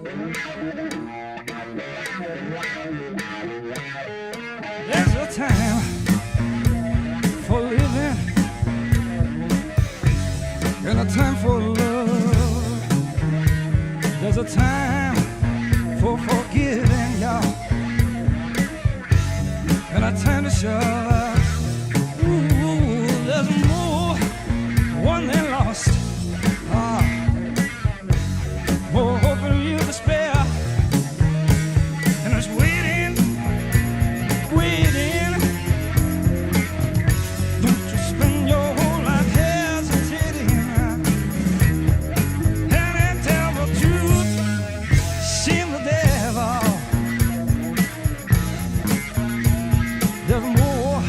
There's a time for living and a time for love. There's a time for forgiving, y'all, and a time to show up. Ooh, there's more won than lost. More hope than you despair. And it's waiting. Don't you spend your whole life hesitating and tell the truth. Shame the devil. There's more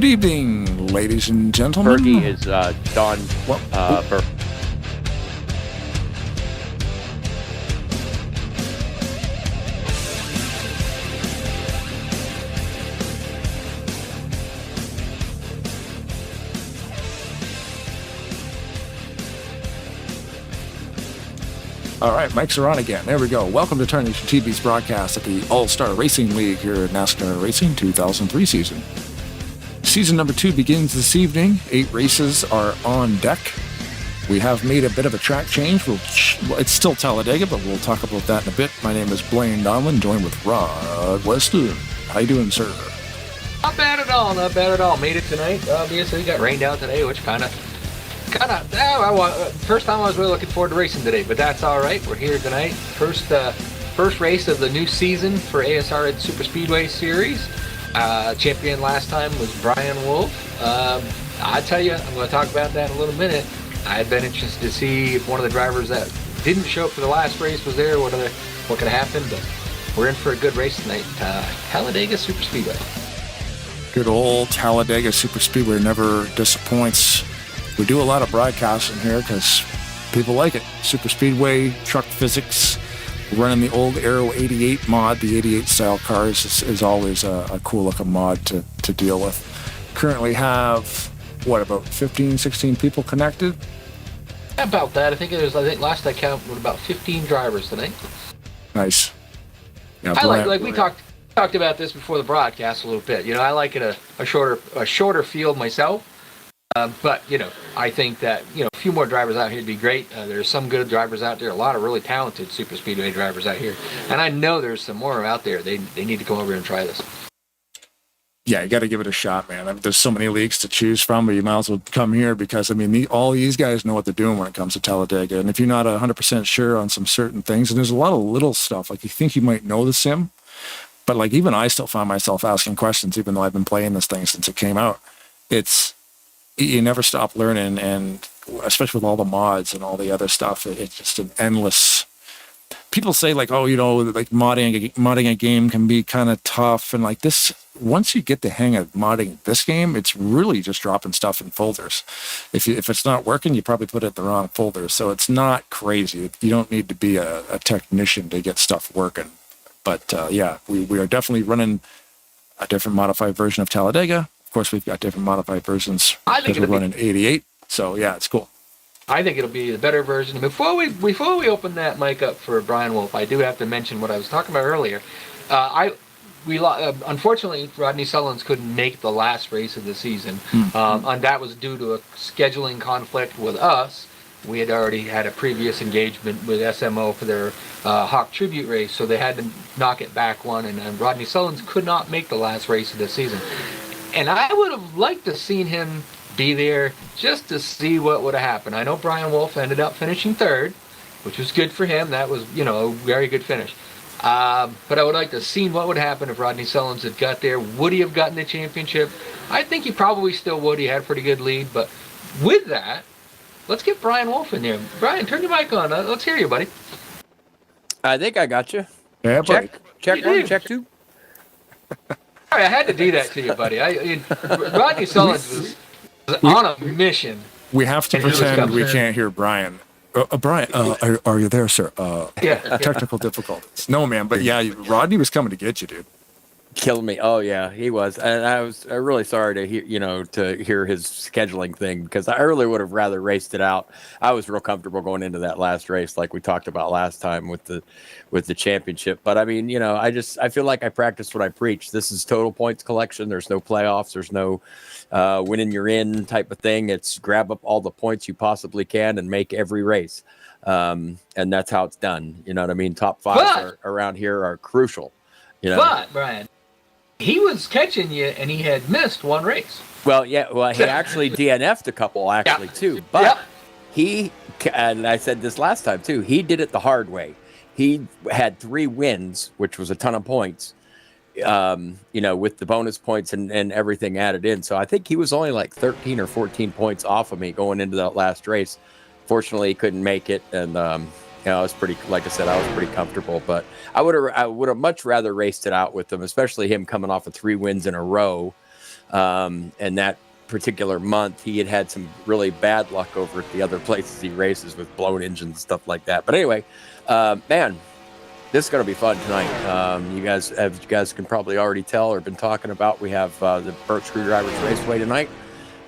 Good evening, ladies and gentlemen. Fergie is Don Berg. All right, mics are on again. There we go. Welcome to Tarnation TV's broadcast at the All-Star Racing League here at NASCAR Racing 2003 season. Season number 2 begins this evening. 8 races are on deck. We have made a bit of a track change. It's still Talladega, but we'll talk about that in a bit. My name is Blaine Donlin, joined with Rod Weston. How you doing, sir? Not bad at all, not bad at all. Made it tonight. Obviously, got rained out today, which first time I was really looking forward to racing today, but that's all right. We're here tonight. First race of the new season for ASR at Superspeedway Series. Champion last time was Bryant Wolf. I tell you, I'm going to talk about that in a little minute. I've been interested to see if one of the drivers that didn't show up for the last race was there, what could have happened, but we're in for a good race tonight. Talladega Superspeedway. Good old Talladega Superspeedway never disappoints. We do a lot of broadcasting here because people like it. Superspeedway, truck physics, running the old Aero 88 mod, the 88 style cars is always a cool looking mod to deal with. Currently have, about 15, 16 people connected? About that. I think last I counted with about 15 drivers tonight. Nice. Yeah, I we talked about this before the broadcast a little bit. I like it a shorter field myself. But, I think that, a few more drivers out here would be great. There's some good drivers out there, a lot of really talented Super Speedway drivers out here. And I know there's some more out there. They need to come over and try this. Yeah, you got to give it a shot, man. There's so many leagues to choose from, but you might as well come here because, all these guys know what they're doing when it comes to Talladega. And if you're not 100% sure on some certain things, and there's a lot of little stuff, like you think you might know the sim, but even I still find myself asking questions, even though I've been playing this thing since it came out. You never stop learning, and especially with all the mods and all the other stuff, it's just an endless. People say modding a game can be kind of tough, and this. Once you get the hang of modding this game, it's really just dropping stuff in folders. If it's not working, you probably put it in the wrong folder. So it's not crazy. You don't need to be a technician to get stuff working. But we are definitely running a different modified version of Talladega. Of course, we've got different modified versions because we're running 88. So yeah, it's cool. I think it'll be a better version. Before we open that mic up for Brian Wolf, I do have to mention what I was talking about earlier. Unfortunately, Rodney Sullins couldn't make the last race of the season, and that was due to a scheduling conflict with us. We had already had a previous engagement with SMO for their Hawk Tribute race, so they had to knock it back one, and Rodney Sullins could not make the last race of the season. And I would have liked to have seen him be there just to see what would have happened. I know Brian Wolf ended up finishing third, which was good for him. That was, a very good finish. But I would like to have seen what would happen if Rodney Sullins had got there. Would he have gotten the championship? I think he probably still would. He had a pretty good lead. But with that, let's get Brian Wolf in there. Brian, turn your mic on. Let's hear you, buddy. I think I got you. Yeah, check one, check two. I had to do that to you, buddy. Rodney Sullins was on a mission. We have to pretend we can't hear Brian. Brian, are you there, sir? Technical difficulties. No, man, but yeah, Rodney was coming to get you, dude. Killing me. Oh yeah, he was, and I was really sorry to hear his scheduling thing because I really would have rather raced it out. I was real comfortable going into that last race, like we talked about last time with the championship. But I feel like I practiced what I preach. This is total points collection. There's no playoffs. There's no winning you're in type of thing. It's grab up all the points you possibly can and make every race, and that's how it's done. You know what I mean? Top five around here are crucial. But Brian, he was catching you, and he had missed one race. Well, he actually DNF'd a couple, too. But he, and I said this last time, too, he did it the hard way. He had 3 wins, which was a ton of points, with the bonus points and everything added in. So I think he was only like 13 or 14 points off of me going into that last race. Fortunately, he couldn't make it, and I was pretty, like I said, I was pretty comfortable. But I would have much rather raced it out with him, especially him coming off of 3 wins in a row. And that particular month, he had some really bad luck over at the other places he races with blown engines and stuff like that. But anyway, man, this is going to be fun tonight. You guys can probably already tell or been talking about, we have the Burnt Screwdrivers Raceway tonight.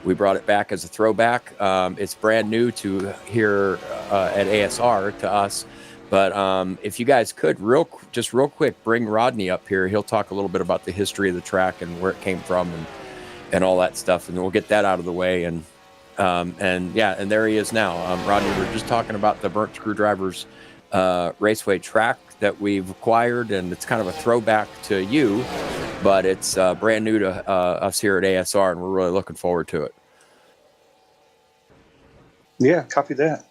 We brought it back as a throwback. It's brand new to here at ASR to us. But if you guys could real quick bring Rodney up here, he'll talk a little bit about the history of the track and where it came from and all that stuff, and we'll get that out of the way. And there he is now. Rodney, we're just talking about the Burnt Screwdrivers Raceway track that we've acquired, and it's kind of a throwback to you, but it's brand new to us here at ASR, and we're really looking forward to it. Yeah, copy that.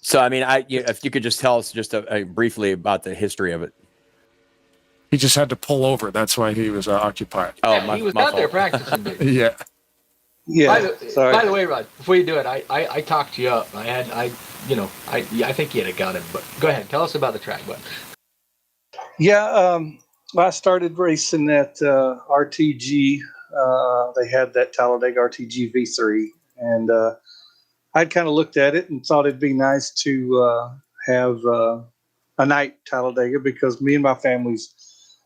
So, I mean, if you could just tell us just briefly about the history of it. He just had to pull over. That's why he was occupied. Oh, he was out there practicing. Yeah. Yeah. By the way, Rod, before you do it, I talked you up. I think you'd have got him. But go ahead, tell us about the track, bud. Yeah. I started racing at RTG. They had that Talladega RTG V3, and I'd kind of looked at it and thought it'd be nice to have a night Talladega, because me and my families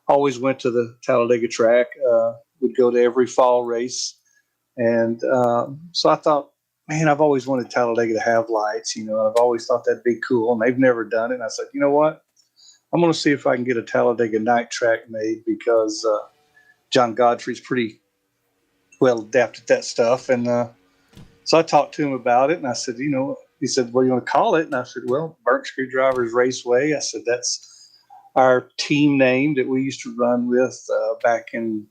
always went to the Talladega track. We'd go to every fall race. And so I thought, man, I've always wanted Talladega to have lights. I've always thought that'd be cool, and they've never done it. And I said, you know what? I'm going to see if I can get a Talladega night track made, because John Godfrey's pretty well adapted to that stuff. And so I talked to him about it, and I said, he said, what do you want to call it? And I said, well, Burnt Screwdrivers Raceway. I said, that's our team name that we used to run with back in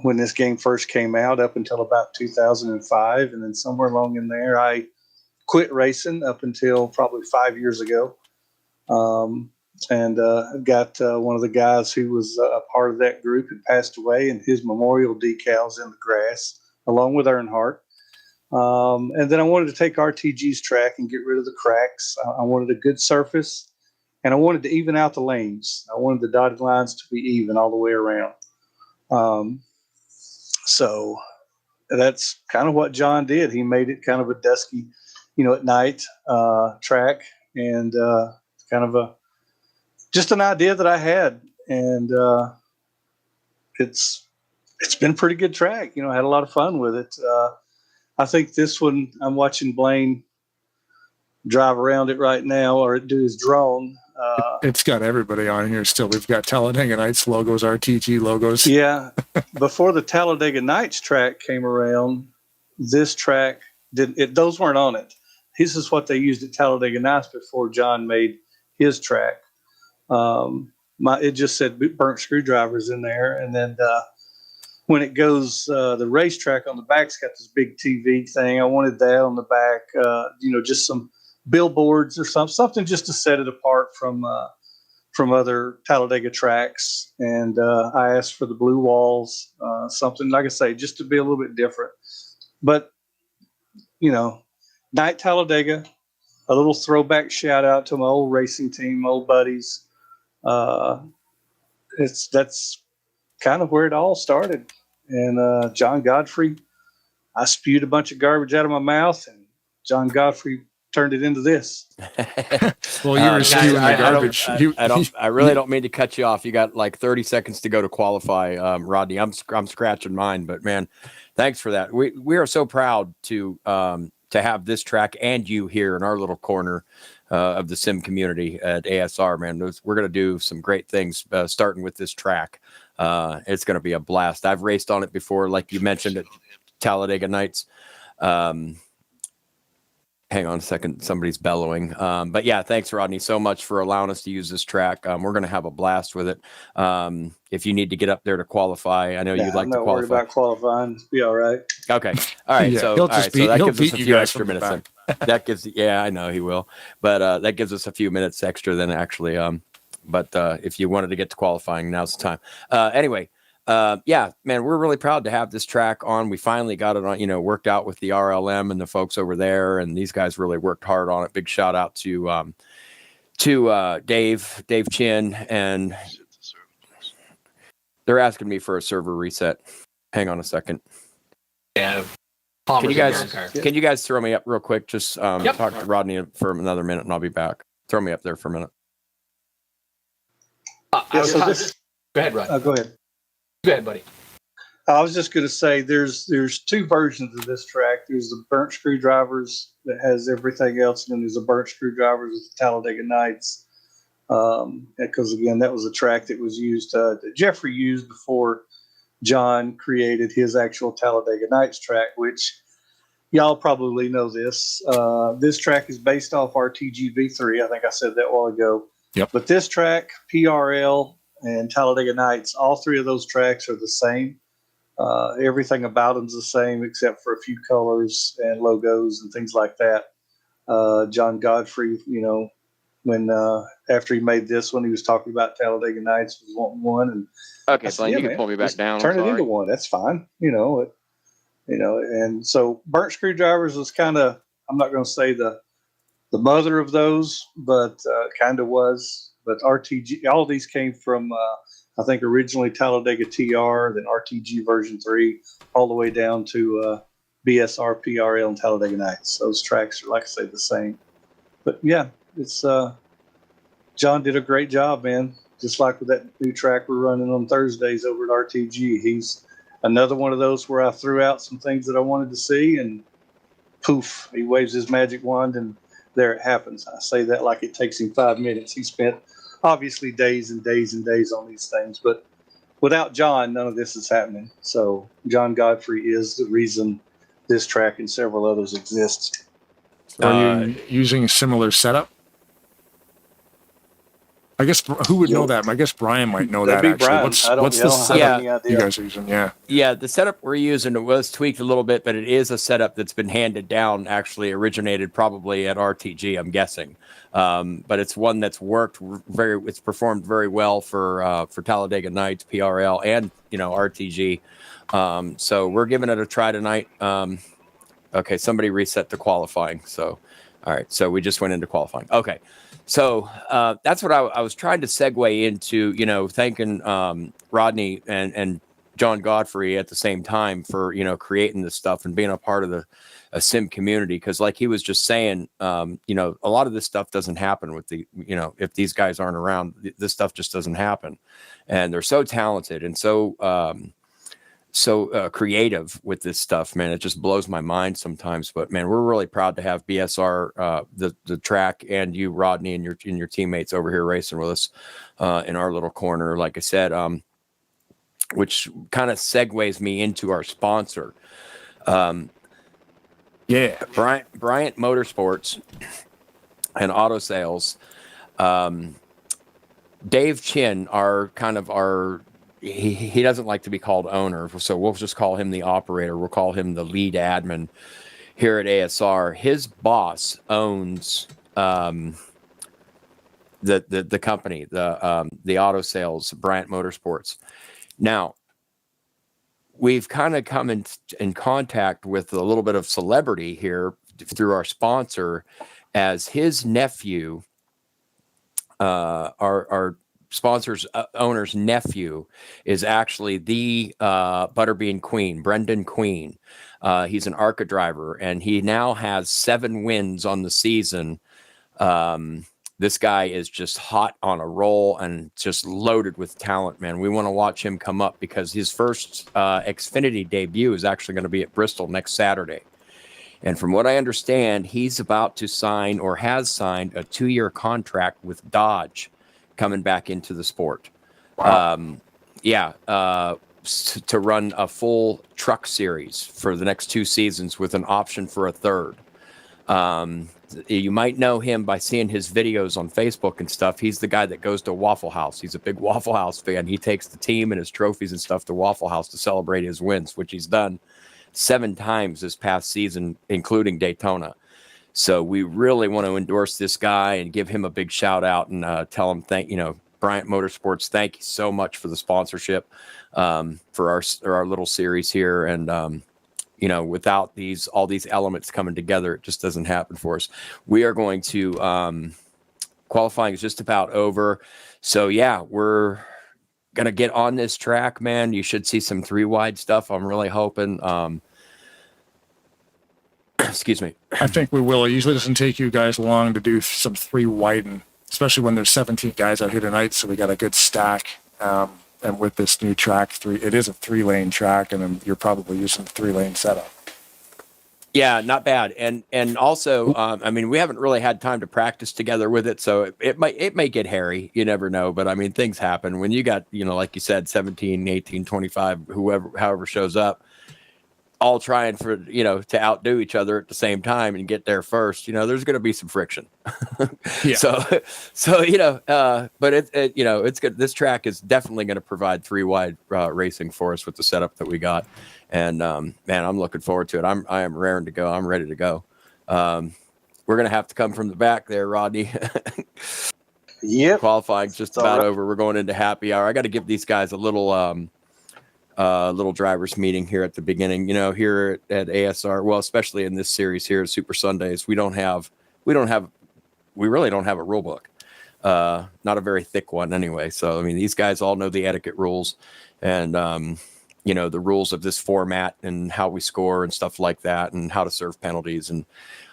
when this game first came out, up until about 2005. And then somewhere along in there, I quit racing up until probably 5 years ago. And got one of the guys who was a part of that group had passed away, and his memorial decals in the grass, along with Earnhardt. And then I wanted to take RTG's track and get rid of the cracks. I wanted a good surface, and I wanted to even out the lanes. I wanted the dotted lines to be even all the way around. So that's kind of what John did. He made it kind of a dusky, at night track, and kind of just an idea that I had. And it's been a pretty good track. I had a lot of fun with it. I think this one, I'm watching Blaine drive around it right now, or do his drone. It's got everybody on here still. We've got Talladega Nights logos, RTG logos. Yeah. Before the Talladega Nights track came around, this track those weren't on it. This is what they used at Talladega Nights before John made his track. It just said Burnt Screwdrivers in there, and then when it goes, the racetrack on the back's got this big TV thing. I wanted that on the back, just some billboards or something just to set it apart from other Talladega tracks. And I asked for the blue walls, something, like I say, just to be a little bit different. But, night Talladega, a little throwback shout out to my old racing team, old buddies. That's kind of where it all started. And John Godfrey, I spewed a bunch of garbage out of my mouth, and John Godfrey turned it into this. Well, you were spewing the garbage. I really don't mean to cut you off. You got like 30 seconds to go to qualify, Rodney. I'm scratching mine, but man, thanks for that. We are so proud to have this track and you here in our little corner of the sim community at ASR, man. We're going to do some great things starting with this track. It's going to be a blast. I've raced on it before, like you mentioned at Talladega Nights. Hang on a second. Somebody's bellowing. But yeah, thanks, Rodney, so much for allowing us to use this track. We're going to have a blast with it. If you need to get up there to qualify, I know you'd like to qualify. I'm not worried about qualifying. It'll be all right. Okay. All right. Yeah, so that gives us a few extra minutes. That gives, I know he will, but that gives us a few minutes extra than actually. But if you wanted to get to qualifying, now's the time. Anyway. Yeah, man, we're really proud to have this track on. We finally got it on, worked out with the RLM and the folks over there, and these guys really worked hard on it. Big shout out to Dave Chin, and they're asking me for a server reset. Hang on a second. Yeah. Can you guys Palmer's can you guys throw me up real quick? Just Yep. talk to Rodney for another minute, and I'll be back. Throw me up there for a minute. Yeah, so this. Go ahead, Rod. Go ahead. Go ahead, buddy. I was just going to say there's two versions of this track. There's the burnt screwdrivers that has everything else, and then there's a burnt screwdrivers with the Talladega Nights. Because again, that was a track that was used that Jeffrey used before John created his actual Talladega Nights track, which y'all probably know this. This track is based off RTG V3. I think I said that a while ago. Yep. But this track, PRL, and Talladega Nights, all three of those tracks are the same. Everything about them's the same except for a few colors and logos and things like that. John Godfrey, when after he made this one, he was talking about Talladega Nights was wanting one, and Okay, said, Blaine, yeah, you can man, pull me back just down. turn I'm it into sorry. one. That's fine. And so burnt screwdrivers was kind of, I'm not going to say the mother of those, but kind of was. But RTG, all these came from, I think originally Talladega TR, then RTG version 3, all the way down to BSR, PRL, and Talladega Nights. Those tracks are, like I say, the same. But yeah, it's John did a great job, man. Just like with that new track we're running on Thursdays over at RTG. He's another one of those where I threw out some things that I wanted to see, and poof, he waves his magic wand, and there it happens. I say that like it takes him 5 minutes. He spent obviously days and days and days on these things, but without John, none of this is happening. So John Godfrey is the reason this track and several others exist. Are you using a similar setup? I guess who would know that? I guess Brian might know that. That'd be Actually, Brian. what's the I don't setup have any idea. you guys are using? Yeah. Yeah, the setup we're using was tweaked a little bit, but it is a setup that's been handed down. Actually, originated probably at RTG, I'm guessing, but it's one that's worked it's performed very well for Talladega Nights, PRL, and RTG. So we're giving it a try tonight. Okay, somebody reset the qualifying. So, all right, so we just went into qualifying. Okay. So that's what I was trying to segue into, thanking Rodney and John Godfrey at the same time for, creating this stuff and being a part of a sim community. Because like he was just saying, a lot of this stuff doesn't happen with if these guys aren't around, this stuff just doesn't happen. And they're so talented and so creative with this stuff, man. It just blows my mind sometimes, but man, we're really proud to have BSR, the track, and you, Rodney, and your teammates over here racing with us in our little corner. Like I said, which kind of segues me into our sponsor. Bryant Motorsports and Auto Sales. Dave Chin, he doesn't like to be called owner, so we'll just call him the operator. We'll call him the lead admin here at ASR. His boss owns the company, the auto sales, Bryant Motorsports. Now, we've kind of come in contact with a little bit of celebrity here through our sponsor, as his nephew, our sponsor's owner's nephew, is actually the Butterbean Queen, Brendan Queen. He's an ARCA driver, and he now has 7 wins on the season. This guy is just hot on a roll and just loaded with talent, man. We want to watch him come up because his first Xfinity debut is actually going to be at Bristol next Saturday. And from what I understand, he's about to sign, or has signed, a 2-year contract with Dodge, coming back into the sport. Wow. To run a full truck series for the next 2 seasons with an option for a third. You might know him by seeing his videos on Facebook and stuff. He's the guy that goes to Waffle House. He's a big Waffle House fan. He takes the team and his trophies and stuff to Waffle House to celebrate his wins, which he's done 7 times this past season, including Daytona. So we really want to endorse this guy and give him a big shout out and tell him Bryant Motorsports, thank you so much for the sponsorship for our little series here. And without all these elements coming together, it just doesn't happen for us. We are going to qualifying is just about over. So yeah, we're going to get on this track, man, you should see some 3-wide stuff. I'm really hoping. Excuse me. I think we will. It usually doesn't take you guys long to do some 3-widen, especially when there's 17 guys out here tonight. So we got a good stack. And with this new track, it is a 3-lane track, and you're probably using the 3-lane setup. Yeah, not bad. And also, I mean, we haven't really had time to practice together with it, so it may get hairy. You never know. But I mean, things happen when you got, like you said, 17, 18, 25, however shows up, all trying for, to outdo each other at the same time and get there first. There's going to be some friction. Yeah. But it's good. This track is definitely going to provide 3-wide racing for us with the setup that we got. And man, I'm looking forward to it. I am raring to go. I'm ready to go. We're going to have to come from the back there, Rodney. Yep. Qualifying's just about over. We're going into happy hour. I got to give these guys a little drivers meeting here at the beginning. Here at ASR, well, especially in this series here, Super Sundays, we really don't have a rule book. Not a very thick one anyway. So, I mean, these guys all know the etiquette rules and, the rules of this format and how we score and stuff like that and how to serve penalties and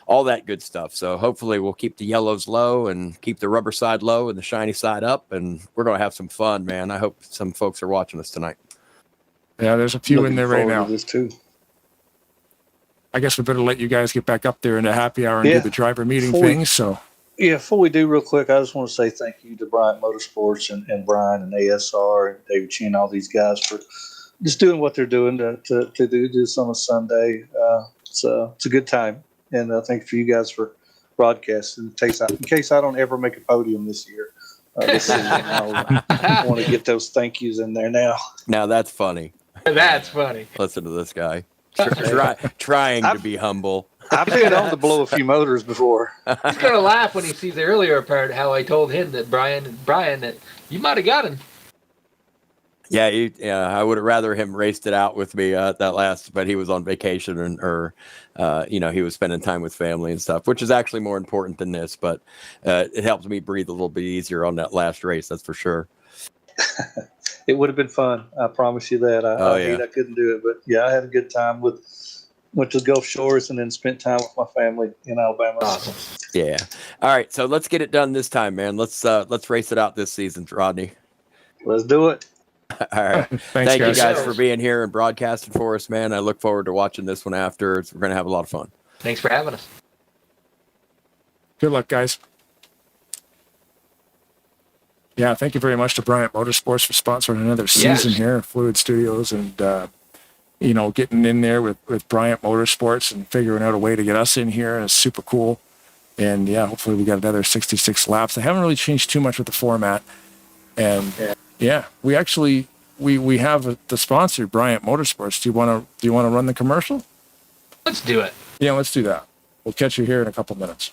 all that good stuff. So hopefully we'll keep the yellows low and keep the rubber side low and the shiny side up. And we're going to have some fun, man. I hope some folks are watching us tonight. Yeah, there's a few in there right now. This too. I guess we better let you guys get back up there into happy hour and do the driver meeting things. So. Yeah, before we do real quick, I just want to say thank you to Bryant Motorsports and Brian and ASR and David Chin, all these guys for just doing what they're doing to do this on a Sunday. It's a good time. And thank you for you guys for broadcasting. In case I don't ever make a podium this year. This season, I want to get those thank yous in there now. Now that's funny. That's funny. Listen to this guy. Trying to be humble. I've been on to blow a few motors before. He's going to laugh when he sees the earlier part how I told him that Brian that you might have got him. Yeah, I would have rather him raced it out with me that last, but he was on vacation or he was spending time with family and stuff, which is actually more important than this. But it helped me breathe a little bit easier on that last race, that's for sure. It would have been fun. I promise you that. I couldn't do it, but yeah, I had a good time. Went to the Gulf Shores and then spent time with my family in Alabama. Awesome. Yeah. All right, so let's get it done this time, man. Let's race it out this season, Rodney. Let's do it. All right. Thanks, Thank you guys for being here and broadcasting for us, man. I look forward to watching this one after. We're going to have a lot of fun. Thanks for having us. Good luck, guys. Yeah, thank you very much to Bryant Motorsports for sponsoring another season here, Fluid Studios, and getting in there with Bryant Motorsports and figuring out a way to get us in here is super cool. And yeah, hopefully we got another 66 laps. They haven't really changed too much with the format. And yeah, we actually we have the sponsor, Bryant Motorsports. Do you want to run the commercial? Let's do it. Yeah, let's do that. We'll catch you here in a couple minutes.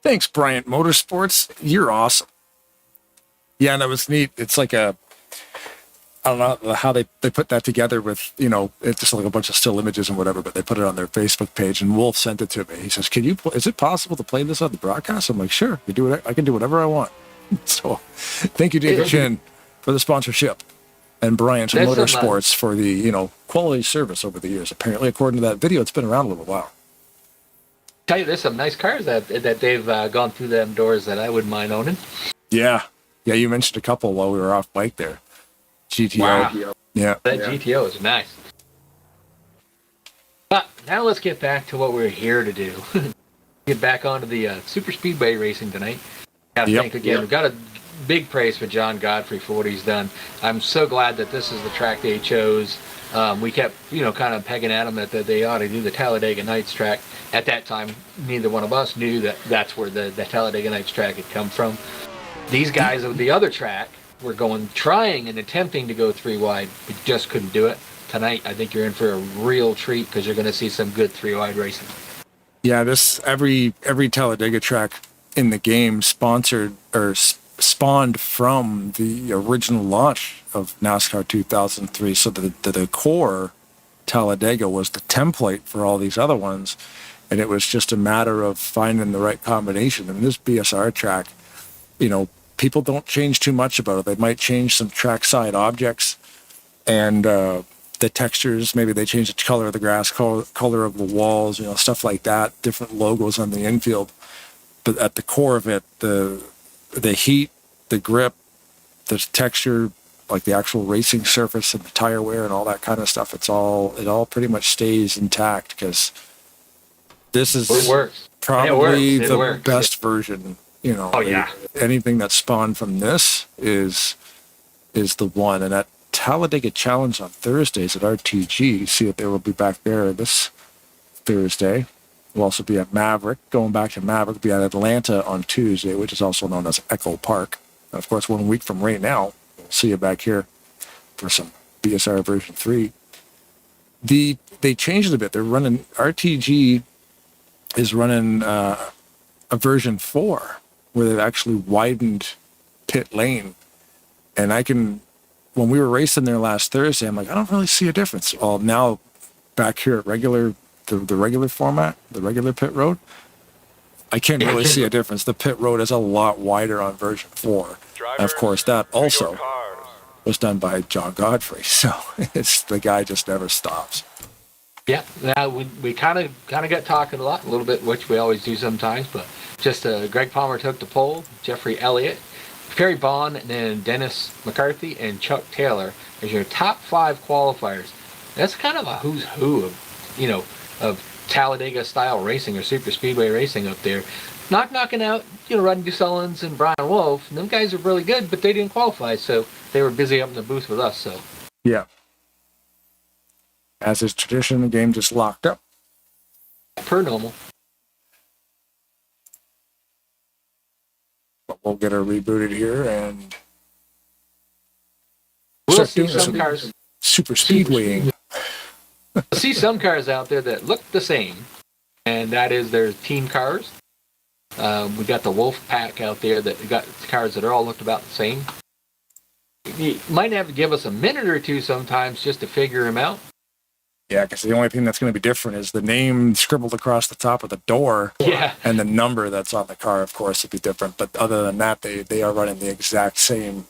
Thanks, Bryant Motorsports. You're awesome. Yeah, and that was neat. It's like I don't know how they put that together with, it's just like a bunch of still images and whatever, but they put it on their Facebook page, and Wolf sent it to me. He says, is it possible to play this on the broadcast? I'm like, sure, I can do whatever I want. So thank you, David Chin, for the sponsorship, and Bryant Motorsports for the, quality service over the years. Apparently, according to that video, it's been around a little while. Tell you, there's some nice cars that they've gone through them doors that I wouldn't mind owning. Yeah, you mentioned a couple while we were off bike there. GTO. Wow. Yeah. That GTO is nice. But now let's get back to what we're here to do. Get back onto the Superspeedway racing tonight. Thank again. We've got a big praise for John Godfrey for what he's done. I'm so glad that this is the track they chose. We kept, kind of pegging at them that they ought to do the Talladega Nights track. At that time, neither one of us knew that that's where the Talladega Nights track had come from. These guys of the other track were trying and attempting to go 3 wide, but just couldn't do it. Tonight, I think you're in for a real treat because you're going to see some good 3 wide racing. Yeah, every Talladega track in the game spawned from the original launch of NASCAR 2003. So the core Talladega was the template for all these other ones, and it was just a matter of finding the right combination. And this BSR track, people don't change too much about it. They might change some trackside objects and the textures. Maybe they change the color of the grass, color of the walls, stuff like that. Different logos on the infield. But at the core of it, the heat, the grip, the texture, like the actual racing surface and the tire wear and all that kind of stuff, it all pretty much stays intact because this is probably the best version. Anything that spawned from this is the one. And at Talladega Challenge on Thursdays at RTG, see that they will be back there this Thursday. We'll also be at Maverick. Going back to Maverick, be at Atlanta on Tuesday, which is also known as Echo Park. And of course, 1 week from right now, we'll see you back here for some BSR version 3. They changed it a bit. They're running, RTG is running a version 4 where they've actually widened pit lane. And when we were racing there last Thursday, I'm like, I don't really see a difference. Well, now back here at the regular format, the regular pit road, I can't really see a difference. The pit road is a lot wider on version 4. And of course, that also was done by John Godfrey. So it's the guy just never stops. Yeah, now we kind of got talking a little bit, which we always do sometimes, but just Greg Palmer took the pole, Jeffrey Elliott, Perry Bond, and then Dennis McCarthy and Chuck Taylor as your top 5 qualifiers. That's kind of a who's who of Talladega style racing or super speedway racing up there. Not knocking out, Rodney Sullins and Brian Wolf. Them guys are really good, but they didn't qualify, so they were busy up in the booth with us. So yeah, as is tradition, the game just locked up per normal. But we'll get her rebooted here and we'll see some cars super speedwaying. I see some cars out there that look the same, and that is their team cars. We got the Wolf Pack out there that got cars that are all looked about the same. You might have to give us a minute or two sometimes just to figure them out. Yeah, because the only thing that's going to be different is the name scribbled across the top of the door. Yeah. And the number that's on the car, of course, would be different. But other than that, they are running the exact same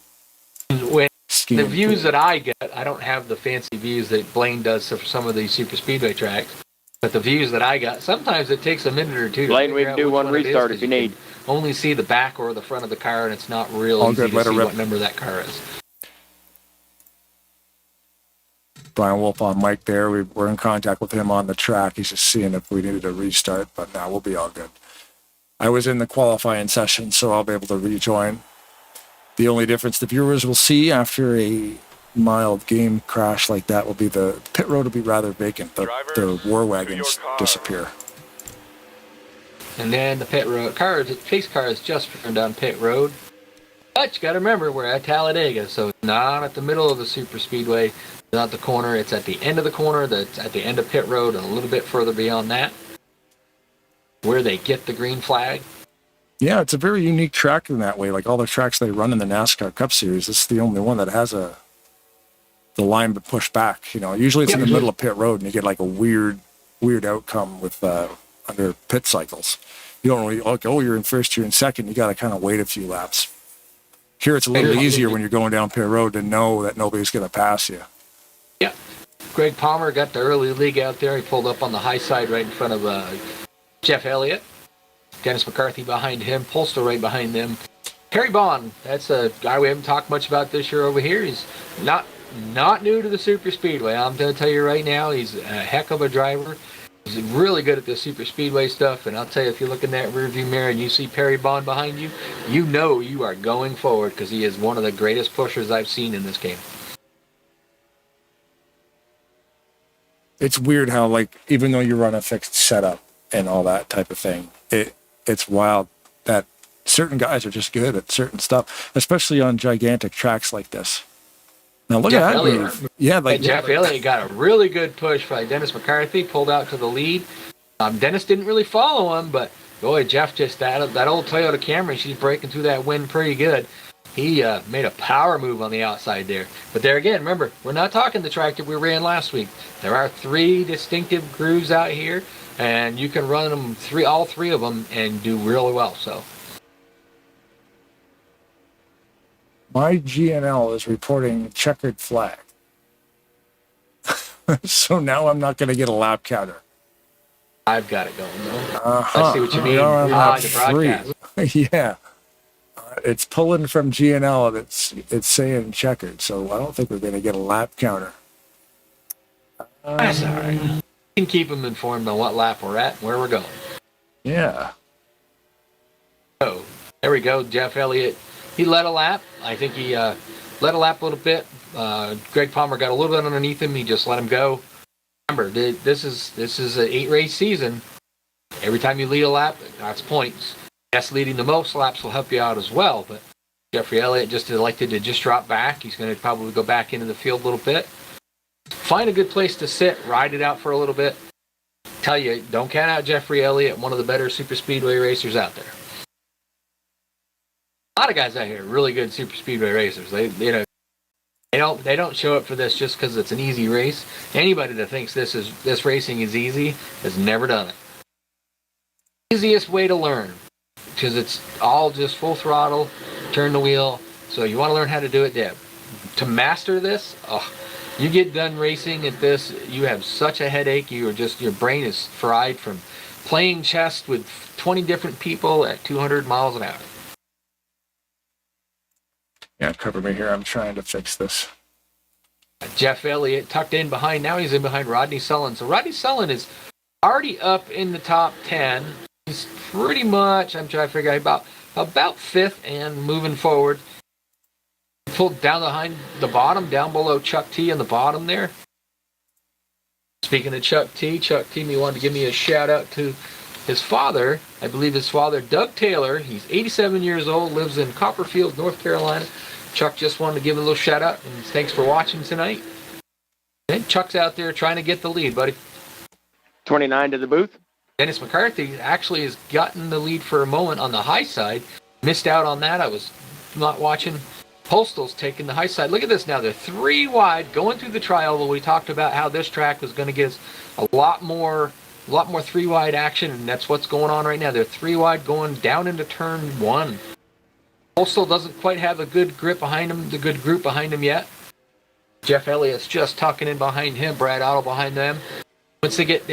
scheme. The views that I get, I don't have the fancy views that Blaine does for some of these super speedway tracks. But the views that I got, sometimes it takes a minute or two. Blaine, we can do one restart if you need. Only see the back or the front of the car, and it's not real easy to see what number that car is. Brian Wolf on mic there. We're in contact with him on the track. He's just seeing if we needed a restart, but now we'll be all good. I was in the qualifying session, so I'll be able to rejoin. The only difference the viewers will see after a mild game crash like that will be the pit road will be rather vacant. The war wagons disappear. And then the pit road chase cars just turned on pit road. But you got to remember, we're at Talladega, so it's not at the middle of the super speedway. It's not the corner. It's at the end of the corner. That's at the end of pit road and a little bit further beyond that, where they get the green flag. Yeah, it's a very unique track in that way. Like all the tracks they run in the NASCAR Cup Series, it's the only one that has the line pushed back. You know, usually it's in the middle of pit road, and you get like a weird outcome with under pit cycles. You don't really like, oh, you're in first, you're in second. You got to kind of wait a few laps. Here, it's a little easier when you're going down pit road to know that nobody's going to pass you. Yeah. Greg Palmer got the early league out there. He pulled up on the high side right in front of Jeff Elliott. Dennis McCarthy behind him. Polster right behind them. Harry Bond, that's a guy we haven't talked much about this year over here. He's not new to the Superspeedway. I'm going to tell you right now, he's a heck of a driver. He's really good at the Superspeedway stuff, and I'll tell you, if you look in that rearview mirror and you see Perry Bond behind you, you know you are going forward because he is one of the greatest pushers I've seen in this game. It's weird how, like, even though you run a fixed setup and all that type of thing, it's wild that certain guys are just good at certain stuff, especially on gigantic tracks like this. Now look Jeff at that Elliott. move. Yeah, like Jeff Elliott got a really good push by Dennis McCarthy, pulled out to the lead. Dennis didn't really follow him, but boy, Jeff just that old Toyota Camry, she's breaking through that wind pretty good. He made a power move on the outside there. But there again, remember, we're not talking the track that we ran last week. There are 3 distinctive grooves out here, and you can run them all three of them and do really well. So my GNL is reporting checkered flag. So now I'm not going to get a lap counter. I've got it going though. I see what you mean. We are on lap The 3. broadcast. Yeah. It's pulling from GNL and it's saying checkered, so I don't think we're going to get a lap counter. That's all right. You can keep them informed on what lap we're at and where we're going. Yeah. So there we go. Jeff Elliott, he led a lap. I think he led a lap a little bit. Greg Palmer got a little bit underneath him. He just let him go. Remember, this is an 8-race season. Every time you lead a lap, that's points. Yes, leading the most laps will help you out as well. But Jeffrey Elliott just elected to just drop back. He's going to probably go back into the field a little bit. Find a good place to sit, ride it out for a little bit. Tell you, don't count out Jeffrey Elliott, one of the better Superspeedway racers out there. A lot of guys out here are really good Superspeedway racers. They don't show up for this just because it's an easy race. Anybody that thinks this racing is easy has never done it. Easiest way to learn, because it's all just full throttle, turn the wheel. So you want to learn how to do it, Deb. To master this, you get done racing at this, you have such a headache. Your brain is fried from playing chess with 20 different people at 200 miles an hour. Yeah, cover me here. I'm trying to fix this. Jeff Elliott tucked in behind. Now he's in behind Rodney Sullen. So Rodney Sullen is already up in the top 10. He's pretty much, I'm trying to figure out, about 5th and moving forward. Pulled down behind the bottom, down below Chuck T in the bottom there. Speaking of Chuck T wanted to give me a shout out to his father. I believe his father, Doug Taylor. He's 87 years old, lives in Copperfield, North Carolina. Chuck just wanted to give a little shout out and thanks for watching tonight. And Chuck's out there trying to get the lead, buddy. 29 to the booth. Dennis McCarthy actually has gotten the lead for a moment on the high side. Missed out on that. I was not watching. Postal's taking the high side. Look at this now. They're 3 wide going through the tri-oval. We talked about how this track was going to get us a lot more 3 wide action, and that's what's going on right now. They're 3 wide going down into turn 1. Postal doesn't quite have a good grip behind him, the good group behind him yet. Jeff Elliott's just tucking in behind him. Brad Otto behind them. Once they get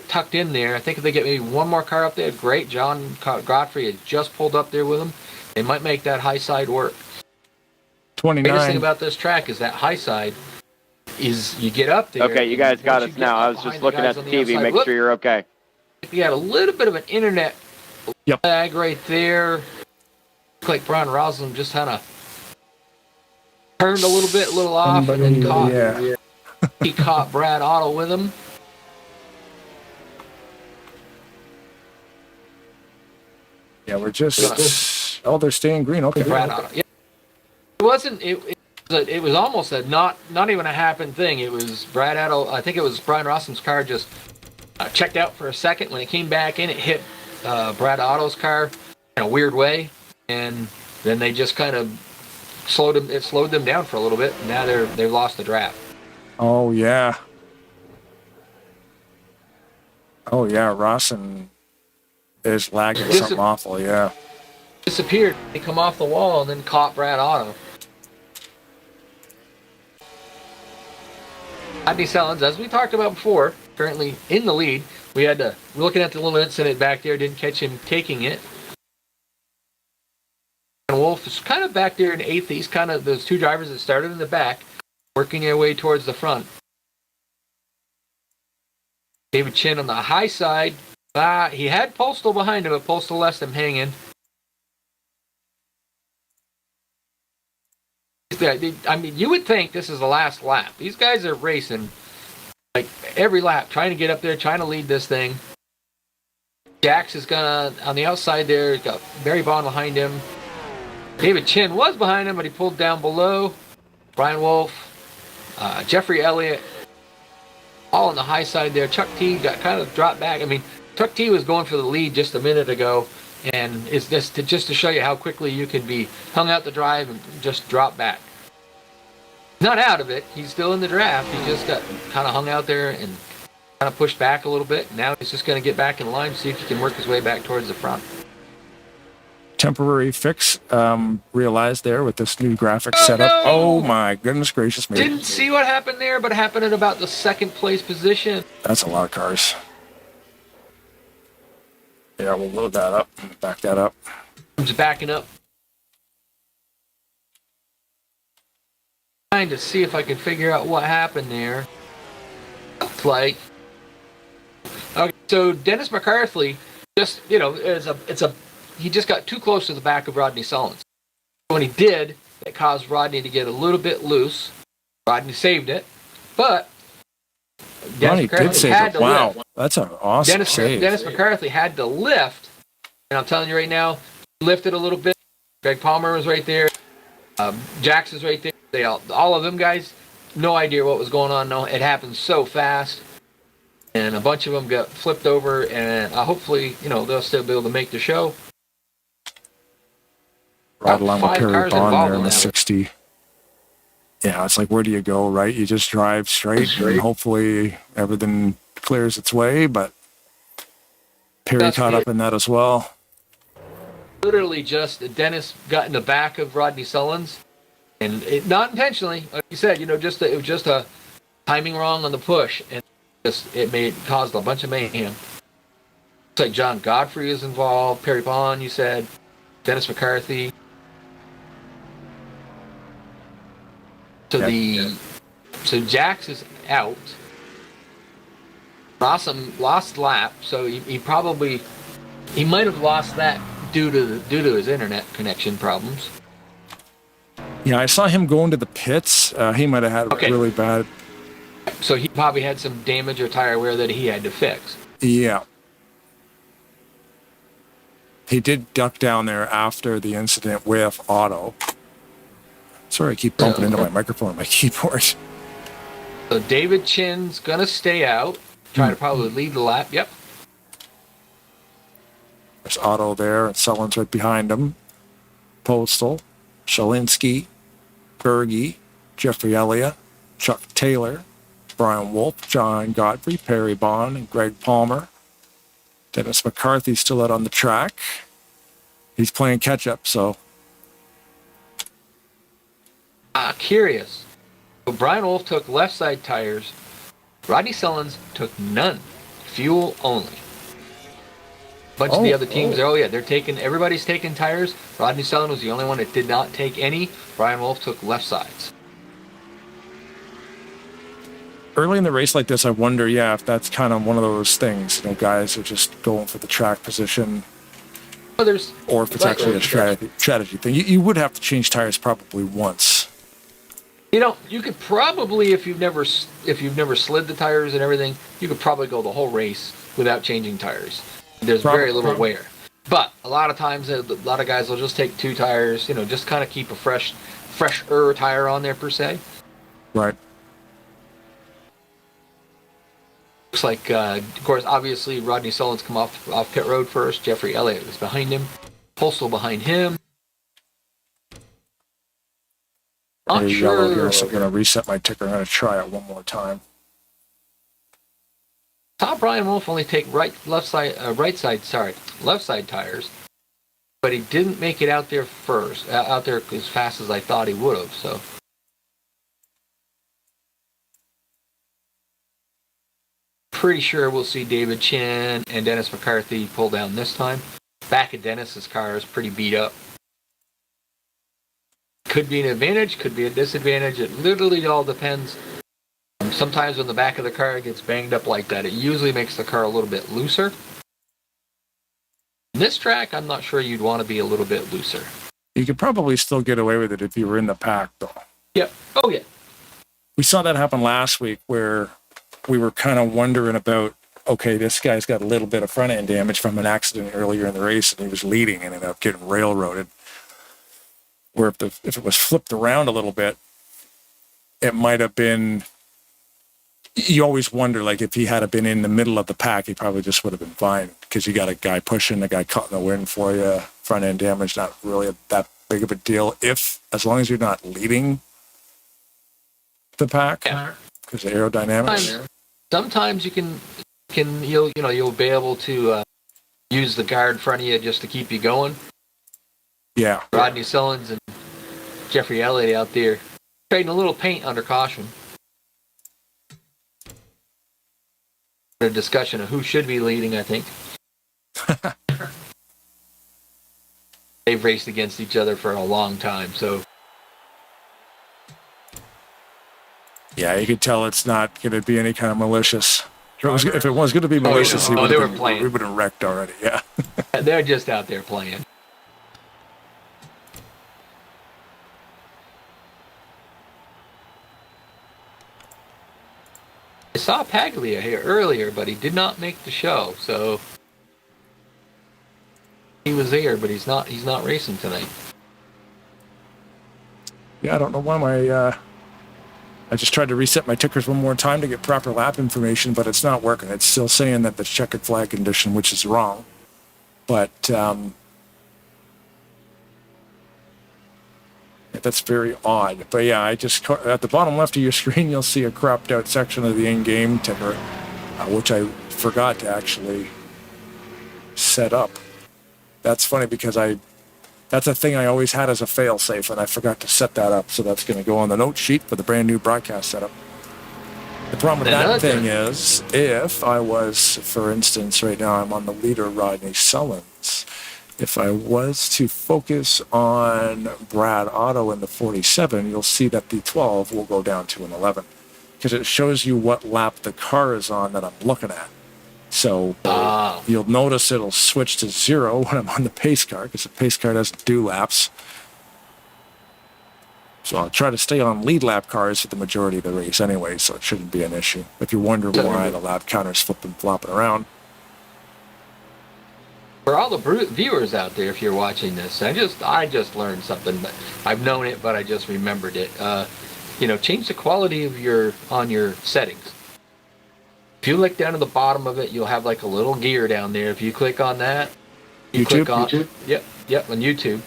tucked in there, I think if they get maybe one more car up there, great. John Godfrey has just pulled up there with them. They might make that high side work. 29. The biggest thing about this track is that high side is you get up there. Okay, you guys got us now. I was just looking at the TV, make sure you're okay. You had a little bit of an internet lag right there. Looked like Brian Roslin just kind of turned a little off, and then he caught Brad Otto with him. Yeah, we're just. They're staying green. Okay. Brad Otto. Yeah. It wasn't. It was almost a not even a happen thing. It was Brad Otto. I think it was Brian Roslin's car just checked out for a second. When it came back in, it hit Brad Otto's car. in a weird way, and then they just kind of slowed them down for a little bit. Now they've lost the draft. Oh yeah. Oh yeah, Rawson is lagging something awful, yeah. Disappeared. They come off the wall and then caught Brad Otto. Rodney Sellens, as we talked about before, currently in the lead. We're looking at the little incident back there, didn't catch him taking it. And Wolf is kind of back there in 8th. He's kind of those two drivers that started in the back, working their way towards the front. David Chin on the high side. He had Postal behind him, but Postal left him hanging. I mean, you would think this is the last lap. These guys are racing like every lap, trying to get up there, trying to lead this thing. Jax is gonna on the outside there. He's got Barry Bond behind him. David Chin was behind him, but he pulled down below. Brian Wolf, Jeffrey Elliott, all on the high side there. Chuck T got kind of dropped back. I mean, Chuck T was going for the lead just a minute ago, and it's just to show you how quickly you can be hung out the drive and just drop back. Not out of it. He's still in the draft. He just got kind of hung out there and kind of pushed back a little bit. Now he's just going to get back in line, see if he can work his way back towards the front. Temporary fix realized there with this new graphic setup. No! Oh my goodness gracious me. Didn't see what happened there, but it happened at about the 2nd place position. That's a lot of cars. Yeah, we'll load that up, back that up. I'm just backing up. Trying to see if I can figure out what happened there. Looks like. Okay, so Dennis McCarthy just, he just got too close to the back of Rodney Sellens. When he did, it caused Rodney to get a little bit loose. Rodney saved it, but Rodney did save it. Wow, lift. That's an awesome save. Dennis McCarthy had to lift, and I'm telling you right now, he lifted a little bit. Greg Palmer was right there. Jax is right there. All of them guys, no idea what was going on. No, it happened so fast, and a bunch of them got flipped over. And hopefully, they'll still be able to make the show. Right along with Perry Bond there in the 60. Yeah, it's like, where do you go, right? You just drive straight and hopefully everything clears its way. But Perry caught up in that as well. Literally just Dennis got in the back of Rodney Sellens, and not intentionally, like you said, it was just a timing wrong on the push, and it caused a bunch of mayhem. It's like John Godfrey is involved, Perry Bond, you said, Dennis McCarthy. So Jax is out. Rossum lost lap, so he might have lost that due to his internet connection problems. Yeah, I saw him go into the pits. He might have had really bad. So he probably had some damage or tire wear that he had to fix. Yeah. He did duck down there after the incident with Otto. Sorry, I keep bumping into my microphone on my keyboard. So David Chin's gonna stay out. Try to probably lead the lap. Yep. There's Otto there, and Sellens right behind him. Postal, Shalinski, Berge, Jeffrey Elliott, Chuck Taylor, Brian Wolf, John Godfrey, Perry Bond, and Greg Palmer. Dennis McCarthy still out on the track. He's playing catch-up, so. Curious. So Brian Wolf took left side tires. Rodney Sellens took none. Fuel only. Bunch of the other teams, everybody's taking tires. Rodney Sellens was the only one that did not take any. Brian Wolf took left sides. Early in the race like this, I wonder, if that's kind of one of those things. Guys are just going for the track position. Or if it's actually a strategy thing. You would have to change tires probably once. You could probably, if you've never slid the tires and everything, you could probably go the whole race without changing tires. There's very little wear. But a lot of times, a lot of guys will just take 2 tires, just kind of keep a fresher tire on there per se. Right. Looks like, of course, obviously Rodney Sellens come off pit road first. Jeffrey Elliott was behind him. Postal behind him. Not Very yellow sure. here, so I'm going to reset my ticker. I'm going to try it one more time. Top Brian Wolf only take left side tires, but he didn't make it out there out there as fast as I thought he would have. So pretty sure we'll see David Chin and Dennis McCarthy pull down this time. Back of Dennis's car is pretty beat up. Could be an advantage, could be a disadvantage. It literally all depends. Sometimes when the back of the car gets banged up like that, it usually makes the car a little bit looser. This track, I'm not sure you'd want to be a little bit looser. You could probably still get away with it if you were in the pack, though. Yep. Oh, yeah. We saw that happen last week where we were kind of wondering about, okay, this guy's got a little bit of front end damage from an accident earlier in the race, and he was leading and ended up getting railroaded. Where if it was flipped around a little bit, it might have been. You always wonder, like, if he had been in the middle of the pack, he probably just would have been fine because you got a guy pushing, a guy caught in the wind for you. Front end damage, not really that big of a deal. As long as you're not leading the pack, because of aerodynamics. Sometimes you'll be able to use the guard in front of you just to keep you going. Yeah. Rodney Sullins and Jeffrey Elliott out there trading a little paint under caution. A discussion of who should be leading, I think. They've raced against each other for a long time, so. Yeah, you could tell it's not going to be any kind of malicious. If it was going to be malicious, we would have wrecked already, yeah. They're just out there playing. I saw Paglia here earlier, but he did not make the show, so he was there, but he's not racing tonight. Yeah, I don't know why I just tried to reset my tickers one more time to get proper lap information, but it's not working. It's still saying that the checkered flag condition, which is wrong. But that's very odd. But yeah, at the bottom left of your screen, you'll see a cropped out section of the in-game ticker, which I forgot to actually set up. That's funny because that's a thing I always had as a fail-safe, and I forgot to set that up. So that's going to go on the note sheet for the brand new broadcast setup. The problem with that thing is, if I was, for instance, right now I'm on the leader, Rodney Sullins. If I was to focus on Brad Otto in the 47, you'll see that the 12 will go down to an 11 because it shows you what lap the car is on that I'm looking at. So you'll notice it'll switch to 0 when I'm on the pace car because the pace car doesn't do laps. So I'll try to stay on lead lap cars for the majority of the race anyway, so it shouldn't be an issue. If you're wondering why the lap counter's flopping around. For all the viewers out there, if you're watching this, I just learned something. But I've known it, but I just remembered it. Change the quality of your settings. If you look down to the bottom of it, you'll have like a little gear down there. If you click on that, YouTube? Yep, on YouTube.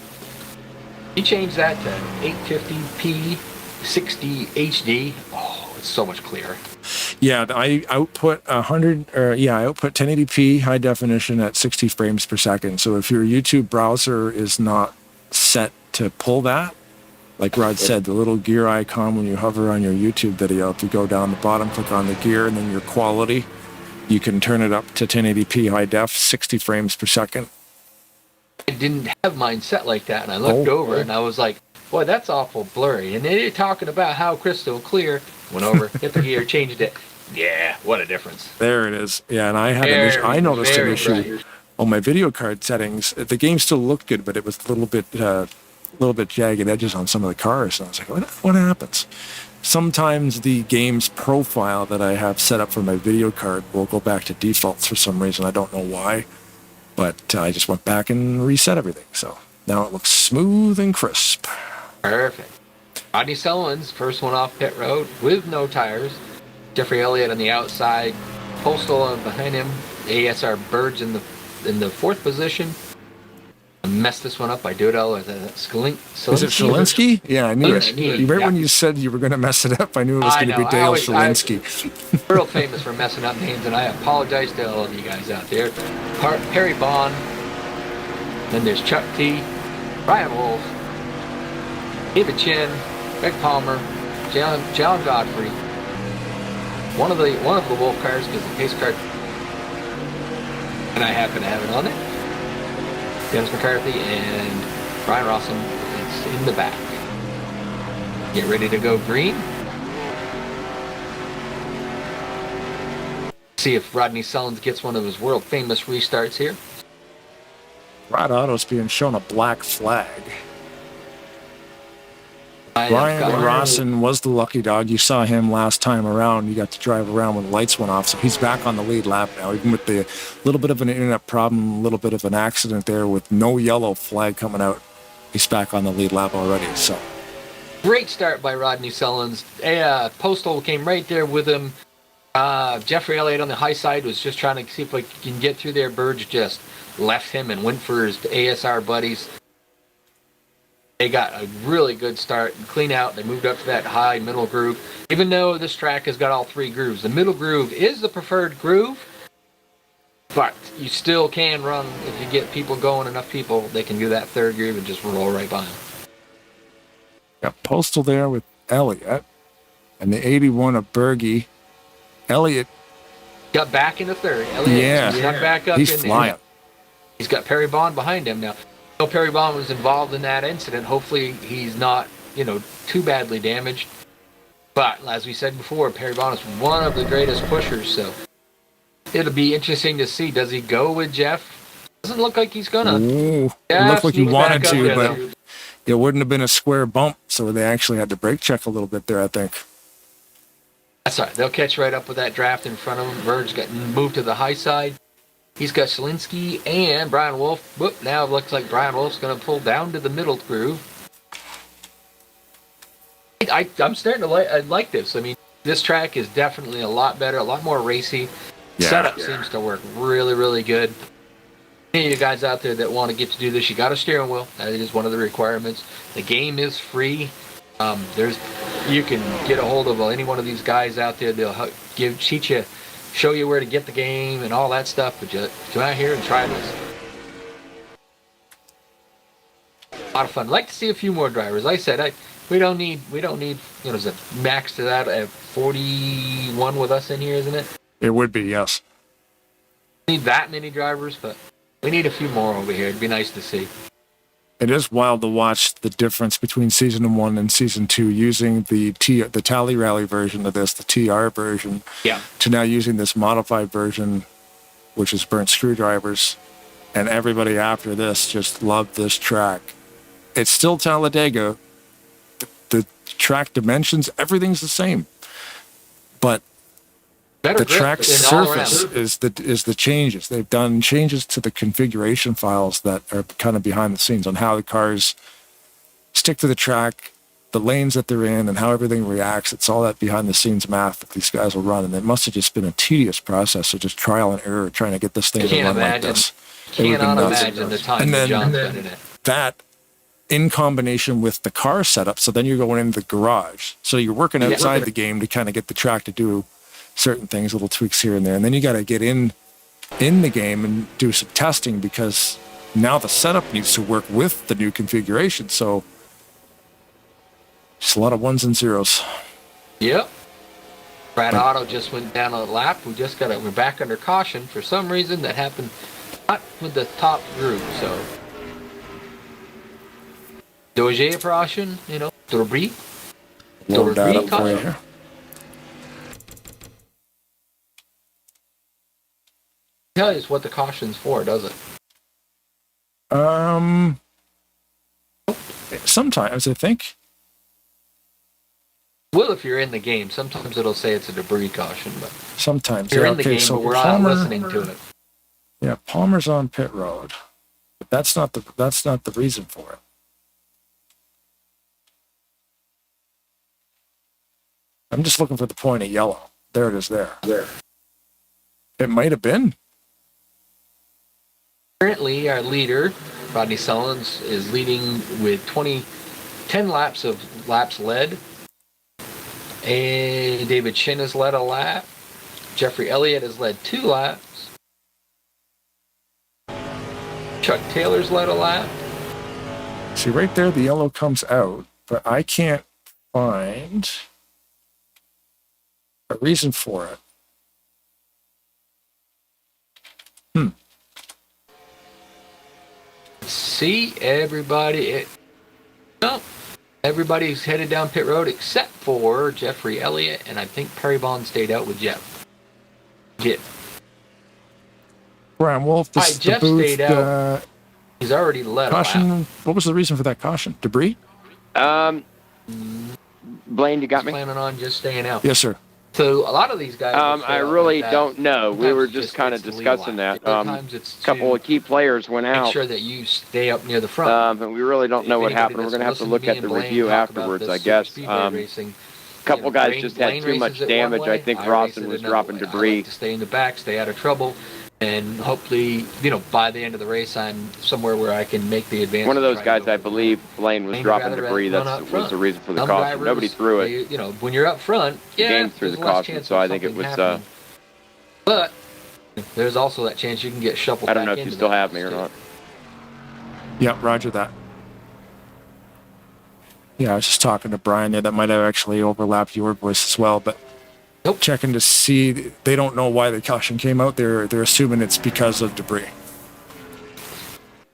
You change that to 850p 60 HD. Oh, it's so much clearer. Yeah, I output 1080p high definition at 60 frames per second. So if your YouTube browser is not set to pull that, like Rod said, the little gear icon when you hover on your YouTube video, if you go down the bottom, click on the gear, and then your quality, you can turn it up to 1080p high def, 60 frames per second. I didn't have mine set like that, and I looked over and I was like, boy, that's awful blurry. And then you're talking about how crystal clear. Went over, hit the gear, changed it. Yeah, what a difference. There it is. Yeah, and I noticed an issue on my video card settings. The game still looked good, but it was a little bit jagged edges on some of the cars. And I was like, what happens? Sometimes the game's profile that I have set up for my video card will go back to defaults for some reason. I don't know why, but I just went back and reset everything. So now it looks smooth and crisp. Perfect. Rodney Sullins, first one off pit road with no tires. Jeffrey Elliott on the outside. Postal behind him. ASR Birds in the fourth position. I messed this one up. I do it all. Is it Shalinsky? Yeah, I knew Shalinsky, it. Right yeah. when you said you were going to mess it up, I knew it was going to be Dale Shalinsky. World famous for messing up names, and I apologize to all of you guys out there. Perry Bond. Then there's Chuck T, Brian Wolf, David Chin, Greg Palmer, John Godfrey. One of the Wolf cars, because the pace car, and I happen to have it on it. Dennis McCarthy and Brian Rossum is in the back. Get ready to go green. See if Rodney Sullins gets one of his world famous restarts here. Rod Otto's being shown a black flag. Brian Rawson was the lucky dog. You saw him last time around. You got to drive around when the lights went off. So he's back on the lead lap now, even with the little bit of an internet problem, a little bit of an accident there with no yellow flag coming out. He's back on the lead lap already. So great start by Rodney Sullins. Postal came right there with him. Jeffrey Elliott on the high side was just trying to see if he can get through there. Burge just left him and went for his ASR buddies. They got a really good start and clean out. They moved up to that high middle groove. Even though this track has got all three grooves, the middle groove is the preferred groove, but you still can run if you get people going, enough people, they can do that third groove and just roll right by them. Got Postal there with Elliott and the 81 of Berge. Elliott got back into third. Elliott snuck back up. He's flying. He's got Perry Bond behind him now. Perry Bond was involved in that incident. Hopefully he's not, too badly damaged. But as we said before, Perry Bond is one of the greatest pushers, so it'll be interesting to see. Does he go with Jeff? Doesn't look like he's gonna. Ooh, it looked like he wanted to, but it wouldn't have been a square bump, so they actually had to brake check a little bit there, I think. That's all right. They'll catch right up with that draft in front of him. Verge got moved to the high side. He's got Shalinsky and Brian Wolf. Whoop, now it looks like Brian Wolf's going to pull down to the middle groove. I'm starting to like this. I mean, this track is definitely a lot better, a lot more racy. Setup seems to work really, really good. Any of you guys out there that want to get to do this, you got a steering wheel. That is one of the requirements. The game is free. You can get a hold of any one of these guys out there. They'll teach you, show you where to get the game and all that stuff, but just come out here and try this. A lot of fun. I'd like to see a few more drivers. Like I said, we don't need, is it max to that at 41 with us in here, isn't it? It would be, yes. We need that many drivers, but we need a few more over here. It'd be nice to see. It is wild to watch the difference between season 1 and season 2, using the Tally Rally version of this, the TR version, to now using this modified version, which is burnt screwdrivers, and everybody after this just loved this track. It's still Talladega. The track dimensions, everything's the same, but the track surface is the changes. They've done changes to the configuration files that are kind of behind the scenes on how the cars stick to the track, the lanes that they're in, and how everything reacts. It's all that behind the scenes math that these guys will run, and it must have just been a tedious process of just trial and error trying to get this thing to run like this. Cannot imagine the time that John spent in it. That in combination with the car setup, so then you're going into the garage. So you're working outside the game to kind of get the track to do certain things, little tweaks here and there, and then you got to get in the game and do some testing, because now the setup needs to work with the new configuration. So just a lot of ones and zeros. Yep. Brad Otto just went down a lap. We're back under caution for some reason. That happened not with the top group. So Doge caution, Dobry. Load that up for you here. Tell us what the caution's for, does it? Sometimes I think. Well, if you're in the game, sometimes it'll say it's a debris caution, but sometimes you're in the game, so but we're not listening to it. Yeah, Palmer's on pit road, but that's not the reason for it. I'm just looking for the point of yellow. There it is. There. It might have been. Currently, our leader Rodney Sullins is leading with 10 laps led. And David Shin has led a lap. Jeffrey Elliott has led 2 laps. Chuck Taylor's led a lap. See, right there, the yellow comes out, but I can't find a reason for it. See, everybody's headed down pit road except for Jeffrey Elliott, and I think Perry Bond stayed out with Jeff. Brian Wolf, Jeff stayed out. He's already led caution. a lap. What was the reason for that caution? Debris? Blaine, you got me? Planning on just staying out. Yes, sir. So a lot of these guys. I really don't know. We were just kind of discussing that. A couple of key players went out. Make sure that you stay up near the front. And we really don't know what happened. We're going to have to look at the review afterwards, I guess. A couple guys just had too much damage. I think Rawson was dropping debris. To stay in the back, stay out of trouble. And hopefully, by the end of the race, I'm somewhere where I can make the advance. One of those guys, I believe, Blaine was dropping debris. That was the reason for the caution. Nobody threw it. When you're up front, Game through the caution, so I think it was. But there's also that chance you can get shuffled. I don't know if you still have me or not. Yeah, roger that. Yeah, I was just talking to Brian there. That might have actually overlapped your voice as well, but. Nope. Checking to see, they don't know why the caution came out. They're assuming it's because of debris.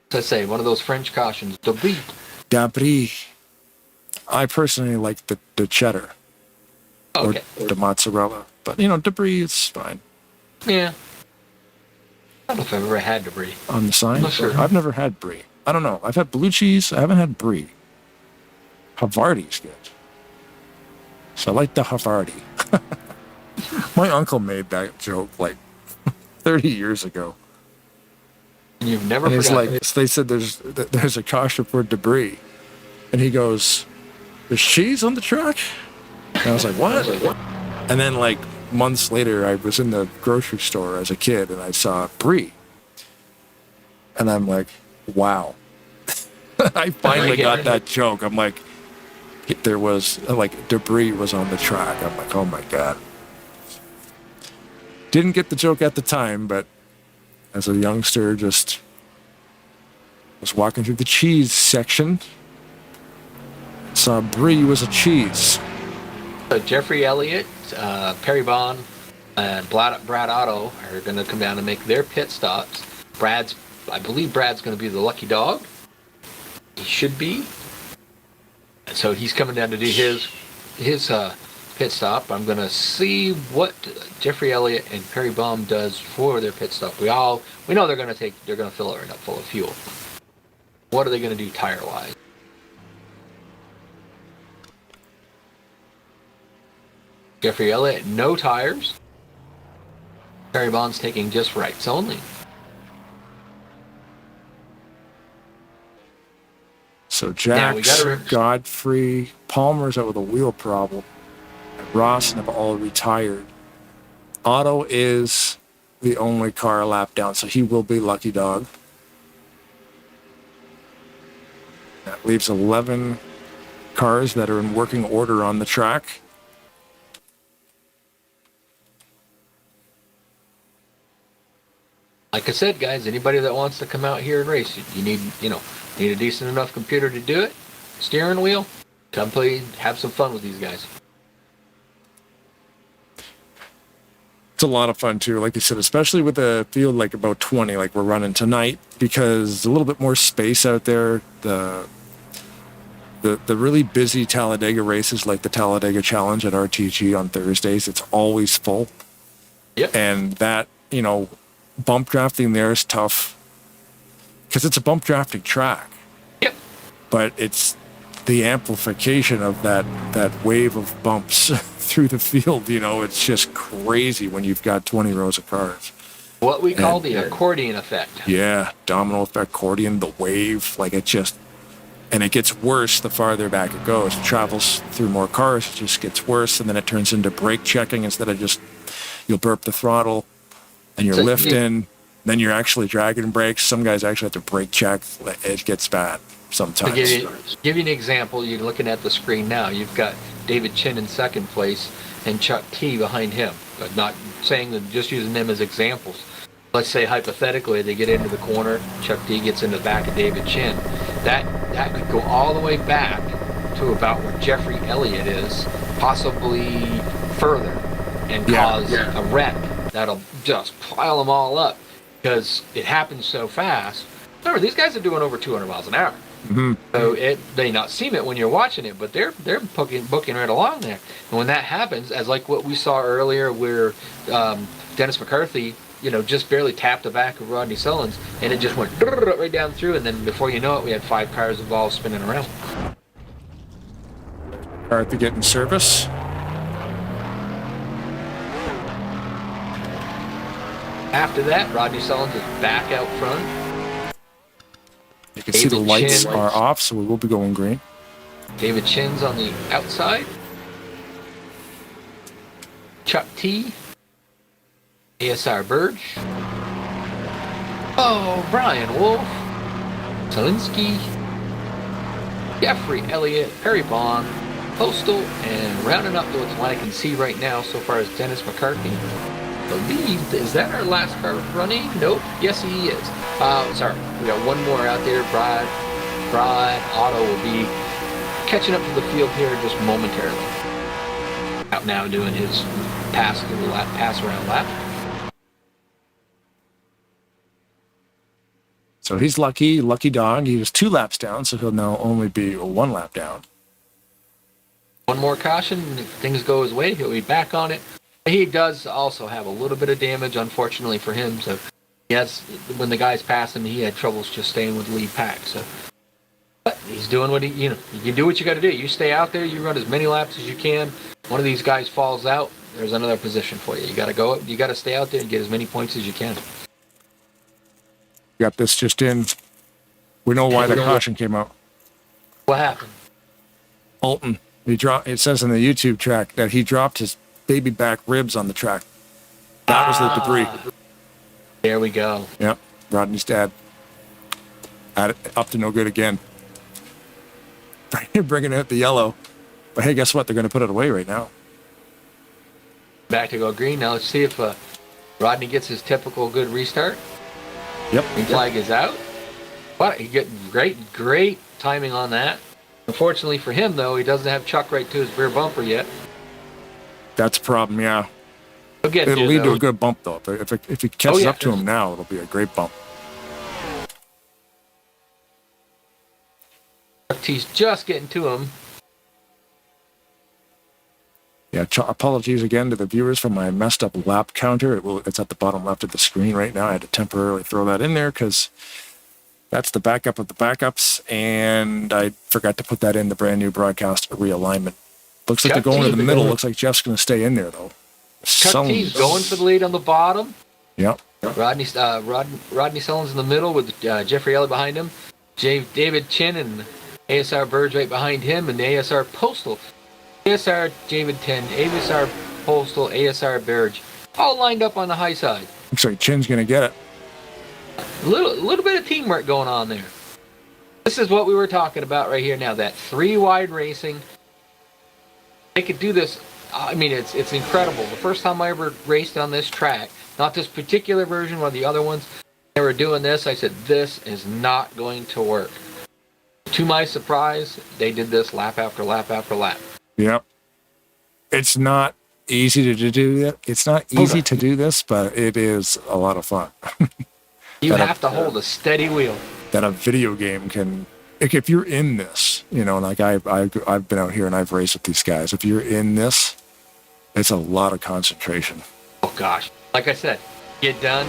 As I say, one of those French cautions, debris. Debris. I personally like the cheddar. Okay. Or the mozzarella. But, debris is fine. Yeah. I don't know if I've ever had debris. On the sign? I'm not sure. I've never had brie. I don't know. I've had blue cheese. I haven't had brie. Havarti's good. So I like the Havarti. My uncle made that joke like 30 years ago. You've never and it's forgotten like, they said there's a caution for debris. And he goes, "There's cheese on the track?" And I was like, "What?" And then like months later, I was in the grocery store as a kid and I saw brie. And I'm like, wow. I finally got that joke. I'm like, there was like debris was on the track. I'm like, oh my God. Didn't get the joke at the time, but as a youngster, just was walking through the cheese section. Saw brie was a cheese. Jeffrey Elliott, Perry Bond, and Brad Otto are going to come down and make their pit stops. I believe Brad's going to be the lucky dog. He should be. So he's coming down to do his pit stop. I'm going to see what Jeffrey Elliott and Perry Bond does for their pit stop. We know they're going to fill it right up full of fuel. What are they going to do tire wise? Jeffrey Elliott, no tires. Perry Bond's taking just rights only. So Jax, Godfrey, Palmer's out with a wheel problem. And Ross have all retired. Otto is the only car a lap down, so he will be lucky dog. That leaves 11 cars that are in working order on the track. Like I said, guys, anybody that wants to come out here and race, you need a decent enough computer to do it, steering wheel, come play, have some fun with these guys. It's a lot of fun too, like you said, especially with a field like about 20 like we're running tonight, because a little bit more space out there. The really busy Talladega races like the Talladega Challenge at RTG on Thursdays, it's always full. Yep. And that, bump drafting there is tough because it's a bump drafting track. Yep. But it's the amplification of that wave of bumps through the field. It's just crazy when you've got 20 rows of cars. What we call the accordion effect. Yeah, domino effect, accordion, the wave, and it gets worse the farther back it goes. It travels through more cars, it just gets worse, and then it turns into brake checking instead of just, you'll burp the throttle, and you're lifting, Then you're actually dragging brakes. Some guys actually have to brake check. It gets bad sometimes. To give you an example, you're looking at the screen now. You've got David Chin in second place and Chuck T behind him. But not saying that, just using them as examples. Let's say hypothetically they get into the corner, Chuck T gets in the back of David Chin. That could go all the way back to about where Jeffrey Elliott is, possibly further, and cause a wreck that'll just pile them all up because it happens so fast. Remember, these guys are doing over 200 miles an hour. Mm-hmm. So it may not seem it when you're watching it, but they're booking right along there. And when that happens, as like what we saw earlier, where Dennis McCarthy, just barely tapped the back of Rodney Sullins, and it just went right down through, and then before you know it, we had 5 cars involved spinning around. McCarthy getting service. After that, Rodney Sullins is back out front. You can see the lights are off, so we will be going green. David Chin's on the outside. Chuck T. ASR Burge. Oh, Brian Wolf. Zelinsky. Jeffrey Elliott. Perry Bond. Postal. And rounding up to what I can see right now so far as Dennis McCarthy. Is that our last car running? Nope. Yes, he is. Sorry. We got one more out there. Brad Otto will be catching up to the field here just momentarily. Out now doing his pass around lap. So he's lucky dog. He was 2 laps down, so he'll now only be 1 lap down. One more caution. If things go his way, he'll be back on it. He does also have a little bit of damage, unfortunately for him. So, yes, when the guys pass him, he had troubles just staying with the lead pack. So, but he's doing what you can do what you got to do. You stay out there, you run as many laps as you can. One of these guys falls out, there's another position for you. You got to go. You got to stay out there and get as many points as you can. Got this just in. We know why the caution came out. What happened? Alton. It says in the YouTube track that he dropped his baby back ribs on the track. That was the debris. There we go. Yep. Rodney's dad. Up to no good again. Bringing out the yellow. But hey, guess what? They're going to put it away right now. Back to go green. Now let's see if Rodney gets his typical good restart. Yep. Green flag is out. But he get great timing on that. Unfortunately for him, though, he doesn't have Chuck right to his rear bumper yet. That's a problem, yeah. It'll lead to a good bump, though. If he catches up to him now, it'll be a great bump. He's just getting to him. Yeah, apologies again to the viewers for my messed up lap counter. It's at the bottom left of the screen right now. I had to temporarily throw that in there because that's the backup of the backups, and I forgot to put that in the brand new broadcast realignment. Looks like they're going to the middle. Looks like Jeff's going to stay in there, though. Chuck T's going for the lead on the bottom. Yep. Rodney Sullins in the middle with Jeffrey Elliott behind him. David Chin and ASR Burge right behind him, and the ASR Postal. ASR David 10, ASR Postal, ASR Burge. All lined up on the high side. Looks like Chin's going to get it. A little bit of teamwork going on there. This is what we were talking about right here now, that 3-wide racing. They could do this. I mean, it's incredible. The first time I ever raced on this track, not this particular version, one of the other ones, they were doing this. I said, this is not going to work. To my surprise, they did this lap after lap after lap. Yep. It's not easy to do that. It's not easy to do this, but it is a lot of fun. You have to hold a steady wheel. That a video game can, like if you're in this, like I've been out here and I've raced with these guys. If you're in this, it's a lot of concentration. Oh gosh. Like I said, get done,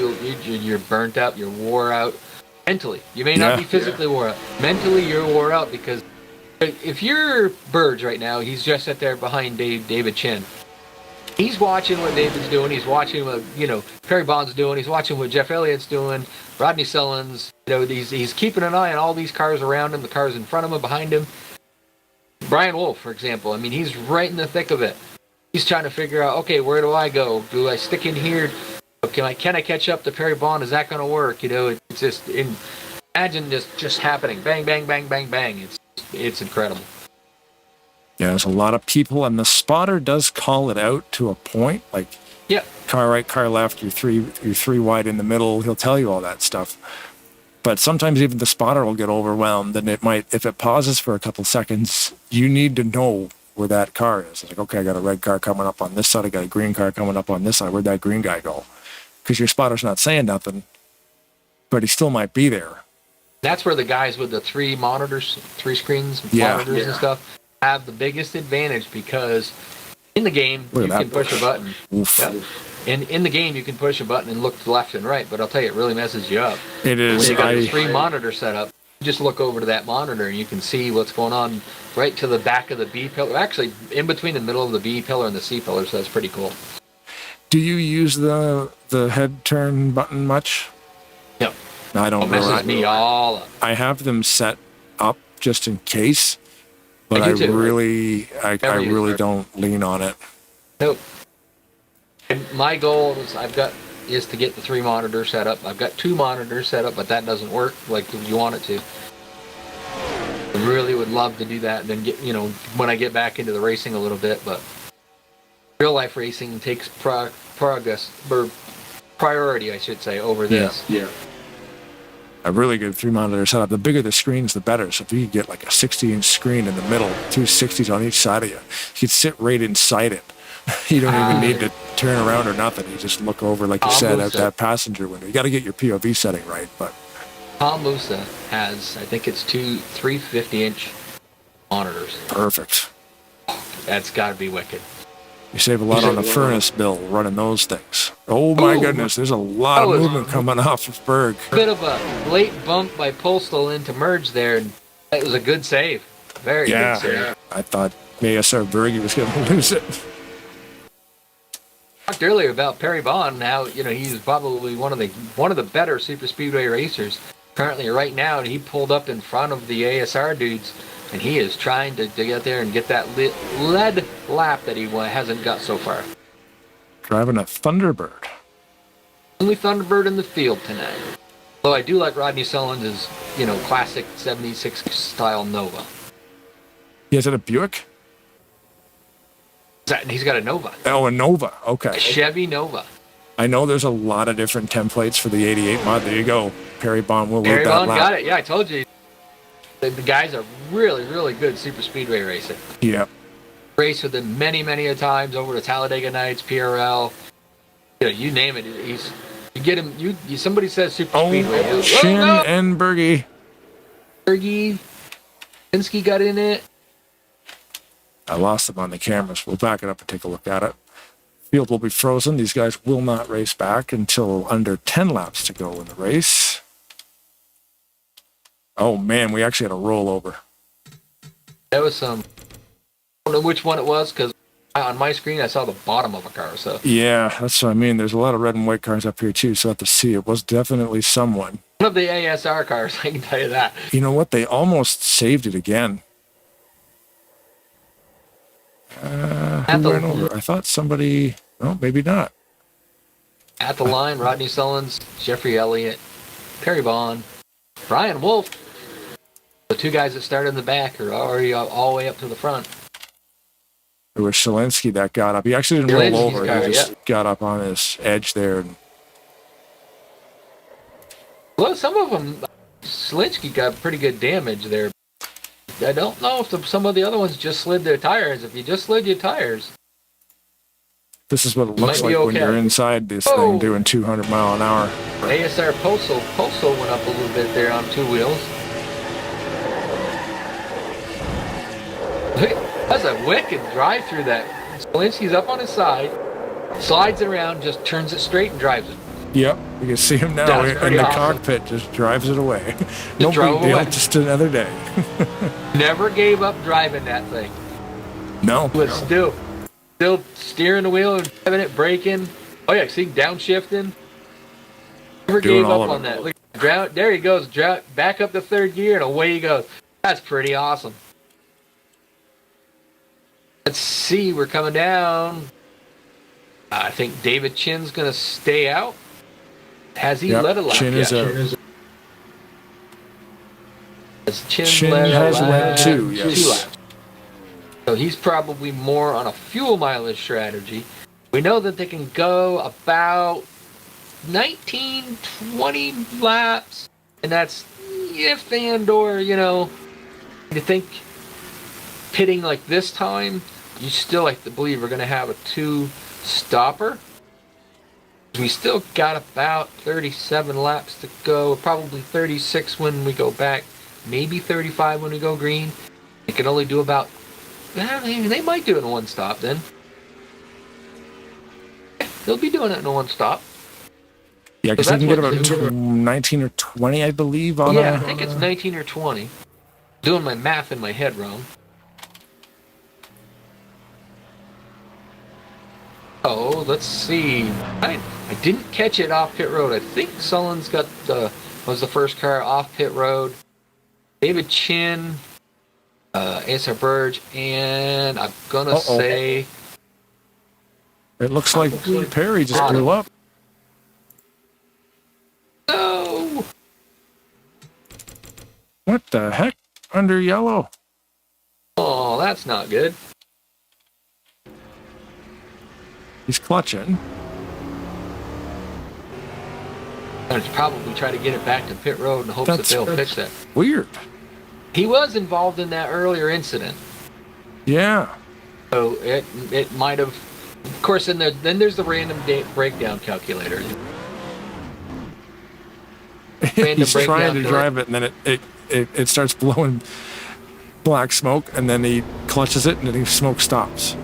you feel you're burnt out, you're wore out mentally. You may not be physically wore out. Mentally, you're wore out because if you're Burge right now, he's just sat there behind David Chin. He's watching what David's doing. He's watching what Perry Bond's doing. He's watching what Jeff Elliott's doing. Rodney Sullins. He's keeping an eye on all these cars around him, the cars in front of him, behind him. Brian Wolf, for example. I mean, he's right in the thick of it. He's trying to figure out, okay, where do I go? Do I stick in here? Can I catch up to Perry Bond? Is that going to work? You know, it's just imagine just happening, bang, bang, bang, bang, bang. It's incredible. Yeah, there's a lot of people, and the spotter does call it out to a point. Like, Yeah. car right, car left, you're three wide in the middle. He'll tell you all that stuff. But sometimes even the spotter will get overwhelmed, and it might, if it pauses for a couple seconds, you need to know where that car is. It's like, okay, I got a red car coming up on this side. I got a green car coming up on this side. Where'd that green guy go? Because your spotter's not saying nothing, but he still might be there. That's where the guys with the 3 monitors, 3 screens, monitors and stuff have the biggest advantage, because in the game you can push a button. Oof. Yeah. In the game you can push a button and look left and right, but I'll tell you, it really messes you up. It is. When you got the 3 monitor set up, you just look over to that monitor and you can see what's going on right to the back of the B pillar. Actually, in between the middle of the B pillar and the C pillar, so that's pretty cool. Do you use the head turn button much? No. I don't It messes me all up. I have them set up just in case, but I do too. really Never don't lean on it. Nope. And my goal is to get the 3 monitors set up. I've got 2 monitors set up, but that doesn't work like you want it to. I really would love to do that and then get, when I get back into the racing a little bit, but real life racing takes progress or priority, I should say, over this. Yeah. A really good 3 monitor setup. The bigger the screens, the better. So if you could get like a 60-inch screen in the middle, 2 60s on each side of you, you could sit right inside it. You don't even need to turn around or nothing. You just look over, like you said, out that passenger window. You got to get your POV setting right, but Tom Musa has, I think it's 3 50-inch monitors. perfect. That's got to be wicked. You save a lot on the furnace bill running those things. Oh my goodness, there's a lot of movement coming off of Berg. Bit of a late bump by Postal into merge there, and it was a good save. Very good save. I thought ASR Berge was going to lose it. Talked earlier about Perry Bond. Now he's probably one of the better super speedway racers currently right now, and he pulled up in front of the ASR dudes, and he is trying to get there and get that lead lap that he hasn't got so far. Driving a Thunderbird. Only Thunderbird in the field tonight. Though I do like Rodney Sullins' classic 76 style Nova. Yeah, is that a Buick? He's got a Nova. Oh, a Nova. Okay. A Chevy Nova. I know there's a lot of different templates for the 88 mod. There you go. Perry Bond will load that lap. Got it. Yeah, I told you. The guy's a really, really good super speedway racer. Yep. Raced with him many, many a times over to Talladega Nights, PRL. You name it. You get him. Somebody says super speedway. Shin and Berge. Berge. Pinsky got in it. I lost them on the cameras. We'll back it up and take a look at it. Field will be frozen. These guys will not race back until under 10 laps to go in the race. Oh, man, we actually had a rollover. That was some... I don't know which one it was, because on my screen I saw the bottom of a car. So yeah, that's what I mean. There's a lot of red and white cars up here, too, so I have to see. It was definitely someone. One of the ASR cars, I can tell you that. You know what? They almost saved it again. Who went over? I thought somebody... Oh, maybe not. At the line, Rodney Sullins, Jeffrey Elliott, Perry Bond, Brian Wolf. The 2 guys that started in the back are already all the way up to the front. It was Shalinsky that got up. He actually didn't roll over. Car, he just got up on his edge there. And... Well, some of them, Shalinsky got pretty good damage there. I don't know if some of the other ones just slid their tires. If you just slid your tires... This is what it looks like when you're inside this thing doing 200 mile an hour. ASR Postal went up a little bit there on 2 wheels. That's a wicked drive through that. Shalinsky's up on his side, slides it around, just turns it straight and drives it. Yep, you can see him now in the cockpit, just drives it away. No big deal, just another day. Never gave up driving that thing. No. Was still steering the wheel and driving it, braking. Oh yeah, see, downshifting. Never gave up on that. Look, there he goes, back up to 3rd gear, and away he goes. That's pretty awesome. Let's see, we're coming down. I think David Chin's going to stay out. Has he Yep, led a lap Chin yet? is a- Has Chin, Chin led has a lap? led two, yes. 2 laps. So he's probably more on a fuel mileage strategy. We know that they can go about 19, 20 laps, and that's if and or, you think pitting like this time, you still like to believe we're going to have a 2-stopper. We still got about 37 laps to go, probably 36 when we go back, maybe 35 when we go green. They can only do about, they might do it in 1 stop then. They'll be doing it in 1 stop. Yeah, because So they can get that's about 19 or 20, I believe, on Yeah, I think it's 19 or 20. Doing my math in my head wrong. Oh, let's see. I didn't catch it off pit road. I think Sullen's was the first car off pit road. David Chin, ASR Burge, and I'm gonna say It looks like Perry just blew up. no. What the heck? Under yellow. Oh, that's not good. He's clutching. I'd probably try to get it back to pit road in hopes that they'll fix that. Weird. He was involved in that earlier incident, Yeah. so it might have. Of course, then there's the random breakdown calculator. He's trying to drive it, and then it starts blowing black smoke, and then he clutches it, and then the smoke stops.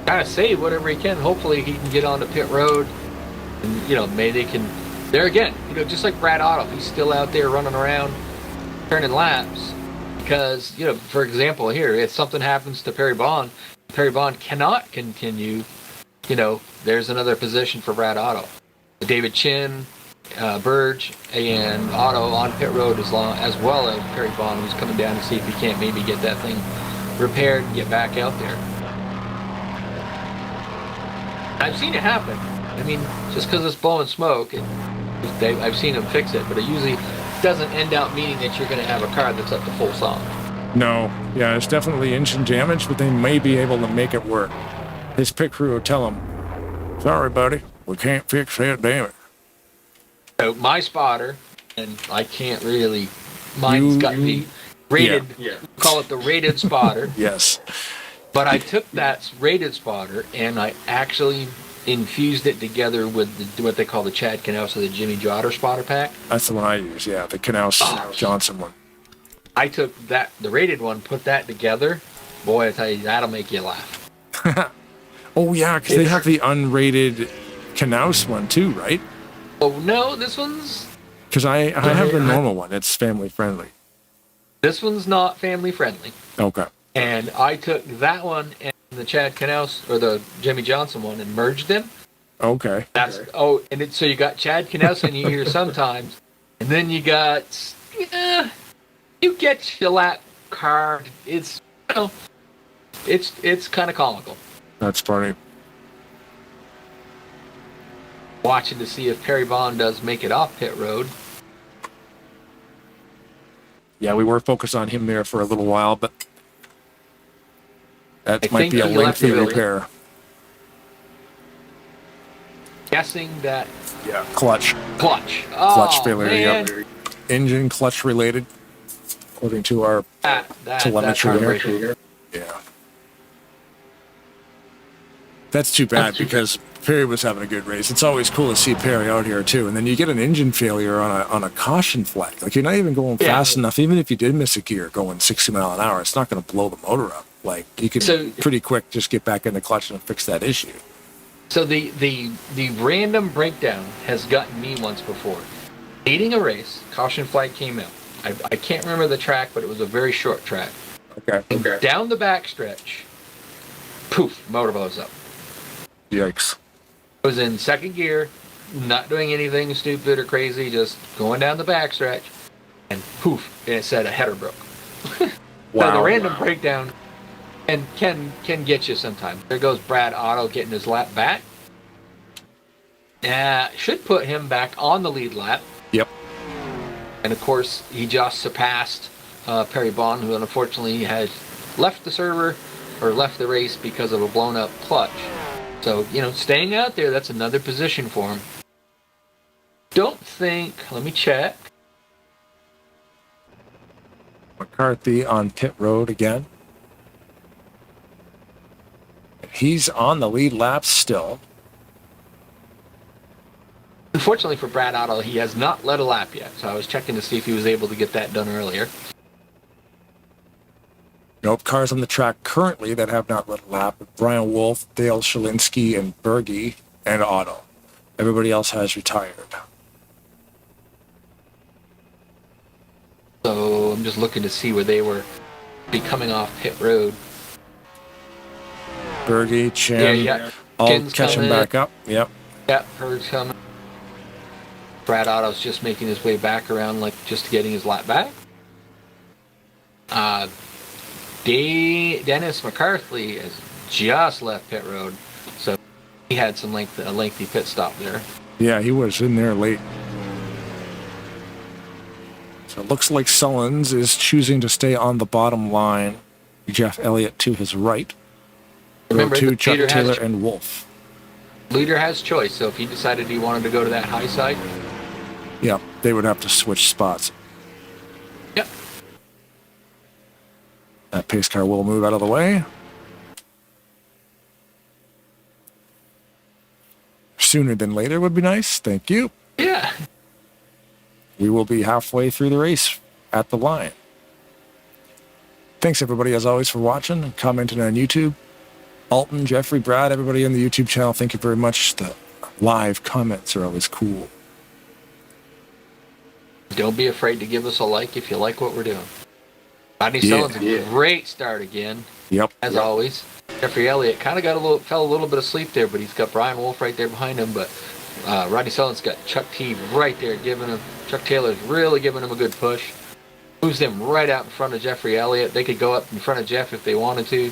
Gotta save whatever he can. Hopefully, he can get onto pit road, and maybe they can. There again, just like Brad Otto, he's still out there running around, turning laps, because for example, here, if something happens to Perry Bond cannot continue. There's another position for Brad Otto. David Chin, Burge, and Otto on pit road as well as Perry Bond, who's coming down to see if he can't maybe get that thing repaired and get back out there. I've seen it happen. I mean, just because it's blowing smoke, I've seen them fix it, but it usually doesn't end out meaning that you're going to have a car that's up to full song. No. Yeah, it's definitely engine damage, but they may be able to make it work. His pit crew will tell him, "Sorry, buddy, we can't fix that damage." So my spotter, and I can't really, mine's got the rated, call it the rated spotter. Yes. But I took that rated spotter and I actually infused it together with what they call the Chad Knaus or the Jimmy Jotter spotter pack. That's the one I use, yeah, the Knaus Johnson one. I took the rated one, put that together. Boy, I tell you, that'll make you laugh. Oh, yeah, because they have the unrated Knaus one too, right? Oh, no, this one's... Because I have the normal one. It's family friendly. This one's not family friendly. Okay. And I took that one and the Chad Knaus or the Jimmy Johnson one and merged them. Okay. So you got Chad Knaus in here sometimes, and then you got you get your lap card. It's it's kind of comical. That's funny. Watching to see if Perry Bond does make it off pit road. Yeah, we were focused on him there for a little while, but that might be a lengthy repair. Guessing that. Yeah, clutch. Clutch. Clutch failure. Man. Yep. Engine clutch related, according to our telemetry here. Yeah. That's too bad because Perry was having a good race. It's always cool to see Perry out here too. And then you get an engine failure on a caution flag. Like you're not even going fast enough. Even if you did miss a gear going 60 mile an hour, it's not going to blow the motor up. Like you can pretty quick just get back in the clutch and fix that issue. So the random breakdown has gotten me once before. Leading a race, caution flag came out. I can't remember the track, but it was a very short track. Okay. Down the backstretch, poof, motor blows up. Yikes. I was in second gear, not doing anything stupid or crazy, just going down the backstretch, and poof, and it said a header broke. So the random breakdown and can get you sometimes. There goes Brad Otto getting his lap back. Should put him back on the lead lap. Yep. And of course, he just surpassed Perry Bond, who unfortunately had left the server or left the race because of a blown up clutch. So, staying out there, that's another position for him. Don't think, let me check. McCarthy on pit road again. He's on the lead lap still. Unfortunately for Brad Otto, he has not led a lap yet. So I was checking to see if he was able to get that done earlier. Nope, cars on the track currently that have not led a lap. Brian Wolf, Dale Shalinsky, and Berge, and Otto. Everybody else has retired. So I'm just looking to see where they were be coming off pit road. Berge, Chin, all Chin's catching coming. back up. Yep. Yep, Berge's coming. Brad Otto's just making his way back around, like just getting his lap back. Dennis McCarthy has just left pit road, so he had some lengthy pit stop there. Yeah, he was in there late. So it looks like Sullins is choosing to stay on the bottom line. Jeff Elliott to his right. Remember, Row 2, the Chuck leader Taylor has and Wolf. Leader has choice, so if he decided he wanted to go to that high side, Yeah, they would have to switch spots. yep. That pace car will move out of the way. Sooner than later would be nice. Thank you. Yeah. We will be halfway through the race at the line. Thanks, everybody, as always, for watching and commenting on YouTube. Alton, Jeffrey, Brad, everybody on the YouTube channel, thank you very much. The live comments are always cool. Don't be afraid to give us a like if you like what we're doing. Rodney Sullins, a great start again. Yep. As always. Jeffrey Elliott kind of fell a little bit asleep there, but he's got Brian Wolf right there behind him. But Rodney Sullins got Chuck T right there, Chuck Taylor's really giving him a good push. Moves them right out in front of Jeffrey Elliott. They could go up in front of Jeff if they wanted to.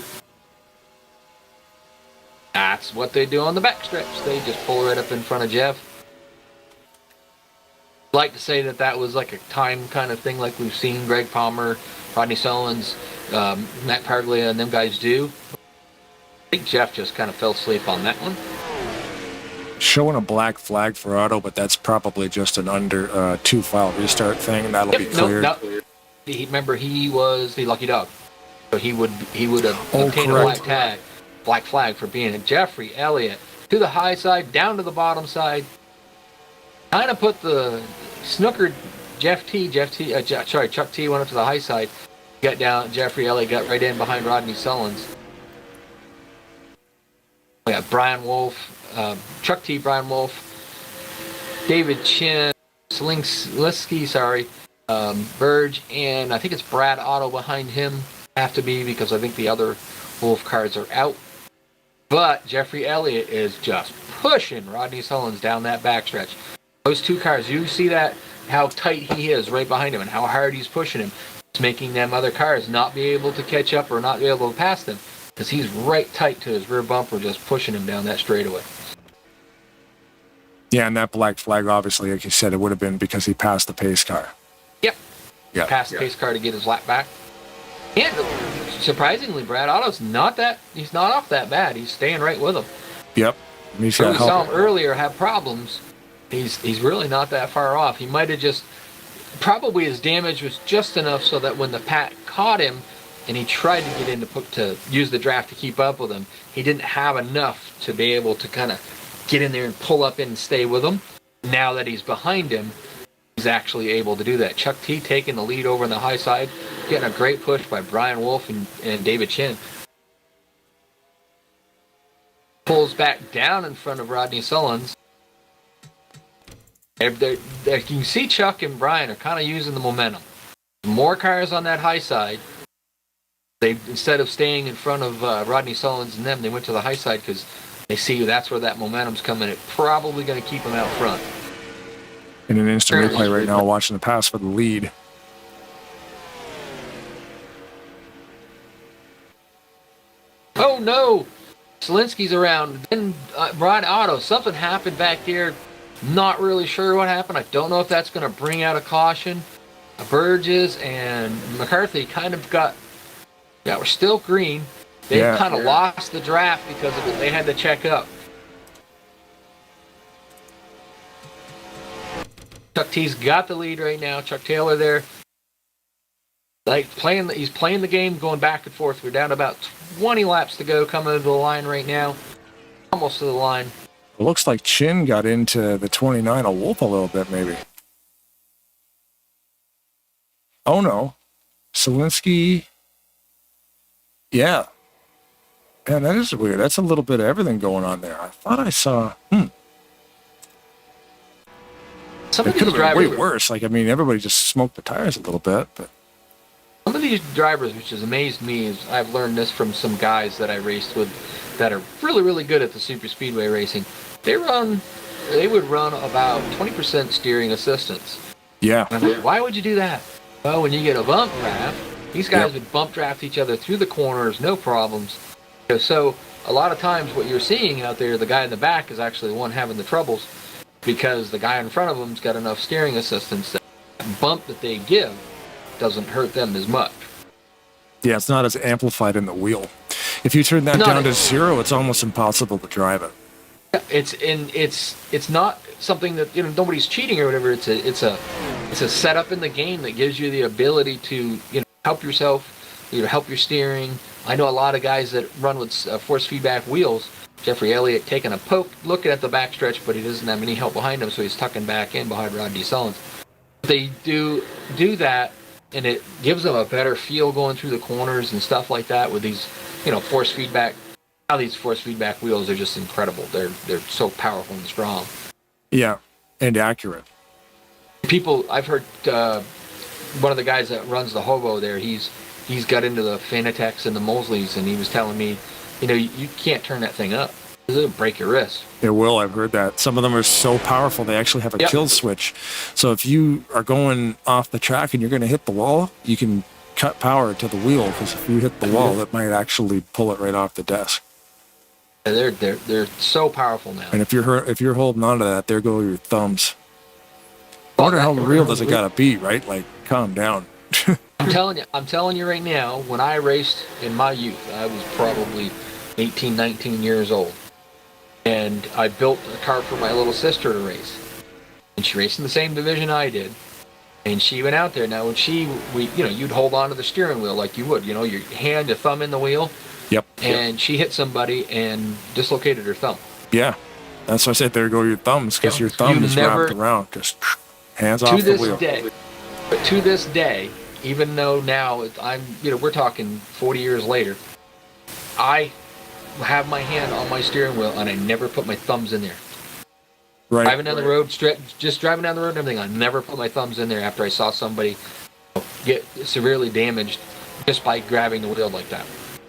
That's what they do on the backstretch. They just pull right up in front of Jeff. I'd like to say that was like a time kind of thing like we've seen Greg Palmer, Rodney Sullins, Matt Parglia, and them guys do. I think Jeff just kind of fell asleep on that one. Showing a black flag for Otto, but that's probably just an under two-file restart thing, and that'll be cleared. No. Remember, he was the lucky dog. So he would have obtained correct. a black flag for being in. Jeffrey Elliott to the high side, down to the bottom side. Kind of put the snookered Chuck T went up to the high side. Got down, Jeffrey Elliott got right in behind Rodney Sullins. We got Brian Wolf, Chuck T, Brian Wolf, David Chin, Slinsky, Burge, and I think it's Brad Otto behind him. Have to be because I think the other Wolf cars are out. But Jeffrey Elliott is just pushing Rodney Sullins down that backstretch. Those two cars, you see that, how tight he is right behind him and how hard he's pushing him. It's making them other cars not be able to catch up or not be able to pass them because he's right tight to his rear bumper, just pushing him down that straightaway. Yeah, and that black flag, obviously, like you said, it would have been because he passed the pace car. Yep. Yeah. Passed the pace car to get his lap back. And surprisingly, Brad Otto's he's not off that bad. He's staying right with him. Yep. We saw him earlier have problems. He's really not that far off. He might have probably his damage was just enough so that when the pack caught him and he tried to get in to use the draft to keep up with him, he didn't have enough to be able to kind of get in there and pull up in and stay with him. Now that he's behind him, he's actually able to do that. Chuck T taking the lead over on the high side, getting a great push by Brian Wolf and David Chin. Pulls back down in front of Rodney Sullins. You can see Chuck and Brian are kind of using the momentum. More cars on that high side. They, instead of staying in front of Rodney Sullins and them, they went to the high side because they see that's where that momentum's coming. It's probably going to keep them out front. In an instant replay right now, watching the pass for the lead. Oh no, Selinsky's around. Then Rod Otto, something happened back there. Not really sure what happened. I don't know if that's going to bring out a caution. Burgess and McCarthy kind of got, yeah, we're still green. They kind of lost the draft because of it. They had to check up. Chuck T's got the lead right now. Chuck Taylor there. He's playing the game, going back and forth. We're down about 20 laps to go, coming to the line right now. Almost to the line. It looks like Chin got into the 29 of Wolf a little bit, maybe. Oh no. Selinsky. Yeah. Man, that is weird. That's a little bit of everything going on there. I thought I saw. Some it of could these have been drivers way worse. Like, I mean, everybody just smoked the tires a little bit, but. Some of these drivers, which has amazed me, is I've learned this from some guys that I raced with that are really, really good at the super speedway racing. They would run about 20% steering assistance. Yeah. And I'm like, why would you do that? Well, when you get a bump draft, these guys would bump draft each other through the corners, no problems. So a lot of times what you're seeing out there, the guy in the back is actually the one having the troubles because the guy in front of him's got enough steering assistance that bump that they give doesn't hurt them as much. Yeah, it's not as amplified in the wheel. If you turn that down to zero, it's almost impossible to drive it. It's not something that, you know, nobody's cheating or whatever. It's a setup in the game that gives you the ability to, you know, help yourself, you know, help your steering. I know a lot of guys that run with force feedback wheels. Jeffrey Elliott taking a poke, looking at the backstretch, but he doesn't have any help behind him, so he's tucking back in behind Rodney Sullins. They do that, and it gives them a better feel going through the corners and stuff like that with these, you know, force feedback. Now these force feedback wheels are just incredible. They're so powerful and strong. Yeah, and accurate. People, I've heard one of the guys that runs the Hobo there, he's got into the Fanatec's and the Mosleys, and he was telling me, you know, you can't turn that thing up. It'll break your wrist. It will. I've heard that. Some of them are so powerful, they actually have a kill switch. So if you are going off the track and you're going to hit the wall, you can cut power to the wheel, because if you hit the wall, it might actually pull it right off the desk. They're so powerful now. And if you're holding on to that, there go your thumbs. I wonder how real does it gotta be, right? Like, calm down. I'm telling you right now, when I raced in my youth, I was probably 18, 19 years old. And I built a car for my little sister to race. And she raced in the same division I did. And she went out there. Now, when you'd hold on to the steering wheel like you would, you know, your thumb in the wheel. Yep. And she hit somebody and dislocated her thumb. Yeah. That's why I said there go your thumbs, because your thumb is wrapped around. Just hands off the wheel. But to this day, even though now we're talking 40 years later, I have my hand on my steering wheel and I never put my thumbs in there. Right. Driving down the road, just driving down the road and everything, I never put my thumbs in there after I saw somebody get severely damaged just by grabbing the wheel like that.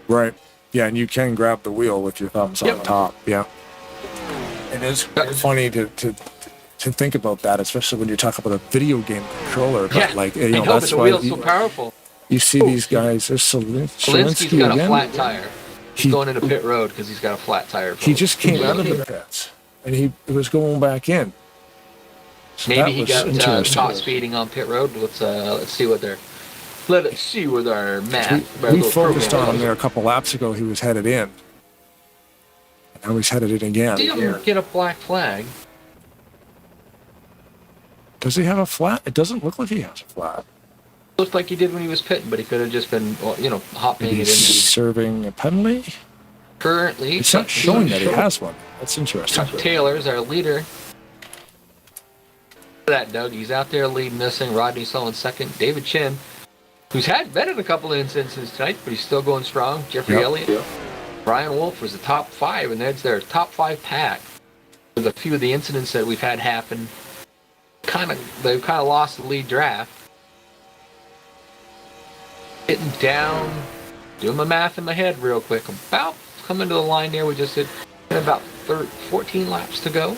Right. Yeah, and you can grab the wheel with your thumbs on top. Yeah. It is funny to think about that, especially when you talk about a video game controller. But like, you know, that's the why wheel's so powerful. You see these guys. There's Selinsky's got a flat tire. He's going into pit road because he's got a flat tire. He just came out of the pits, and he was going back in. So maybe he got top speeding on pit road. Let's see what they're. Let us see with our map. We focused on him there a couple laps ago. He was headed in. And now he's headed in again. See him get a black flag. Does he have a flat? It doesn't look like he has a flat. Looked like he did when he was pitting, but he could have just been, hopping it in. Serving a penalty? Currently. It's not showing that he has one. That's interesting. Chuck Taylor's our leader. That Doug, he's out there leading this thing. Rodney Sullins second. David Chin, who's been in a couple of instances tonight, but he's still going strong. Jeffrey Elliott. Yep. Brian Wolf was the top 5, and that's their top 5 pack. With a few of the incidents that we've had happen, they've kind of lost the lead draft. Hitting down, doing my math in my head real quick. About coming to the line there, we just hit about 14 laps to go.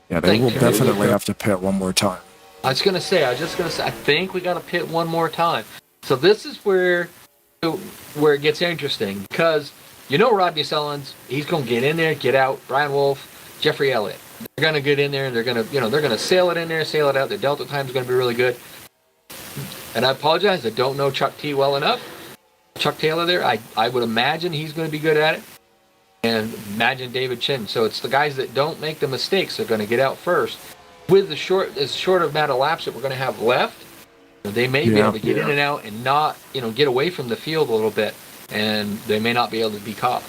Yeah, they will definitely have to pit one more time. I was just gonna say, I think we got to pit one more time. So this is where it gets interesting, because Rodney Sullins, he's going to get in there, get out. Brian Wolf, Jeffrey Elliott, they're going to get in there and they're going to sail it in there, sail it out. Their delta time is going to be really good. And I apologize, I don't know Chuck T well enough. Chuck Taylor there, I would imagine he's going to be good at it. And imagine David Chin. So it's the guys that don't make the mistakes that are going to get out first. With the short amount of laps that we're going to have left, they may be able to get in and out and not, get away from the field a little bit, and they may not be able to be caught.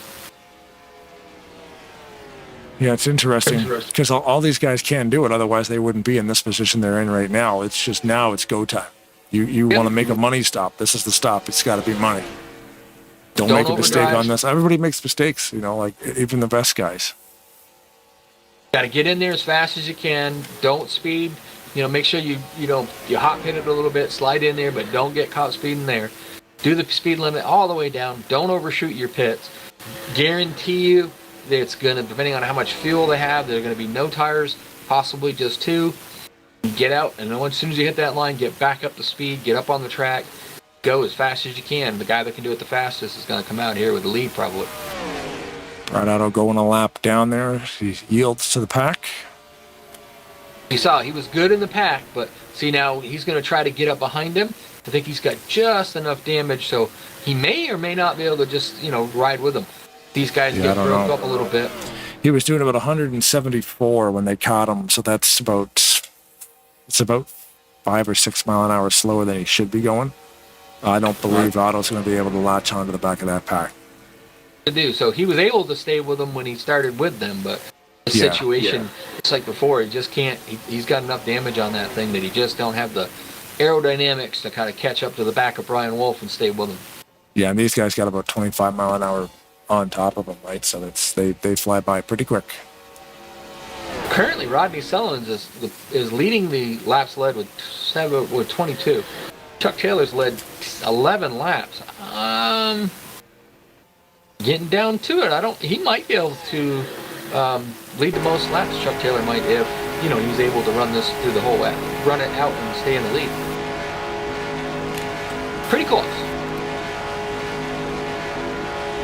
Yeah, it's interesting because all these guys can do it. Otherwise, they wouldn't be in this position they're in right now. It's just now it's go time. You want to make a money stop. This is the stop. It's got to be money. Don't make a mistake on this. Everybody makes mistakes, like even the best guys. Got to get in there as fast as you can. Don't speed. Make sure you hot pit it a little bit, slide in there, but don't get caught speeding there. Do the speed limit all the way down. Don't overshoot your pits. Guarantee you that it's going to, depending on how much fuel they have, there are going to be no tires, possibly just 2. Get out, and then as soon as you hit that line, get back up to speed, get up on the track, go as fast as you can. The guy that can do it the fastest is going to come out here with the lead, probably. Brian Otto going a lap down there. He yields to the pack. You saw he was good in the pack, but see now he's going to try to get up behind him. I think he's got just enough damage, so he may or may not be able to just ride with him. These guys get broke up a little bit. He was doing about 174 when they caught him, so that's about 5 or 6 mile an hour slower than he should be going. I don't believe Otto's going to be able to latch onto the back of that pack. So he was able to stay with them when he started with them, but the situation, it's like before, he just can't. He's got enough damage on that thing that he just don't have the aerodynamics to kind of catch up to the back of Brian Wolf and stay with him. Yeah, and these guys got about 25 mile an hour on top of them, right? So they fly by pretty quick. Currently, Rodney Sullins is leading the laps led with 22. Chuck Taylor's led 11 laps. Getting down to it, he might be able to lead the most laps. Chuck Taylor might, if he's able to run this through the whole lap, run it out and stay in the lead. Pretty close.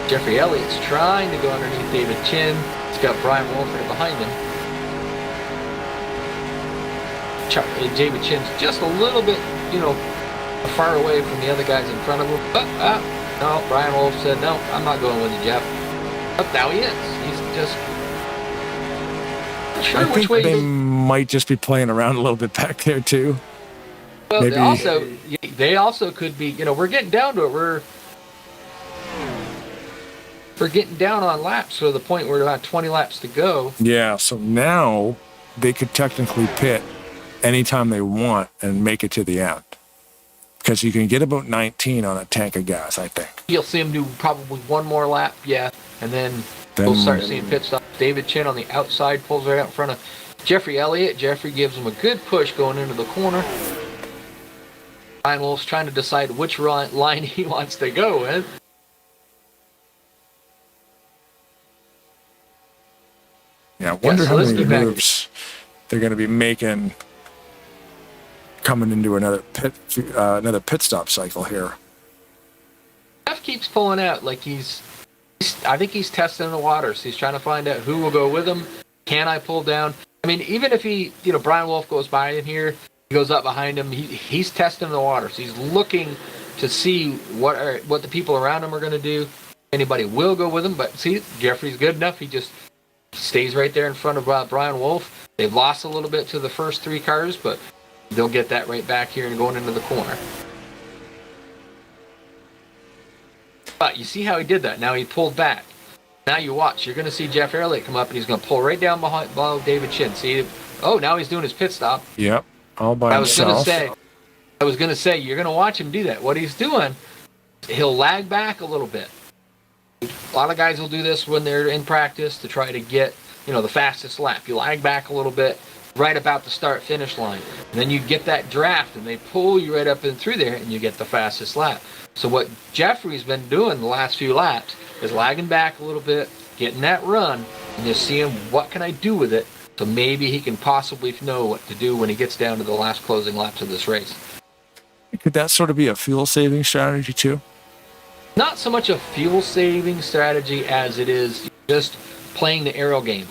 Jeffrey Elliott's trying to go underneath David Chin. He's got Brian Wolf right behind him. David Chin's just a little bit, far away from the other guys in front of him. But no, Brian Wolf said, no, I'm not going with you, Jeff. But now he is. He's just not sure I which think way they might just be playing around a little bit back there too. Well, maybe. They also could be, we're getting down to it. We're getting down on laps to the point where about 20 laps to go. Yeah, so now they could technically pit anytime they want and make it to the end. Because you can get about 19 on a tank of gas, I think. You'll see him do probably one more lap, and then we'll start seeing pit stops. David Chin on the outside pulls right out in front of Jeffrey Elliott. Jeffrey gives him a good push going into the corner. Brian Wolf's trying to decide which line he wants to go with. Yeah, I wonder how many moves they're going to be making coming into another pit stop cycle here. Jeff keeps pulling out like I think he's testing the waters. He's trying to find out who will go with him. Can I pull down? I mean, even if Brian Wolf goes by in here, he goes up behind him. He's testing the waters. He's looking to see what the people around him are going to do. Anybody will go with him, but see, Jeffrey's good enough. He just stays right there in front of Brian Wolf. They've lost a little bit to the first 3 cars, but they'll get that right back here and going into the corner. But you see how he did that. Now he pulled back. Now you watch. You're going to see Jeff Elliott come up, and he's going to pull right down behind David Chin. See? Oh, now he's doing his pit stop. Yep, all by himself. I was going to say, you're going to watch him do that. What he's doing, he'll lag back a little bit. A lot of guys will do this when they're in practice to try to get, the fastest lap. You lag back a little bit right about the start-finish line. And then you get that draft, and they pull you right up and through there, and you get the fastest lap. So what Jeffrey's been doing the last few laps is lagging back a little bit, getting that run, and just seeing what can I do with it, so maybe he can possibly know what to do when he gets down to the last closing laps of this race. Could that sort of be a fuel saving strategy too? Not so much a fuel saving strategy as it is just playing the aero game.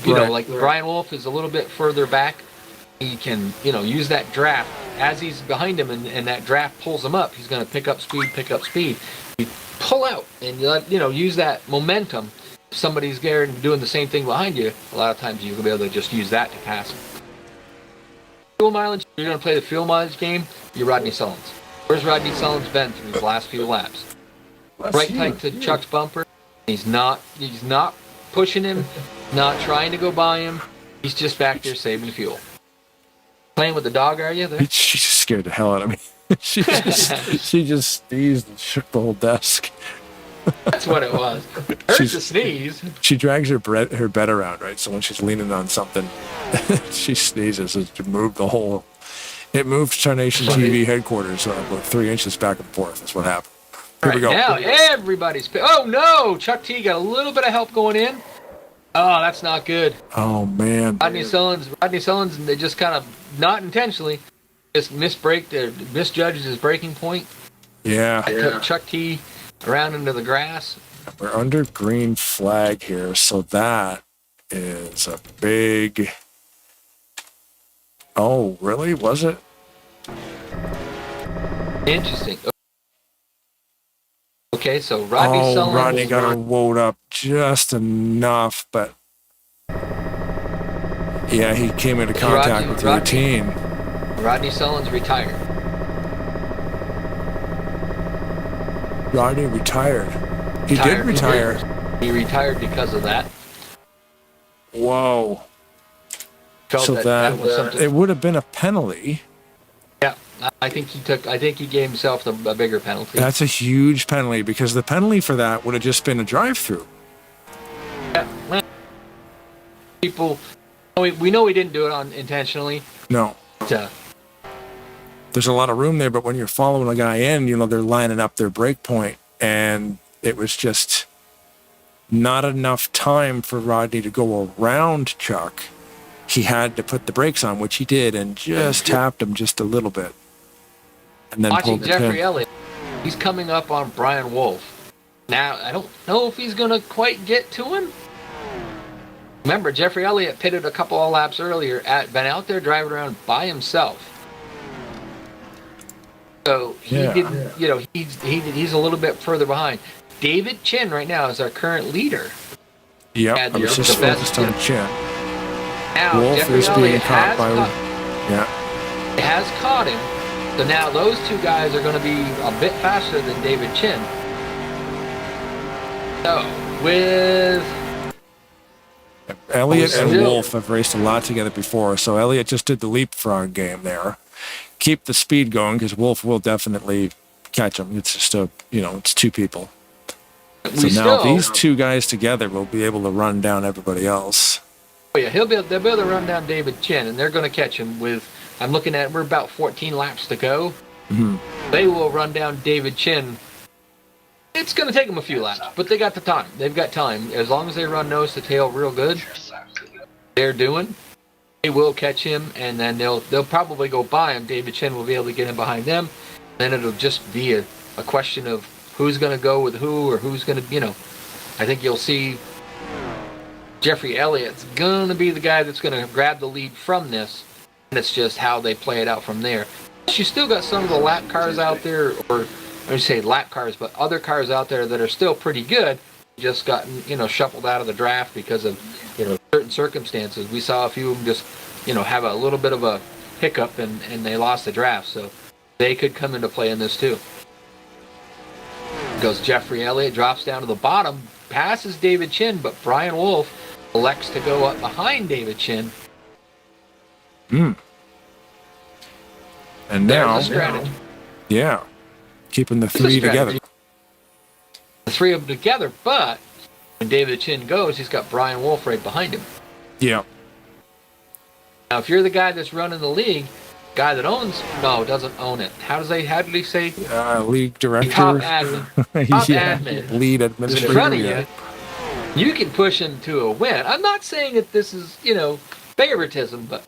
You know, like Brian Wolf is a little bit further back. He can, you know, use that draft as he's behind him, and that draft pulls him up. He's going to pick up speed. You pull out and you know, use that momentum. If somebody's there and doing the same thing behind you, a lot of times you'll be able to just use that to pass him. Fuel mileage, you're going to play the fuel mileage game, you're Rodney Sullins. Where's Rodney Sullins been through his last few laps? Right tight to Chuck's bumper. He's not pushing him, not trying to go by him. He's just back there saving fuel. Playing with the dog, are you? There? She just scared the hell out of me. she just sneezed and shook the whole desk. That's what it was. Hurts to sneeze. She drags her bed around, right? So when she's leaning on something, she sneezes. It moved Tarnation TV headquarters about 3 inches back and forth. That's what happened. Here we go. Now everybody's... Oh, no! Chuck T got a little bit of help going in. Oh, that's not good. Oh, man. Rodney Sullins, they just kind of, not intentionally, just misjudged his braking point. Yeah. Took Chuck T around into the grass. We're under green flag here, so that is a big... Oh, really? Was it? Interesting. Okay, so Rodney Sullins... Rodney got her woed up just enough, but... Yeah, he came into contact with the routine. Rodney Sullins retired. Rodney retired. He did retire. He retired because of that. Whoa. So that was something. it would have been a penalty. Yeah, I think he gave himself a bigger penalty. That's a huge penalty, because the penalty for that would have just been a drive-through. Yeah, well, people, we know he didn't do it intentionally. No. But, there's a lot of room there, but when you're following a guy in, you know, they're lining up their brake point, and it was just not enough time for Rodney to go around Chuck. He had to put the brakes on, which he did, and just tapped him just a little bit. And then watching pulled the Jeffrey pin. Elliott, he's coming up on Brian Wolf. Now, I don't know if he's going to quite get to him. Remember, Jeffrey Elliott pitted a couple of laps earlier, been out there driving around by himself. So he didn't, you know, he's a little bit further behind. David Chin right now is our current leader. Yep, I was just focused on Chin. Now, Wolf Jeffrey is being Elliott caught by... has caught him. So now those two guys are going to be a bit faster than David Chin. So, with... Elliott and Wolf have raced a lot together before, so Elliott just did the leapfrog game there. Keep the speed going, because Wolf will definitely catch him. It's just it's two people. So now these two guys together will be able to run down everybody else. Oh yeah, they'll be able to run down David Chin, and they're going to catch him with, I'm looking at, we're about 14 laps to go. Mm-hmm. They will run down David Chin. It's going to take them a few laps, but they got the time. They've got time. As long as they run nose to tail real good, they will catch him, and then they'll probably go by him. David Chin will be able to get him behind them. Then it'll just be a question of who's going to go with who, or who's going to, I think you'll see Jeffrey Elliott's going to be the guy that's going to grab the lead from this, and it's just how they play it out from there. You still got some of the lap cars out there, or I would say lap cars, but other cars out there that are still pretty good, just gotten, shuffled out of the draft because of, certain circumstances. We saw a few of them just, have a little bit of a hiccup and they lost the draft. So they could come into play in this too. Goes Jeffrey Elliott, drops down to the bottom, passes David Chin, but Brian Wolf elects to go up behind David Chin. And now, there's a strategy. Yeah, keeping the three together. The three of them together, but when David Chin goes, he's got Brian Wolf right behind him. Yeah. Now, if you're the guy that's running the league, guy that doesn't own it. How did he say? League director. Top admin. Top admin. Lead administrator. In front of you can push him to a win. I'm not saying that this is, favoritism, but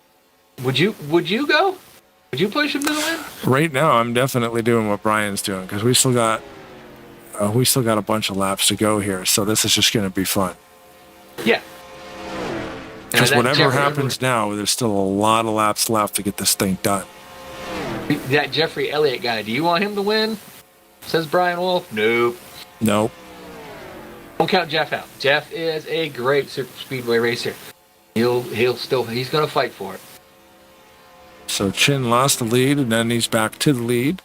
would you go? Would you push him to the win? Right now, I'm definitely doing what Brian's doing because we still got a bunch of laps to go here. So this is just going to be fun. Yeah. Because whatever happens now, there's still a lot of laps left to get this thing done. That Jeffrey Elliott guy, do you want him to win? Says Brian Wolf. Nope. Nope. Don't count Jeff out. Jeff is a great super speedway racer. He's going to fight for it. So Chin lost the lead, and then he's back to the lead.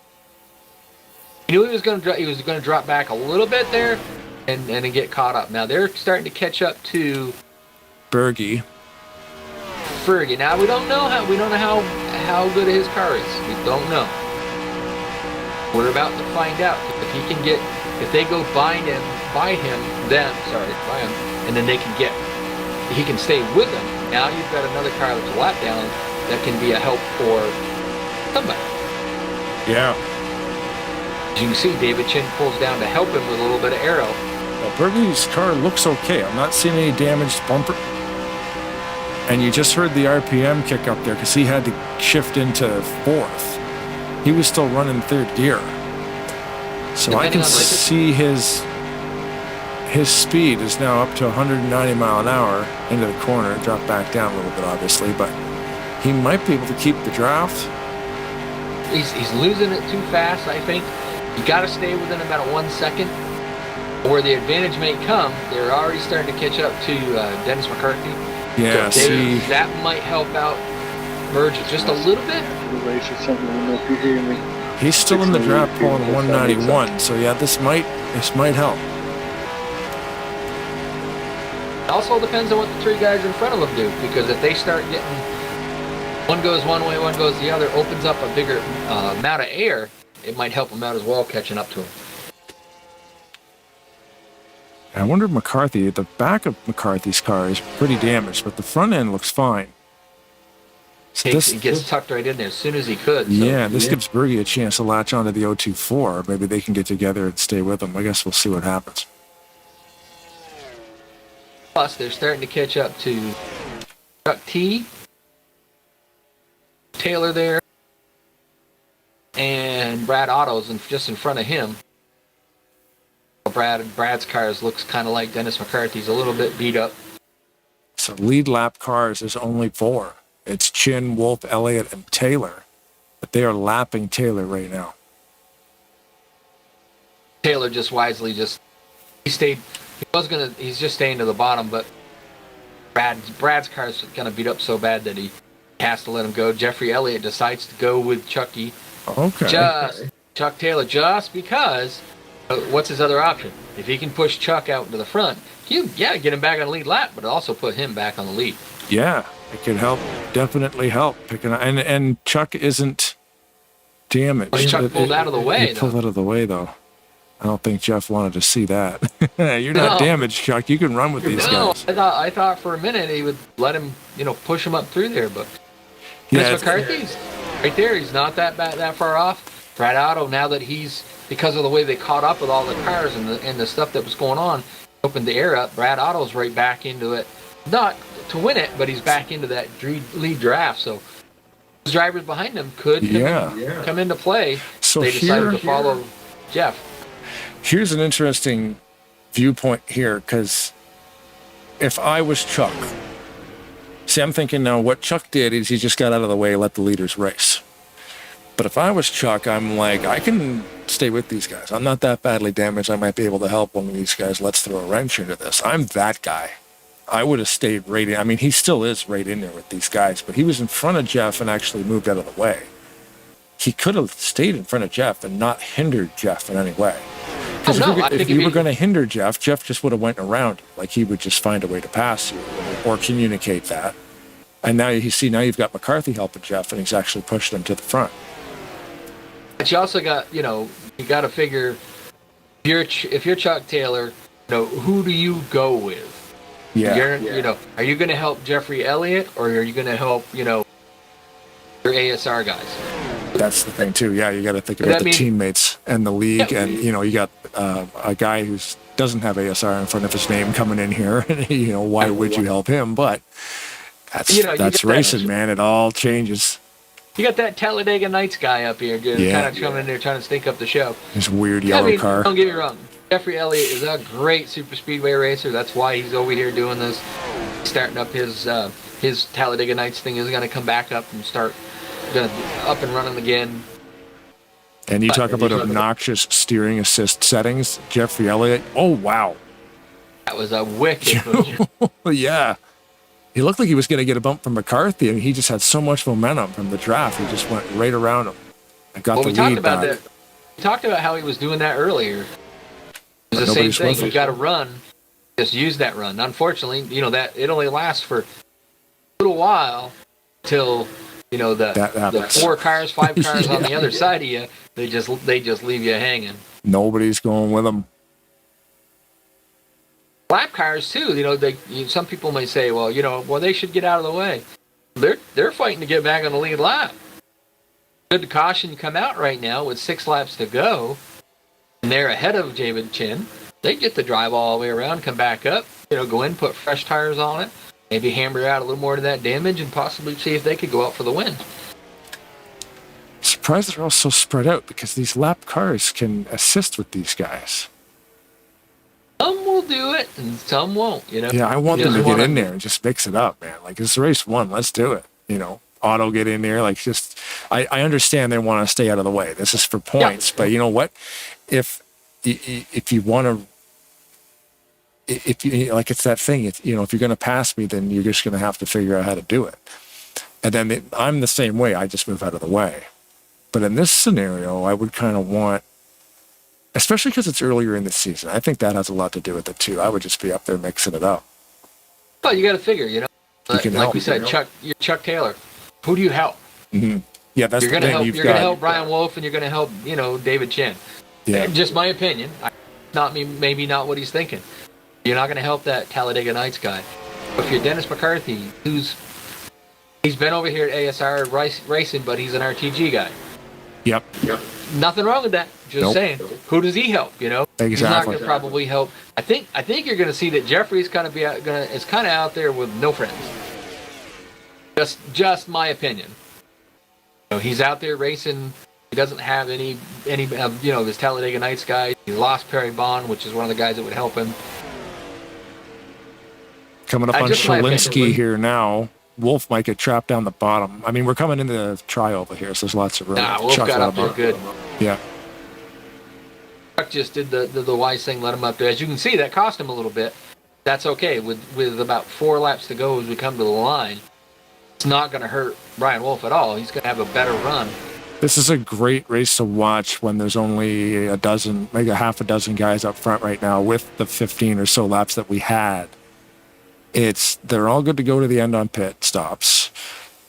He knew he was going to drop back a little bit there, and then get caught up. Now they're starting to catch up to Bergie. Fergie. Now we don't know how good his car is. We don't know. We're about to find out if they go by him, and then he can stay with them. Now you've got another car that's a lap down that can be a help for somebody. Yeah. As you can see, David Chin pulls down to help him with a little bit of aero. Well, Bergie's car looks okay. I'm not seeing any damaged bumper. And you just heard the RPM kick up there because he had to shift into fourth. He was still running third gear. So I can see his speed is now up to 190 mile an hour into the corner. Drop back down a little bit, obviously, but he might be able to keep the draft. He's losing it too fast, I think. You got to stay within about 1 second. Where the advantage may come, they're already starting to catch up to Dennis McCarthy. Yeah, so that might help out Merge just a little bit. He's still in the draft pulling 191, so yeah, this might help. It also depends on what the three guys in front of them do, because if they start getting one goes one way, one goes the other, opens up a bigger amount of air, it might help them out as well, catching up to him. I wonder if McCarthy, the back of McCarthy's car is pretty damaged, but the front end looks fine. So He gets tucked right in there as soon as he could. So. Yeah, this gives Bergie a chance to latch onto the 024. Maybe they can get together and stay with him. I guess we'll see what happens. Plus, they're starting to catch up to Chuck T, Taylor there, and Brad Otto's just in front of him. Brad's cars looks kind of like Dennis McCarthy's, a little bit beat up. So lead lap cars is only 4. It's Chin, Wolf, Elliott, and Taylor. But they are lapping Taylor right now. Taylor just wisely he's just staying to the bottom, but Brad's car is gonna beat up so bad that he has to let him go. Jeffrey Elliott decides to go with Chucky. Okay. Chuck Taylor, just because what's his other option? If he can push Chuck out into the front, get him back on the lead lap, but also put him back on the lead. Yeah, it could help. Definitely help. And Chuck isn't damaged. Well, Chuck pulled out of the way. He pulled out of the way, though. I don't think Jeff wanted to see that. You're not damaged, Chuck. You can run with these guys. I thought for a minute he would let him, push him up through there, but Dennis McCarthy's right there. He's not that far off. Brad Otto, now that because of the way they caught up with all the cars and the stuff that was going on, opened the air up. Brad Otto's right back into it. Not to win it, but he's back into that lead draft. So those drivers behind him could come into play. So they decided to follow Jeff. Here's an interesting viewpoint here, because if I was Chuck, I'm thinking now what Chuck did is he just got out of the way and let the leaders race. But if I was Chuck, I'm like, I can stay with these guys. I'm not that badly damaged. I might be able to help one of these guys. Let's throw a wrench into this. I'm that guy. I would have stayed right in. I mean, he still is right in there with these guys, but he was in front of Jeff and actually moved out of the way. He could have stayed in front of Jeff and not hindered Jeff in any way. Because if you were going to hinder Jeff just would have went around. Like, he would just find a way to pass you or communicate that. And now you've got McCarthy helping Jeff, and he's actually pushing him to the front. But you also got, you got to figure, if you're Chuck Taylor, who do you go with? Yeah. Are you going to help Jeffrey Elliott, or are you going to help, your ASR guys? That's the thing too. Yeah, you got to think about the teammates and the league, and you got a guy who doesn't have ASR in front of his name coming in here. Why would you help him? But that's racing, man. It all changes. You got that Talladega Nights guy up here, just Yeah. kind of coming in there trying to stink up the show. This weird yellow car. Don't get me wrong. Jeffrey Elliott is a great super speedway racer. That's why he's over here doing this, starting up his Talladega Nights thing. Is going to come back up and start up and running again. And you talk about obnoxious steering assist settings. Jeffrey Elliott. Oh, wow. That was a wicked move. Yeah. He looked like he was going to get a bump from McCarthy, and he just had so much momentum from the draft. He just went right around him and got the lead back. We talked about how he was doing that earlier. It was the same thing. You got to run. Just use that run. Unfortunately, that it only lasts for a little while till the 4 cars, 5 cars on the other side of you. They just leave you hanging. Nobody's going with them. Lap cars too. Some people may say, well, they should get out of the way. They're fighting to get back on the lead lap. Good caution come out right now with 6 laps to go, and they're ahead of David Chin. They get to drive all the way around, come back up, go in, put fresh tires on it, maybe hammer out a little more of that damage, and possibly see if they could go out for the win. Surprised they're all so spread out because these lap cars can assist with these guys. Some will do it, and some won't. Yeah, I want them to get in there and just mix it up, man. Like, it's race 1. Let's do it. Auto get in there. Like, just, I understand they want to stay out of the way. This is for points, but you know what? If you want to, it's that thing. If you're going to pass me, then you're just going to have to figure out how to do it. And then I'm the same way. I just move out of the way. But in this scenario, I would kind of want, especially because it's earlier in the season, I think that has a lot to do with it too. I would just be up there mixing it up. Well, you got to figure, like help, we said, you're Chuck Taylor. Who do you help? Mm-hmm. Yeah, that's you're the thing. You're going to help Brian Wolf, and you're going to help, David Chin. Yeah. Just my opinion. Maybe not what he's thinking. You're not going to help that Talladega Nights guy. If you're Dennis McCarthy, he's been over here at ASR racing, but he's an RTG guy. Yep. Nothing wrong with that. Just saying. Who does he help? Exactly. He's not going to probably help. I think you're going to see that Jeffrey's kind of out there with no friends. Just my opinion. He's out there racing. He doesn't have any of his Talladega Nights guys. He lost Perry Bond, which is one of the guys that would help him. Coming up on Shalinsky here now. Wolf might get trapped down the bottom. I mean, we're coming into the trioval here, so there's lots of room. Wolf got up there good. Yeah. Chuck just did the wise thing, let him up there. As you can see, that cost him a little bit. That's okay. With about 4 laps to go as we come to the line, it's not going to hurt Brian Wolf at all. He's going to have a better run. This is a great race to watch when there's only a dozen, maybe a half a dozen guys up front right now with the 15 or so laps that we had. They're all good to go to the end on pit stops.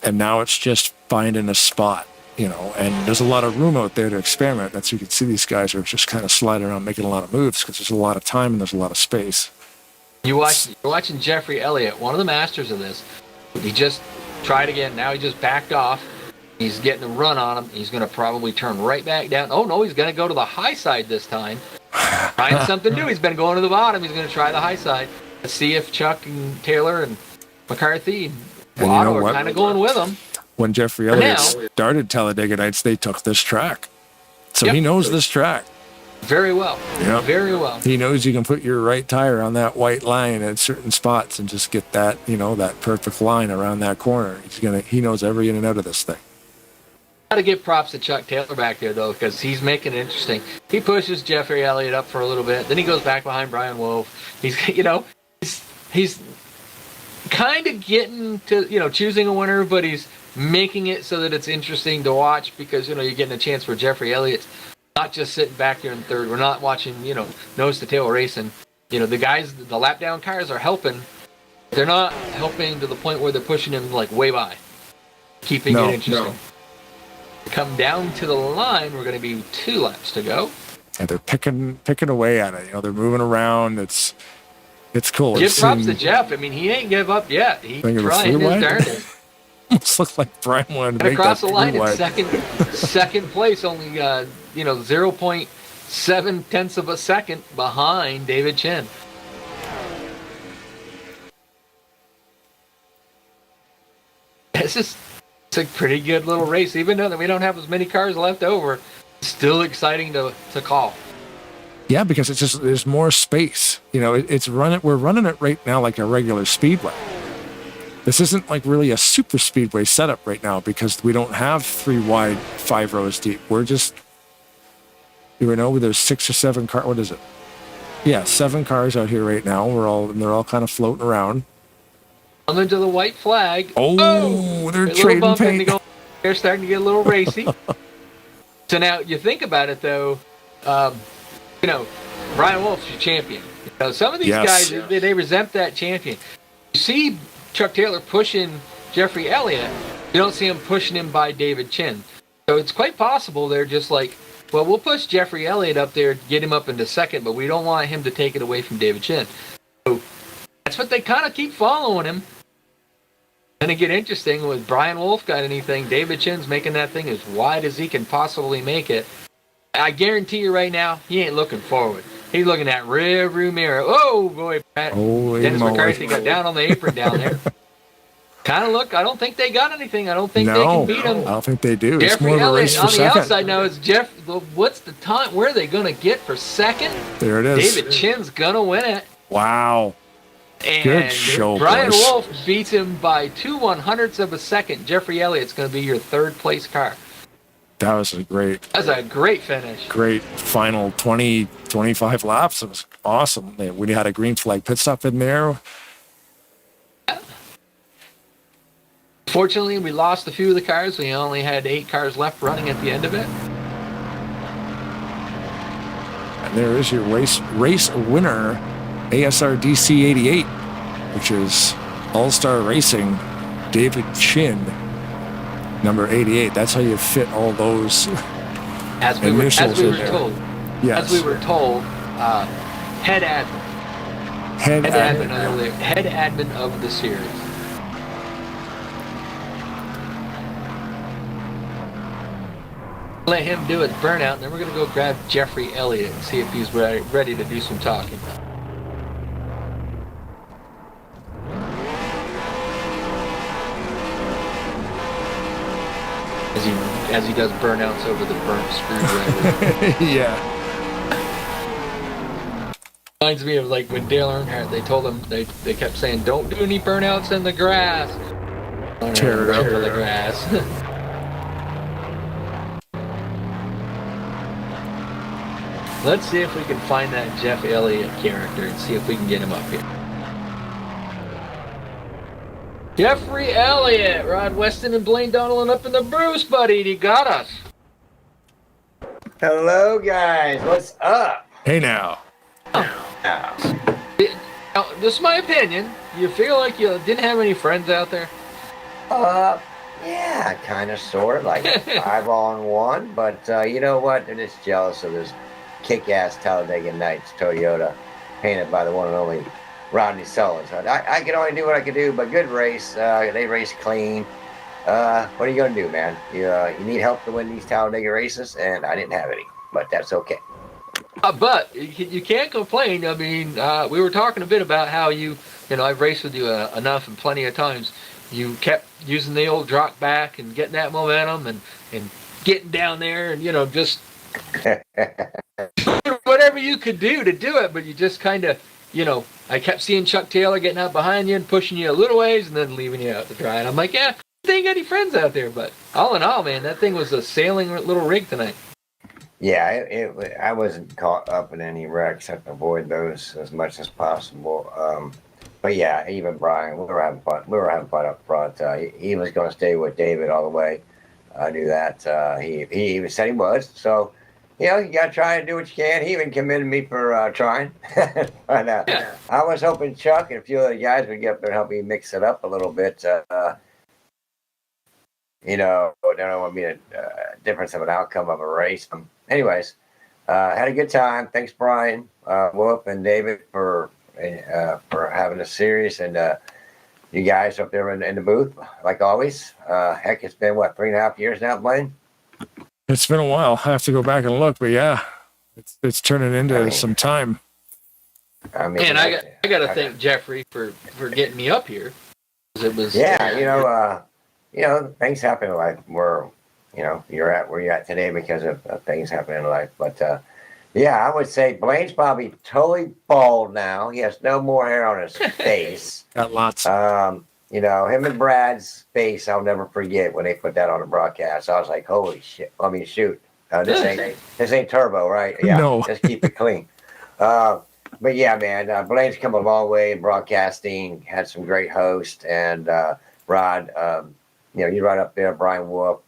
And now it's just finding a spot, and there's a lot of room out there to experiment. That's, you can see these guys are just kind of sliding around, making a lot of moves because there's a lot of time and there's a lot of space. You're watching Jeffrey Elliott, one of the masters of this. He just tried again. Now he just backed off. He's getting a run on him. He's going to probably turn right back down. Oh, no, he's going to go to the high side this time. Trying something new. He's been going to the bottom. He's going to try the high side. Let's see if Chuck and Taylor and McCarthy and Otto are kind of going with him. When Jeffrey Elliott started Talladega Nights, they took this track. So he knows this track. Very well. Yep. Very well. He knows you can put your right tire on that white line at certain spots and just get that, that perfect line around that corner. He knows every in and out of this thing. Got to give props to Chuck Taylor back there, though, because he's making it interesting. He pushes Jeffrey Elliott up for a little bit. Then he goes back behind Brian Wolf. He's kind of getting to, choosing a winner, but he's making it so that it's interesting to watch because, you're getting a chance for Jeffrey Elliott, not just sitting back there in third. We're not watching, nose to tail racing. The guys, the lap down cars are helping. They're not helping to the point where they're pushing him like way by, keeping it interesting. No. Come down to the line, we're going to be 2 laps to go. And they're picking away at it. They're moving around. It's cool. Give props to Jeff. I mean, he ain't give up yet. He's trying his darndest. Almost looked like Brian wanted to make across that the line in second place, only 0.7 tenths of a second behind David Chin. This It's a pretty good little race, even though that we don't have as many cars left over. It's still exciting to call. Yeah, because it's just there's more space. You know, we're running it right now like a regular speedway. This isn't like really a super speedway setup right now because we don't have 3 wide, 5 rows deep. We're just, there's 6 or 7 cars. What is it? Yeah, 7 cars out here right now. They're all kind of floating around. Coming to the white flag. Oh, they're a little trading bump paint. They're starting to get a little racy. So now you think about it though, Brian Wolf's your champion. Some of these guys, they resent that champion. You see Chuck Taylor pushing Jeffrey Elliott, you don't see him pushing him by David Chin. So it's quite possible they're just like, well, we'll push Jeffrey Elliott up there, get him up into second, but we don't want him to take it away from David Chin. So that's what they kind of keep following him. Then it get interesting with Brian Wolf got anything. David Chin's making that thing as wide as he can possibly make it. I guarantee you right now, he ain't looking forward. He's looking at rear view mirror. Oh boy, Pat. Dennis McCarthy got down on the apron down there. Kind of look. I don't think they got anything. I don't think they can beat him. I don't think they do. Jeffrey it's more of a race Elliott for second. On the outside now is Jeff. What's the time? Where are they going to get for second? There it is. David Chin's going to win it. Wow. And good show, Brian boys. Wolf beats him by 2/100ths of a second. Jeffrey Elliott's going to be your 3rd place car. That was a great finish. Great final 20, 25 laps. It was awesome. We had a green flag pit stop in there. Fortunately, we lost a few of the cars. We only had 8 cars left running at the end of it. And there is your race winner, ASR DC 88, which is All-Star Racing, David Chin, number 88. That's how you fit all those initials in there. Yes. As we were told, head admin. Head admin of the series. Let him do his burnout, and then we're going to go grab Jeffrey Elliott and see if he's ready to do some talking. As he does burnouts over the burnt screwdriver. Yeah. Reminds me of like when Dale Earnhardt, they told him, they kept saying, don't do any burnouts in the grass. Tear it up. The grass. Let's see if we can find that Jeff Elliott character and see if we can get him up here. Jeffrey Elliott, Rod Weston and Blaine Donaldson up in the Bruce, buddy. He got us. Hello, guys. What's up? Hey now. Now, this is my opinion. You feel like you didn't have any friends out there? Yeah, kind of, sort of, like 5 on 1. But you know what? They're just jealous of this kick-ass Talladega Nights Toyota painted by the one and only Rodney Sullivan. So I can only do what I can do, but good race. They race clean. What are you going to do, man? You need help to win these Talladega races, and I didn't have any, but that's okay. But you can't complain. I mean, we were talking a bit about how I've raced with you enough and plenty of times. You kept using the old drop back and getting that momentum and getting down there and, just whatever you could do to do it. But you just kind of, I kept seeing Chuck Taylor getting out behind you and pushing you a little ways and then leaving you out to dry. And I'm like, yeah, you ain't got any friends out there. But all in all, man, that thing was a sailing little rig tonight. Yeah, I wasn't caught up in any wrecks. I avoid those as much as possible. But yeah, even Brian, we were having fun. We were having fun up front. He was going to stay with David all the way. I knew that. He even said he was. So, you got to try and do what you can. He even commended me for trying. But I was hoping Chuck and a few other guys would get up there and help me mix it up a little bit. There don't want to be a difference of an outcome of a race. Anyways, had a good time. Thanks, Brian, Wolf, and David for having a series, and you guys up there in the booth, like always. Heck, it's been, 3.5 years now, Blaine? It's been a while. I have to go back and look, but yeah, it's turning into some time. I mean, and I got to thank Jeffrey for getting me up here. It was things happen in life where, you're at where you're at today because of things happening in life. But yeah, I would say Blaine's probably totally bald now. He has no more hair on his face. Got lots. Him and Brad's face, I'll never forget when they put that on the broadcast. I was like, holy shit. I mean, shoot. This ain't turbo, right? Yeah. No. Just keep it clean. But yeah, man, Blaine's come a long way in broadcasting, had some great hosts, and Rod, you right up there, Brian Wolf,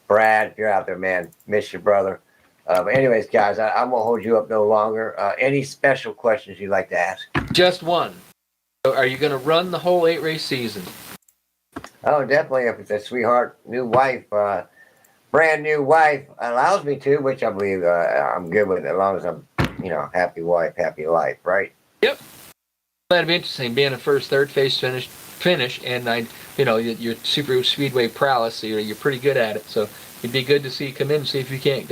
Brad, if you're out there, man, miss your brother. But anyways, guys, I'm going to hold you up no longer. Any special questions you'd like to ask? Just one. So are you going to run the whole 8-race season? Oh, definitely. If the sweetheart new wife, brand new wife allows me to, which I believe I'm good with, as long as I'm, happy wife, happy life, right? Yep. That'd be interesting, being a first, third finish, and your super speedway prowess, so you're pretty good at it. So it'd be good to see you come in and see if you can't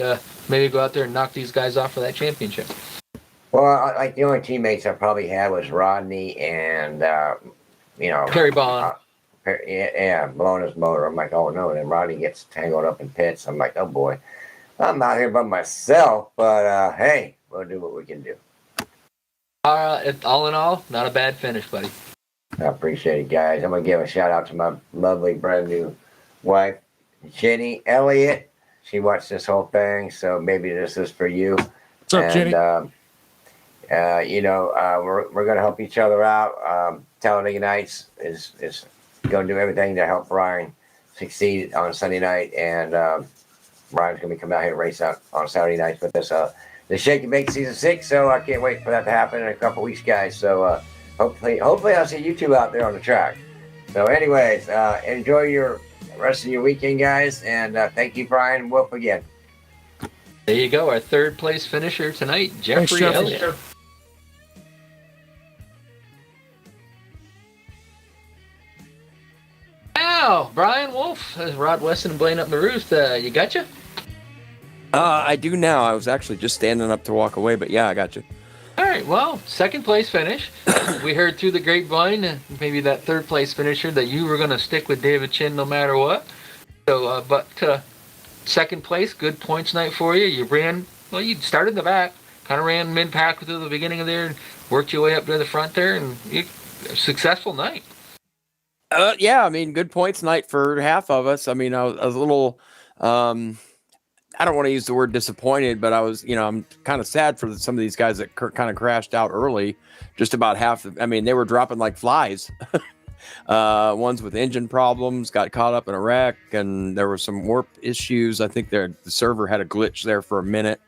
maybe go out there and knock these guys off for that championship. Well, like the only teammates I probably had was Rodney and Perry Bond. Yeah, blowing his motor. I'm like, oh no. And then Rodney gets tangled up in pits. I'm like, oh boy, I'm out here by myself. But hey, we'll do what we can do. All in all, not a bad finish, buddy. I appreciate it, guys. I'm gonna give a shout out to my lovely brand new wife, Jenny Elliott. She watched this whole thing, so maybe this is for you. What's up, Jenny? We're gonna help each other out. Talladega Nights is going to do everything to help Brian succeed on Sunday night, and Brian's going to be coming out here to race out on Saturday nights with us. The Shake and Bake Season 6, so I can't wait for that to happen in a couple weeks, guys. So hopefully I'll see you two out there on the track. So anyways, enjoy your rest of your weekend, guys, and thank you, Brian Wolf, again. There you go, our third place finisher tonight, Jeffrey Elliott. Now, Brian Wolf, Rod Weston and Blaine up the roost. You gotcha? I do now. I was actually just standing up to walk away, but yeah, I got you. All right, well, second place finish. We heard through the grapevine, maybe that third place finisher, that you were going to stick with David Chin no matter what. So, but second place, good points night for you. You started in the back, kind of ran mid-pack through the beginning of there, and worked your way up to the front there, and a successful night. Yeah, I mean, good points night for half of us. I mean, I was a little, I don't want to use the word disappointed, but I was, I'm kind of sad for some of these guys that kind of crashed out early. Just about half. They were dropping like flies. Ones with engine problems got caught up in a wreck, and there were some warp issues. I think the server had a glitch there for a minute.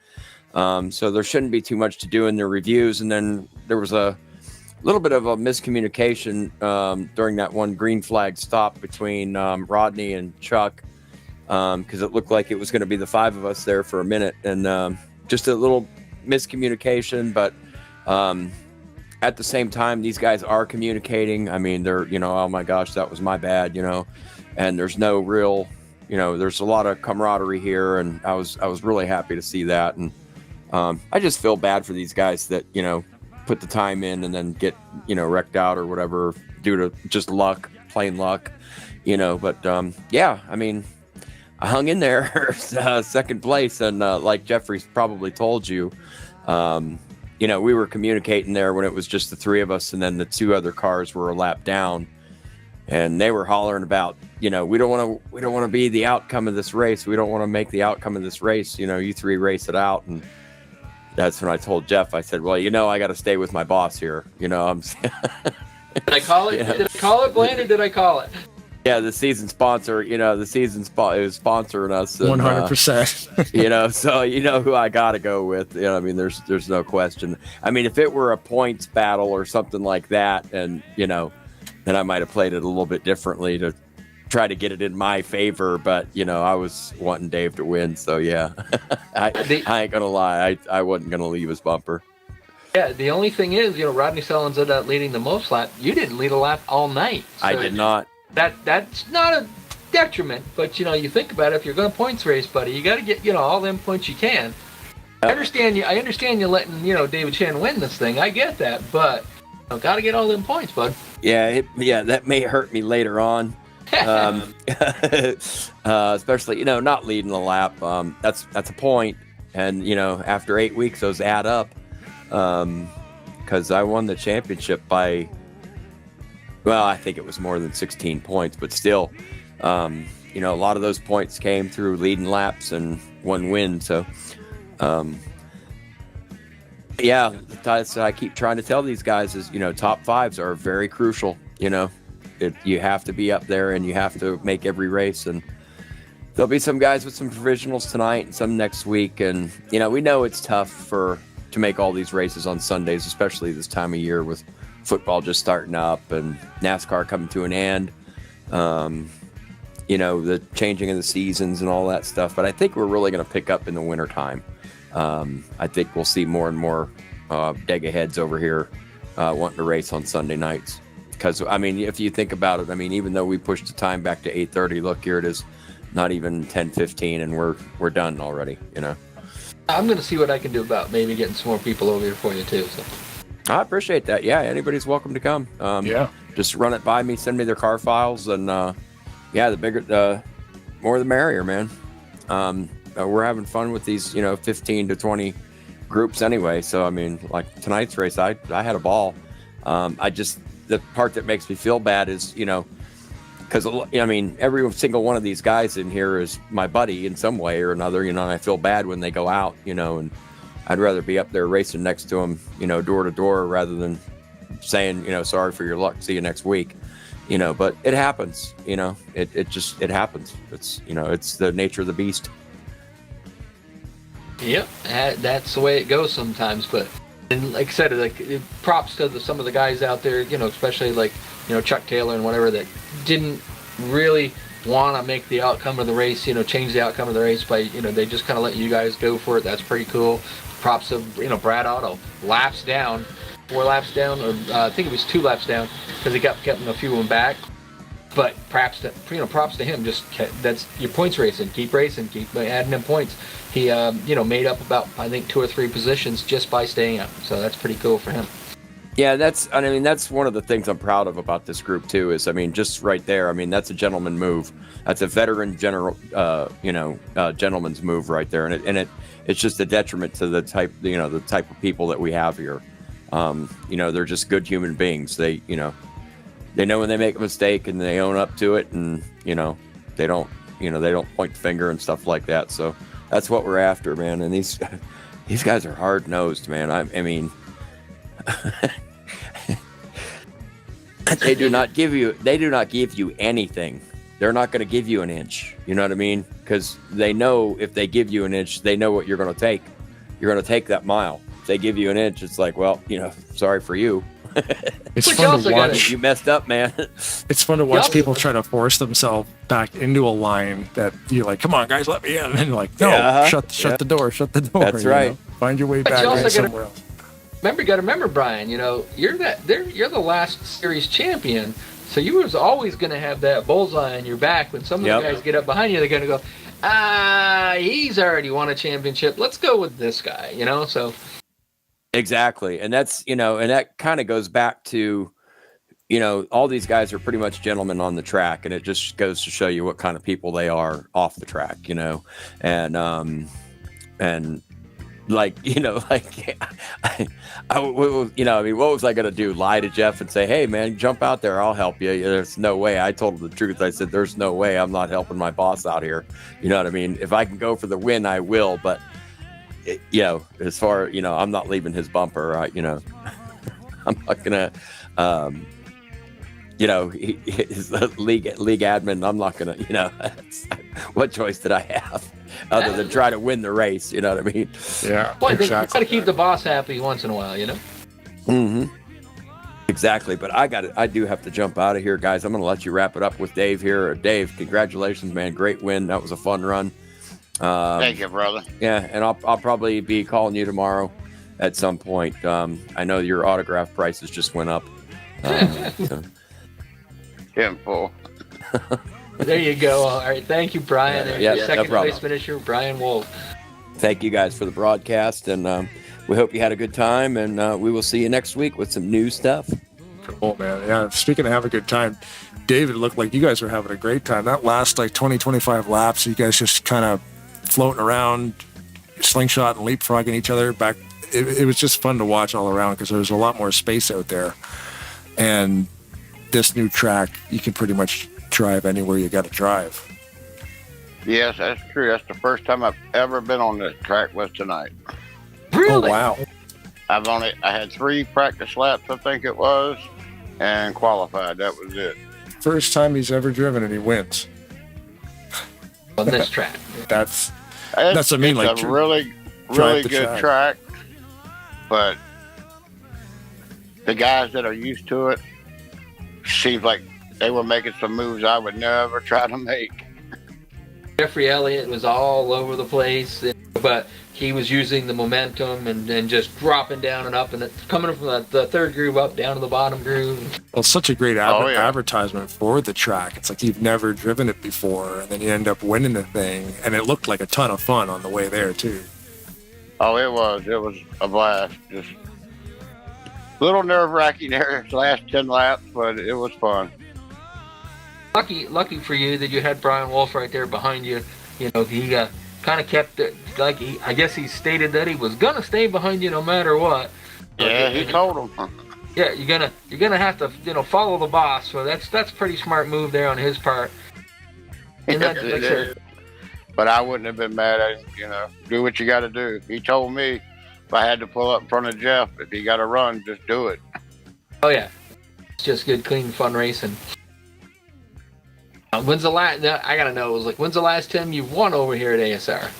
So there shouldn't be too much to do in their reviews. And then there was a little bit of a miscommunication during that one green flag stop between Rodney and Chuck, because it looked like it was going to be the five of us there for a minute, and just a little miscommunication. But at the same time, these guys are communicating. I mean, they're, oh my gosh, that was my bad, and there's no real, there's a lot of camaraderie here, and I was really happy to see that. And I just feel bad for these guys that, put the time in and then get, wrecked out or whatever due to just luck, plain luck, but yeah, I mean, I hung in there second place, and like Jeffrey's probably told you, we were communicating there when it was just the three of us, and then the two other cars were a lap down, and they were hollering about, we don't want to be the outcome of this race. We don't want to make the outcome of this race. You three race it out. And that's when I told Jeff, I said, well, I got to stay with my boss here. Did I call it? Yeah. Did I call it, Blaine, or did I call it? Yeah, the season sponsor, is sponsoring us. 100%. So who I got to go with. There's no question. I mean, if it were a points battle or something like that, and then I might have played it a little bit differently to try to get it in my favor. But I was wanting Dave to win, so yeah, I ain't gonna lie, I wasn't gonna leave his bumper. Yeah, the only thing is, Rodney Sellens ended up leading the most lap. You didn't lead a lap all night. So I did not. That's not a detriment, but you think about it. If you're going to points race, buddy, you got to get all them points you can. I understand you letting David Chan win this thing. I get that, but got to get all them points, bud. Yeah, that may hurt me later on. Especially, not leading the lap. That's a point. And, after 8 weeks, those add up. Because I won the championship by, well, I think it was more than 16 points, but still, a lot of those points came through leading laps and one win. So, yeah, that's what I keep trying to tell these guys is, top fives are very crucial. You have to be up there and you have to make every race. And there'll be some guys with some provisionals tonight and some next week. And, we know it's tough to make all these races on Sundays, especially this time of year with football just starting up and NASCAR coming to an end. The changing of the seasons and all that stuff. But I think we're really going to pick up in the wintertime. I think we'll see more and more Dega heads over here wanting to race on Sunday nights. Because, if you think about it, even though we pushed the time back to 8:30, look, here it is, not even 10:15, and we're done already, I'm going to see what I can do about maybe getting some more people over here for you, too. So. I appreciate that. Yeah, anybody's welcome to come. Just run it by me, send me their car files, and, the bigger, more the merrier, man. We're having fun with these, 15 to 20 groups anyway. So, like tonight's race, I had a ball. The part that makes me feel bad is, because, every single one of these guys in here is my buddy in some way or another, and I feel bad when they go out, and I'd rather be up there racing next to them, door to door rather than saying, sorry for your luck, see you next week, but it happens, it happens. It's, it's the nature of the beast. Yep, that's the way it goes sometimes, but and like I said, props to some of the guys out there, especially like, Chuck Taylor and whatever that didn't really want to make the outcome of the race, change the outcome of the race by, they just kind of let you guys go for it. That's pretty cool. Props to, Brad Otto, 4 laps down, or I think it was 2 laps down because he kept getting a few of them back. But props to him. That's your points racing. Keep racing. Keep adding in points. He, made up about, I think, 2 or 3 positions just by staying up. So that's pretty cool for him. Yeah, that's one of the things I'm proud of about this group too. Is just right there. That's a gentleman move. That's a veteran gentleman's move right there, and it's just a detriment to the type of people that we have here. They're just good human beings. They know when they make a mistake and they own up to it, and they don't point the finger and stuff like that. So that's what we're after, man. And these guys are hard nosed, man. They do not give you anything. They're not going to give you an inch. You know what I mean? Because they know if they give you an inch, they know what you're going to take. You're going to take that mile. If they give you an inch, it's like, well, sorry for you. It's fun to watch. You messed up, man. It's fun to watch people try to force themselves back into a line that you're like, come on, guys, let me in. And you're like, no, shut the door. That's right. Find your way back somewhere else. You got to remember, Brian. You're the last series champion, so you was always going to have that bullseye on your back. When some of the guys get up behind you, they're going to go, he's already won a championship. Let's go with this guy. So. Exactly. And that's, and that kind of goes back to, all these guys are pretty much gentlemen on the track, and it just goes to show you what kind of people they are off the track, and like, what was I going to do? Lie to Jeff and say, hey man, jump out there. I'll help you. There's no way. I told him the truth. I said, there's no way I'm not helping my boss out here. You know what I mean? If I can go for the win, I will, but as far, I'm not leaving his bumper, I'm not gonna, his league admin, I'm not gonna, what choice did I have other than try to win the race? You know what I mean? Yeah, well, I think you gotta keep the boss happy once in a while, Mm-hmm. Exactly. But I do have to jump out of here, guys. I'm gonna let you wrap it up with Dave here. Dave, congratulations, man. Great win. That was a fun run. Thank you, brother. Yeah, and I'll probably be calling you tomorrow at some point. I know your autograph prices just went up. So. Full. There you go. All right, thank you, Brian. Second place finisher, Brian Wolf. Thank you guys for the broadcast, and we hope you had a good time, and we will see you next week with some new stuff. Cool, man. Yeah, speaking of have a good time, David, it looked like you guys were having a great time. That last like 20, 25 laps, you guys just kind of floating around, slingshot and leapfrogging each other back. It was just fun to watch all around because there was a lot more space out there. And this new track, you can pretty much drive anywhere you got to drive. Yes, that's true. That's the first time I've ever been on this track was tonight. Really? Oh, wow. I had 3 practice laps, I think it was, and qualified. That was it. First time he's ever driven and he wins. On this track. That's what I mean. Like, It's a really drive the good track, but the guys that are used to it seems like they were making some moves I would never try to make. Jeffrey Elliott was all over the place, but he was using the momentum and just dropping down and up, and coming from the third groove up down to the bottom groove. well, it's such a great Oh, yeah. advertisement for the track. It's like you've never driven it before, and then you end up winning the thing, and it looked like a ton of fun on the way there too. Oh, it was a blast. Just a little nerve-wracking there last 10 laps, but it was fun. Lucky for you that you had Brian Wolf right there behind you. You know, he kind of kept it, like I guess he stated that he was gonna stay behind you no matter what. Yeah, he told them. Yeah, you're gonna have to follow the boss. So that's pretty smart move there on his part. And that, like I said, But I wouldn't have been mad at him, do what you got to do. He told me if I had to pull up in front of Jeff, if he got to run, just do it. oh yeah, it's just good, clean, fun racing. When's the last? I gotta know. It was like, when's the last time you've won over here at ASR?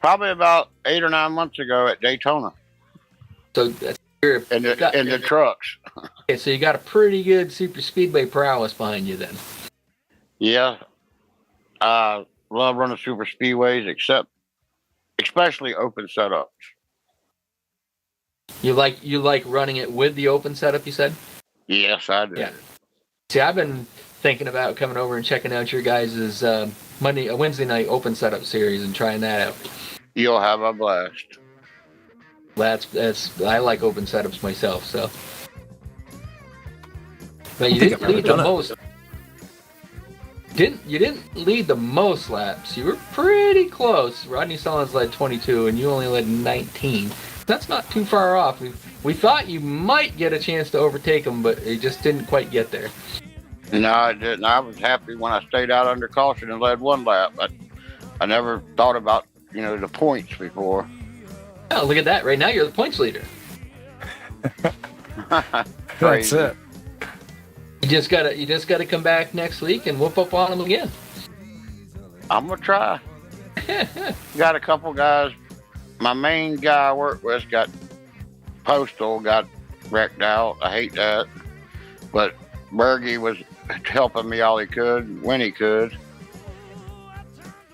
Probably about 8 or 9 months ago at Daytona So that's in the trucks. okay. So you got a pretty good super speedway prowess behind you then. Yeah, I love running super speedways, especially open setups. You like running it with the open setup, you said? Yes, I do. Yeah. See, I've been thinking about coming over and checking out your guys' Wednesday night open setup series and trying that out. You'll have a blast. That's I like open setups myself, so. But you I think didn't I've lead the done it. most. You didn't lead the most laps. You were pretty close. Rodney Sullins led 22, and you only led 19. That's not too far off. We thought you might get a chance to overtake him, but it just didn't quite get there. No, I didn't. I was happy when I stayed out under caution and led 1 lap. I never thought about, the points before. Oh, look at that. Right now, you're the points leader. That's Crazy. it. You just gotta come back next week and whoop up on him again. I'm going to try. Got a couple guys. My main guy I work with got wrecked out. I hate that. But Bergie was helping me all he could, when he could.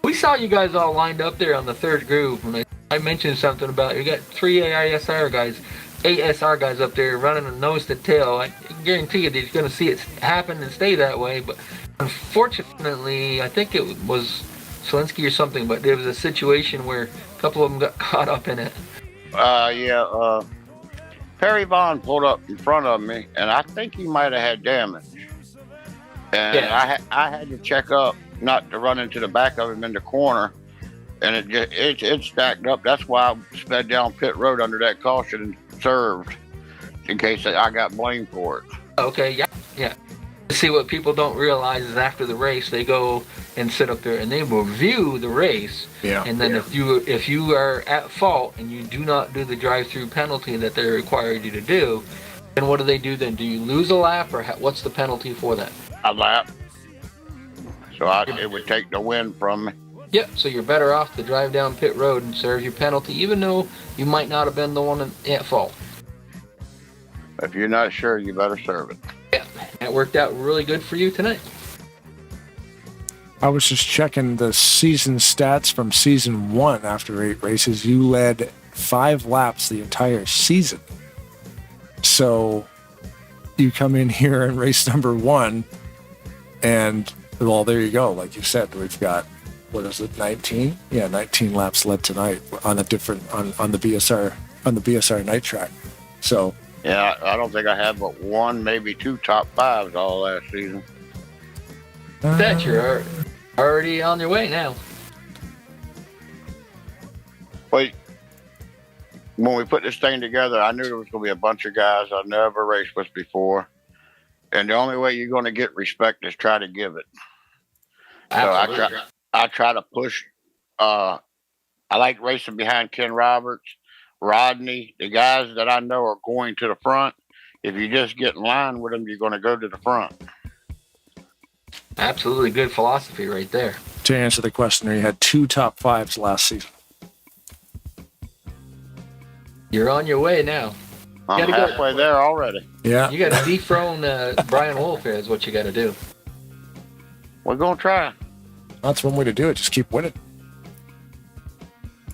We saw you guys all lined up there on the third groove. When I mentioned something about you got 3 ASR guys up there running a nose to tail. I guarantee you that you're going to see it happen and stay that way. But unfortunately, I think it was Selinsky or something, but there was a situation where a couple of them got caught up in it. Perry Vaughn pulled up in front of me, and I think he might have had damage. And Yeah. I had to check up, not to run into the back of him in the corner. And it stacked up. That's why I sped down pit road under that caution and served, in case I got blamed for it. Okay, yeah. See, what people don't realize is after the race, they go and sit up there and they review the race. Yeah. And then if you are at fault and you do not do the drive-through penalty that they required you to do, then what do they do then? Do you lose a lap, or what's the penalty for that? A lap. So it would take the win from me. Yep, so you're better off to drive down pit road and serve your penalty, even though you might not have been the one at fault. If you're not sure, you better serve it. Yeah, that worked out really good for you tonight. I was just checking the season stats from season 1 after 8 races. You led 5 laps the entire season. So you come in here in race number 1 and, well, there you go. Like you said, we've got, 19? Yeah, 19 laps led tonight on a different, on the BSR night track. So Yeah, I don't think I had but one, maybe two top fives all last season. Bet you're already on your way now. But when we put this thing together, I knew there was going to be a bunch of guys I never raced with before. And the only way you're going to get respect is try to give it. Absolutely. So I try to push. I like racing behind Ken Roberts, Rodney, the guys that I know are going to the front. If you just get in line with them, you're going to go to the front. Absolutely good philosophy right there. To answer the question, you had 2 top 5s last season. You're on your way now. I'm halfway there already. Yeah. You got to dethrone Brian Wolf here is what you got to do. We're going to try. That's one way to do it. Just keep winning.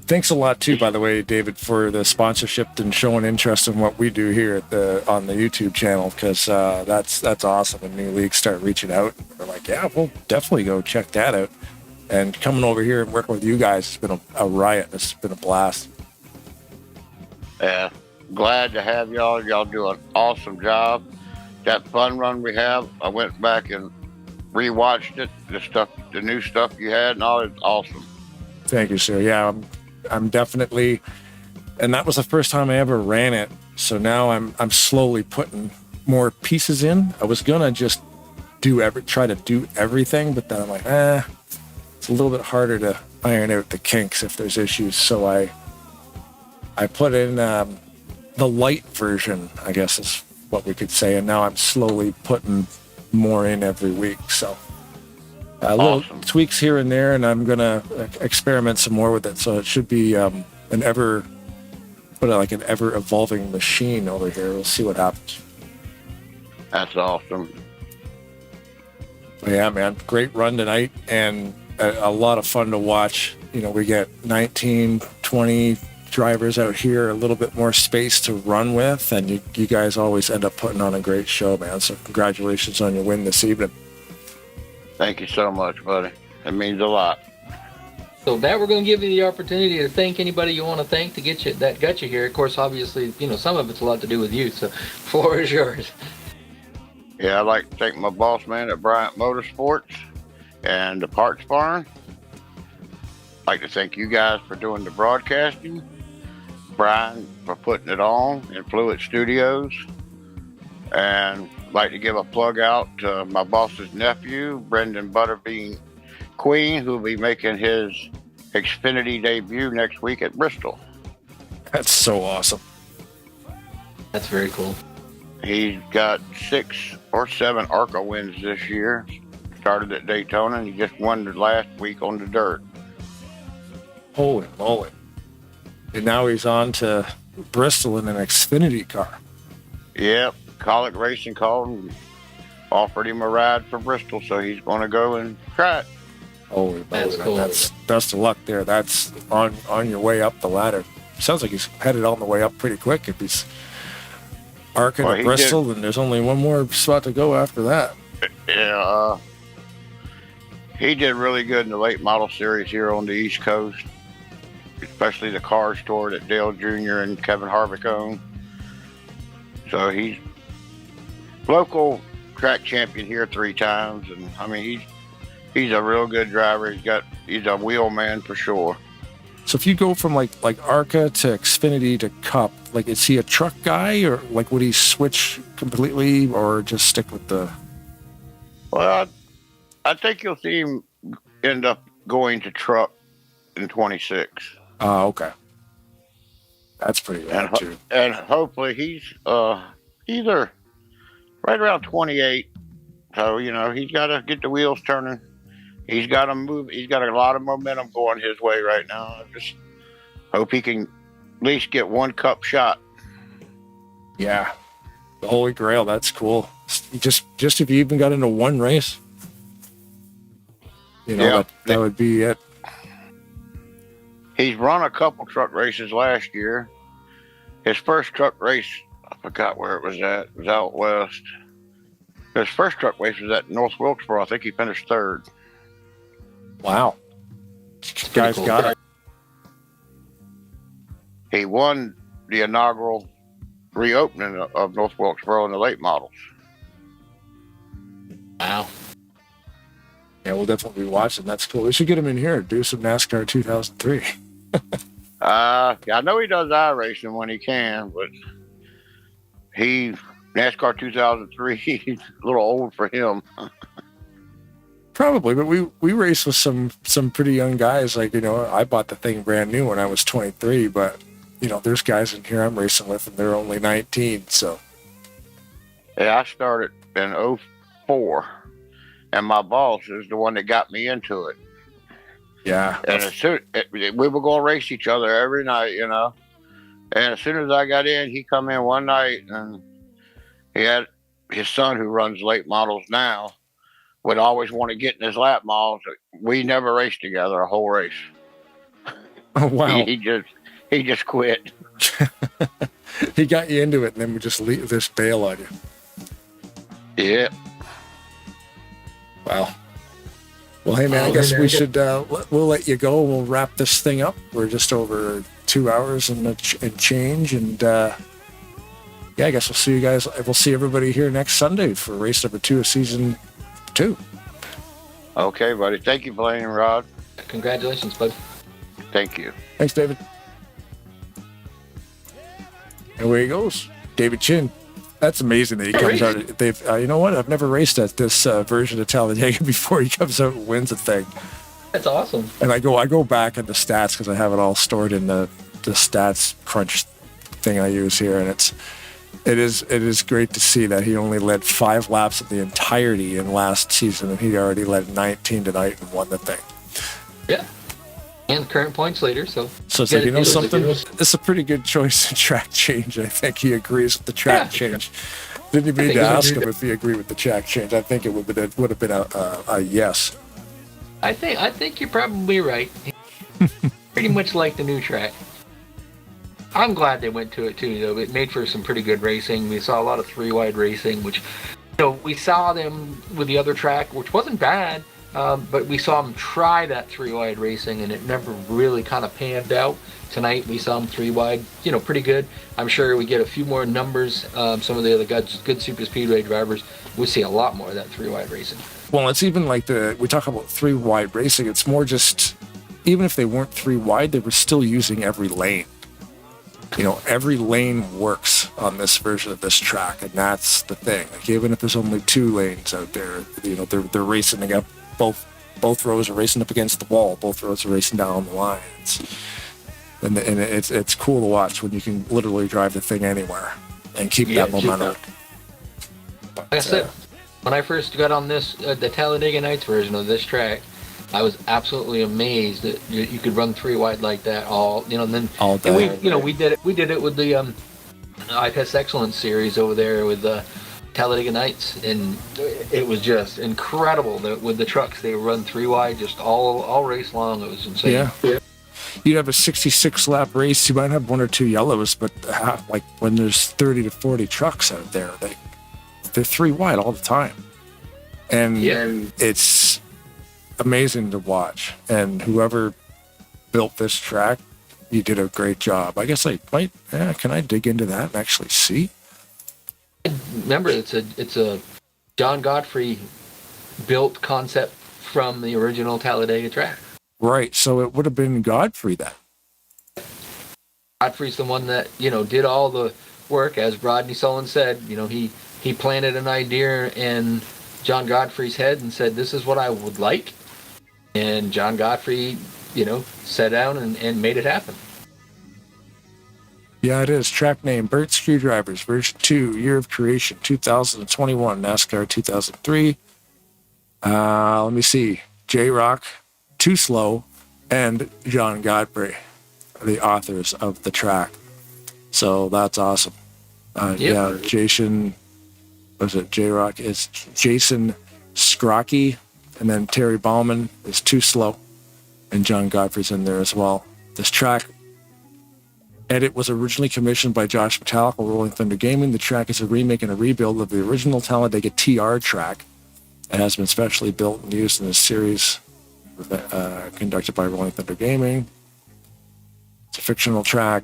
Thanks a lot too, by the way, David, for the sponsorship and showing interest in what we do here at on the YouTube channel, because that's awesome. When new leagues start reaching out, we're like, yeah, we'll definitely go check that out. And coming over here and working with you guys has been a riot. It's been a blast. Yeah, glad to have y'all. Y'all do an awesome job. That fun run we have, I went back and rewatched it. The new stuff you had, and all, it's awesome. Thank you, sir. Yeah, I'm definitely, and that was the first time I ever ran it. So now I'm slowly putting more pieces in. I was gonna just try to do everything, but then I'm like, it's a little bit harder to iron out the kinks if there's issues. So I put in the light version, I guess is what we could say, and now I'm slowly putting more in every week. So little tweaks here and there, and I'm gonna experiment some more with it. So it should be an ever evolving machine over here. We'll see what happens. That's awesome. But yeah, man, great run tonight, and a lot of fun to watch. You know, we get 19, 20 drivers out here, a little bit more space to run with, and you guys always end up putting on a great show, man. So congratulations on your win this evening. Thank you so much, buddy. It means a lot. So that we're going to give you the opportunity to thank anybody you want to thank to get you that got you here. Of course, obviously, some of it's a lot to do with you. So, floor is yours. Yeah, I'd like to thank my boss man at Bryant Motorsports and the Parts Barn. I'd like to thank you guys for doing the broadcasting, Brian for putting it on in Fluid Studios, and I'd like to give a plug out to my boss's nephew, Brendan Butterbean Queen, who will be making his Xfinity debut next week at Bristol. That's so awesome. That's very cool. He's got 6 or 7 ARCA wins this year. Started at Daytona, and he just won the last week on the dirt. Holy moly. And now he's on to Bristol in an Xfinity car. Yep. Colic Racing called and offered him a ride for Bristol, so he's going to go and try it. Holy That's moly, cool. That's best of luck there. That's on your way up the ladder. Sounds like he's headed on the way up pretty quick if he's arcing at Bristol, and there's only one more spot to go after that. Yeah, he did really good in the late model series here on the East Coast, especially the car store that Dale Jr. and Kevin Harvick own. So he's local track champion here 3 times, and I mean he's a real good driver. He's a wheel man for sure. So if you go from like ARCA to Xfinity to Cup, like is he a truck guy, or like would he switch completely, or just stick with the? Well, I think you'll see him end up going to truck in 26. Oh, okay. That's pretty rad too. And hopefully he's either right around 28. So, he's got to get the wheels turning. He's got to move. He's got a lot of momentum going his way right now. I just hope he can at least get one Cup shot. Yeah. The Holy Grail. That's cool. Just if you even got into one race, that would be it. He's run a couple truck races last year. His first truck race, I forgot where it was at. It was out west. His first truck race was at North Wilkesboro. I think he finished 3rd. Wow. Guys got it. He won the inaugural reopening of North Wilkesboro and the late models. Wow. Yeah, we'll definitely be watching. That's cool. We should get him in here, do some NASCAR 2003. I know he does iRacing when he can, but NASCAR 2003, he's a little old for him. Probably, but we race with some pretty young guys. Like, I bought the thing brand new when I was 23, but there's guys in here I'm racing with, and they're only 19. So Yeah, I started in 04, and my boss is the one that got me into it. yeah, And we were going to race each other every night, And as soon as I got in, he come in one night, and he had his son, who runs late models now, would always want to get in his lap models. We never raced together a whole race. oh wow, He just quit. he got you into it, and then we just leave this bail on you. Yeah. Wow. Well, hey man, I guess we should we'll let you go. We'll wrap this thing up. We're just over 2 hours and change, and yeah, I guess we'll see you guys. We'll see everybody here next Sunday for race number 2 of season 2. Okay, buddy. Thank you for playing, Rod. Congratulations, bud. Thank you. Thanks, David. And away he goes, David Chin. That's amazing that he comes out. They've, you know what? I've never raced at this version of Talladega before. He comes out and wins the thing. That's awesome. And I go back in the stats because I have it all stored in the stats crunch thing I use here, and it is great to see that he only led 5 laps of the entirety in last season, and he already led 19 tonight and won the thing. Yeah. And current points leader, so it's like, something? It's a pretty good choice in track change. I think he agrees with the track change. Didn't even need to ask him if he agreed with the track change. I think it would have been a yes. I think you're probably right. Pretty much like the new track. I'm glad they went to it too, though. It made for some pretty good racing. We saw a lot of 3-wide racing, which, we saw them with the other track, which wasn't bad. But we saw them try that 3-wide racing, and it never really kind of panned out. Tonight we saw them 3-wide, pretty good. I'm sure we get a few more numbers. Some of the other good Superspeedway drivers, we see a lot more of that 3-wide racing. Well, it's even like we talk about 3-wide racing. It's more just, even if they weren't 3-wide, they were still using every lane. Every lane works on this version of this track, and that's the thing. Like, even if there's only 2 lanes out there, they're racing against both rows are racing up against the wall. Both rows are racing down the line. It's cool to watch when you can literally drive the thing anywhere and keep that momentum. Like I said, when I first got on this, the Talladega Nights version of this track, I was absolutely amazed that you could run 3-wide like that all day. And we did it with the IPS Excellence series over there with the Talladega Nights, and it was just incredible that with the trucks they run 3-wide just all race long. It was insane. Yeah. You'd have a 66 lap race. You might have 1 or 2 yellows, but like when there's 30 to 40 trucks out there, they're 3-wide all the time, and it's amazing to watch. And whoever built this track, you did a great job. I guess can I dig into that and actually see? Remember, it's a John Godfrey built concept from the original Talladega track. Right, so it would have been Godfrey then. Godfrey's the one that did all the work, as Rodney Sullivan said. He planted an idea in John Godfrey's head and said, "This is what I would like," and John Godfrey, sat down and made it happen. Yeah, it is. Track name, Burt Screwdrivers, version 2, year of creation, 2021, NASCAR 2003. Let me see. J-Rock, Too Slow, and John Godfrey are the authors of the track. So that's awesome. Yeah, Jason, was it J-Rock? It's Jason Scrocky, and then Terry Bauman is Too Slow, and John Godfrey's in there as well. This track edit was originally commissioned by Josh Metallic of Rolling Thunder Gaming. The track is a remake and a rebuild of the original Talladega TR track. It has been specially built and used in this series conducted by Rolling Thunder Gaming. It's a fictional track,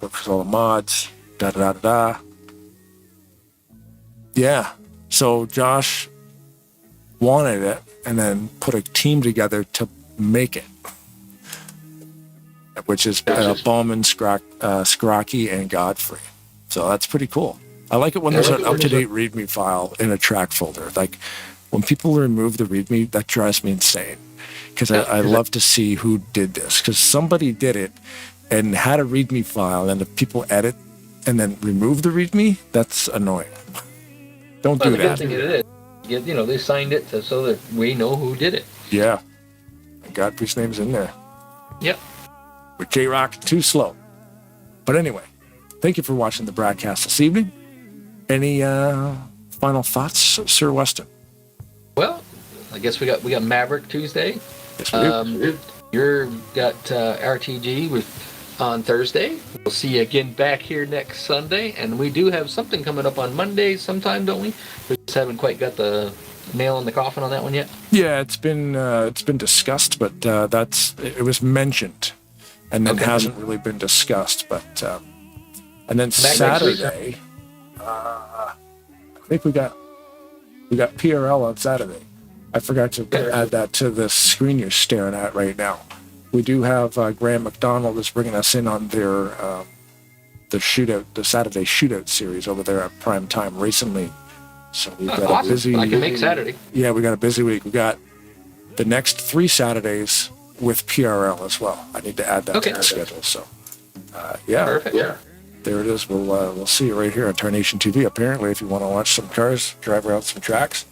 works with all the mods. Da da da da. Yeah. So Josh wanted it and then put a team together to make it, which is Bowman, Scrocky, and Godfrey. So that's pretty cool. I like it when there's an up-to-date README file in a track folder. Like when people remove the README, that drives me insane because I love to see who did this, because somebody did it and had a README file, and if people edit and then remove the README, that's annoying. Don't do the that. good thing it is, they signed it so that we know who did it. Yeah. Godfrey's name's in there. Yep. With J-Rock, too slow. But anyway, thank you for watching the broadcast this evening. Any final thoughts, Sir Weston? Well, I guess we got Maverick Tuesday. Yes, we do. You're got RTG on Thursday. We'll see you again back here next Sunday, and we do have something coming up on Monday sometime, don't we? We just haven't quite got the nail in the coffin on that one yet. Yeah, it's been discussed, but it was mentioned, and then hasn't really been discussed. But and then Saturday, I think we got PRL on Saturday. I forgot to add that to the screen you're staring at right now. We do have Graham McDonald is bringing us in on their the Saturday shootout series over there at Prime Time recently. So we've got a busy. I can make Saturday. Yeah, we got a busy week. We got the next 3 Saturdays with PRL as well. I need to add that to the schedule. So yeah, perfect. Yeah, there it is. We'll see you right here on Tarnation TV. Apparently, if you want to watch some cars, drive around some tracks,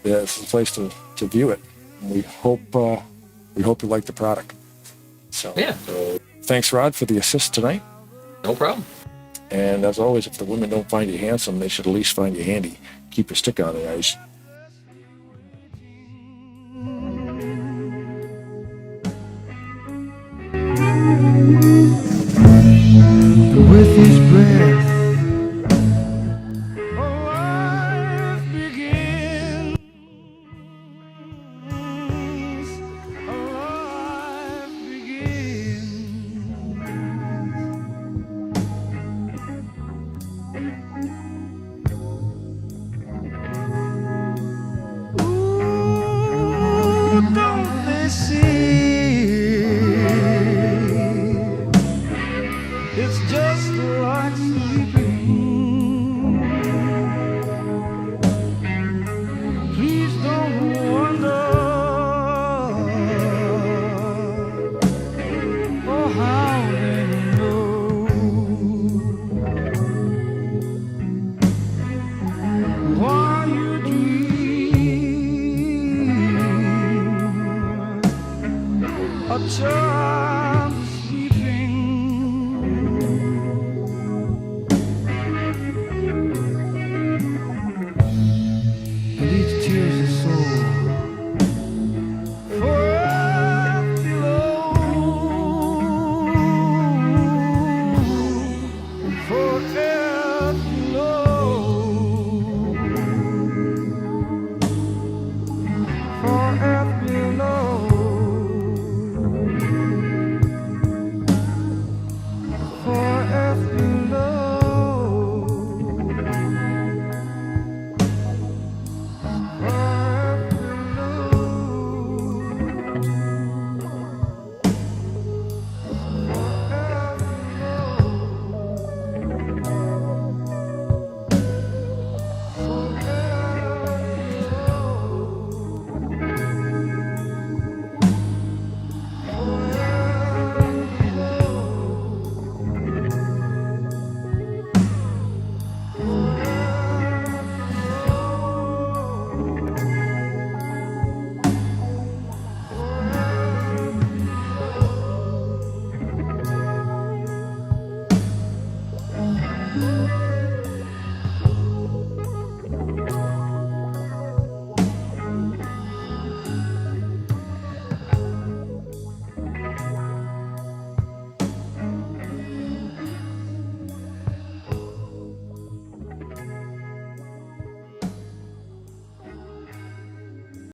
it's the place to view it. And we hope you like the product. So thanks, Rod, for the assist tonight. No problem. And as always, if the women don't find you handsome, they should at least find you handy. Keep your stick on the ice. With his breath, life begins. Life begins. Ooh, don't they see? It's just like sleeping. Please don't wonder, oh how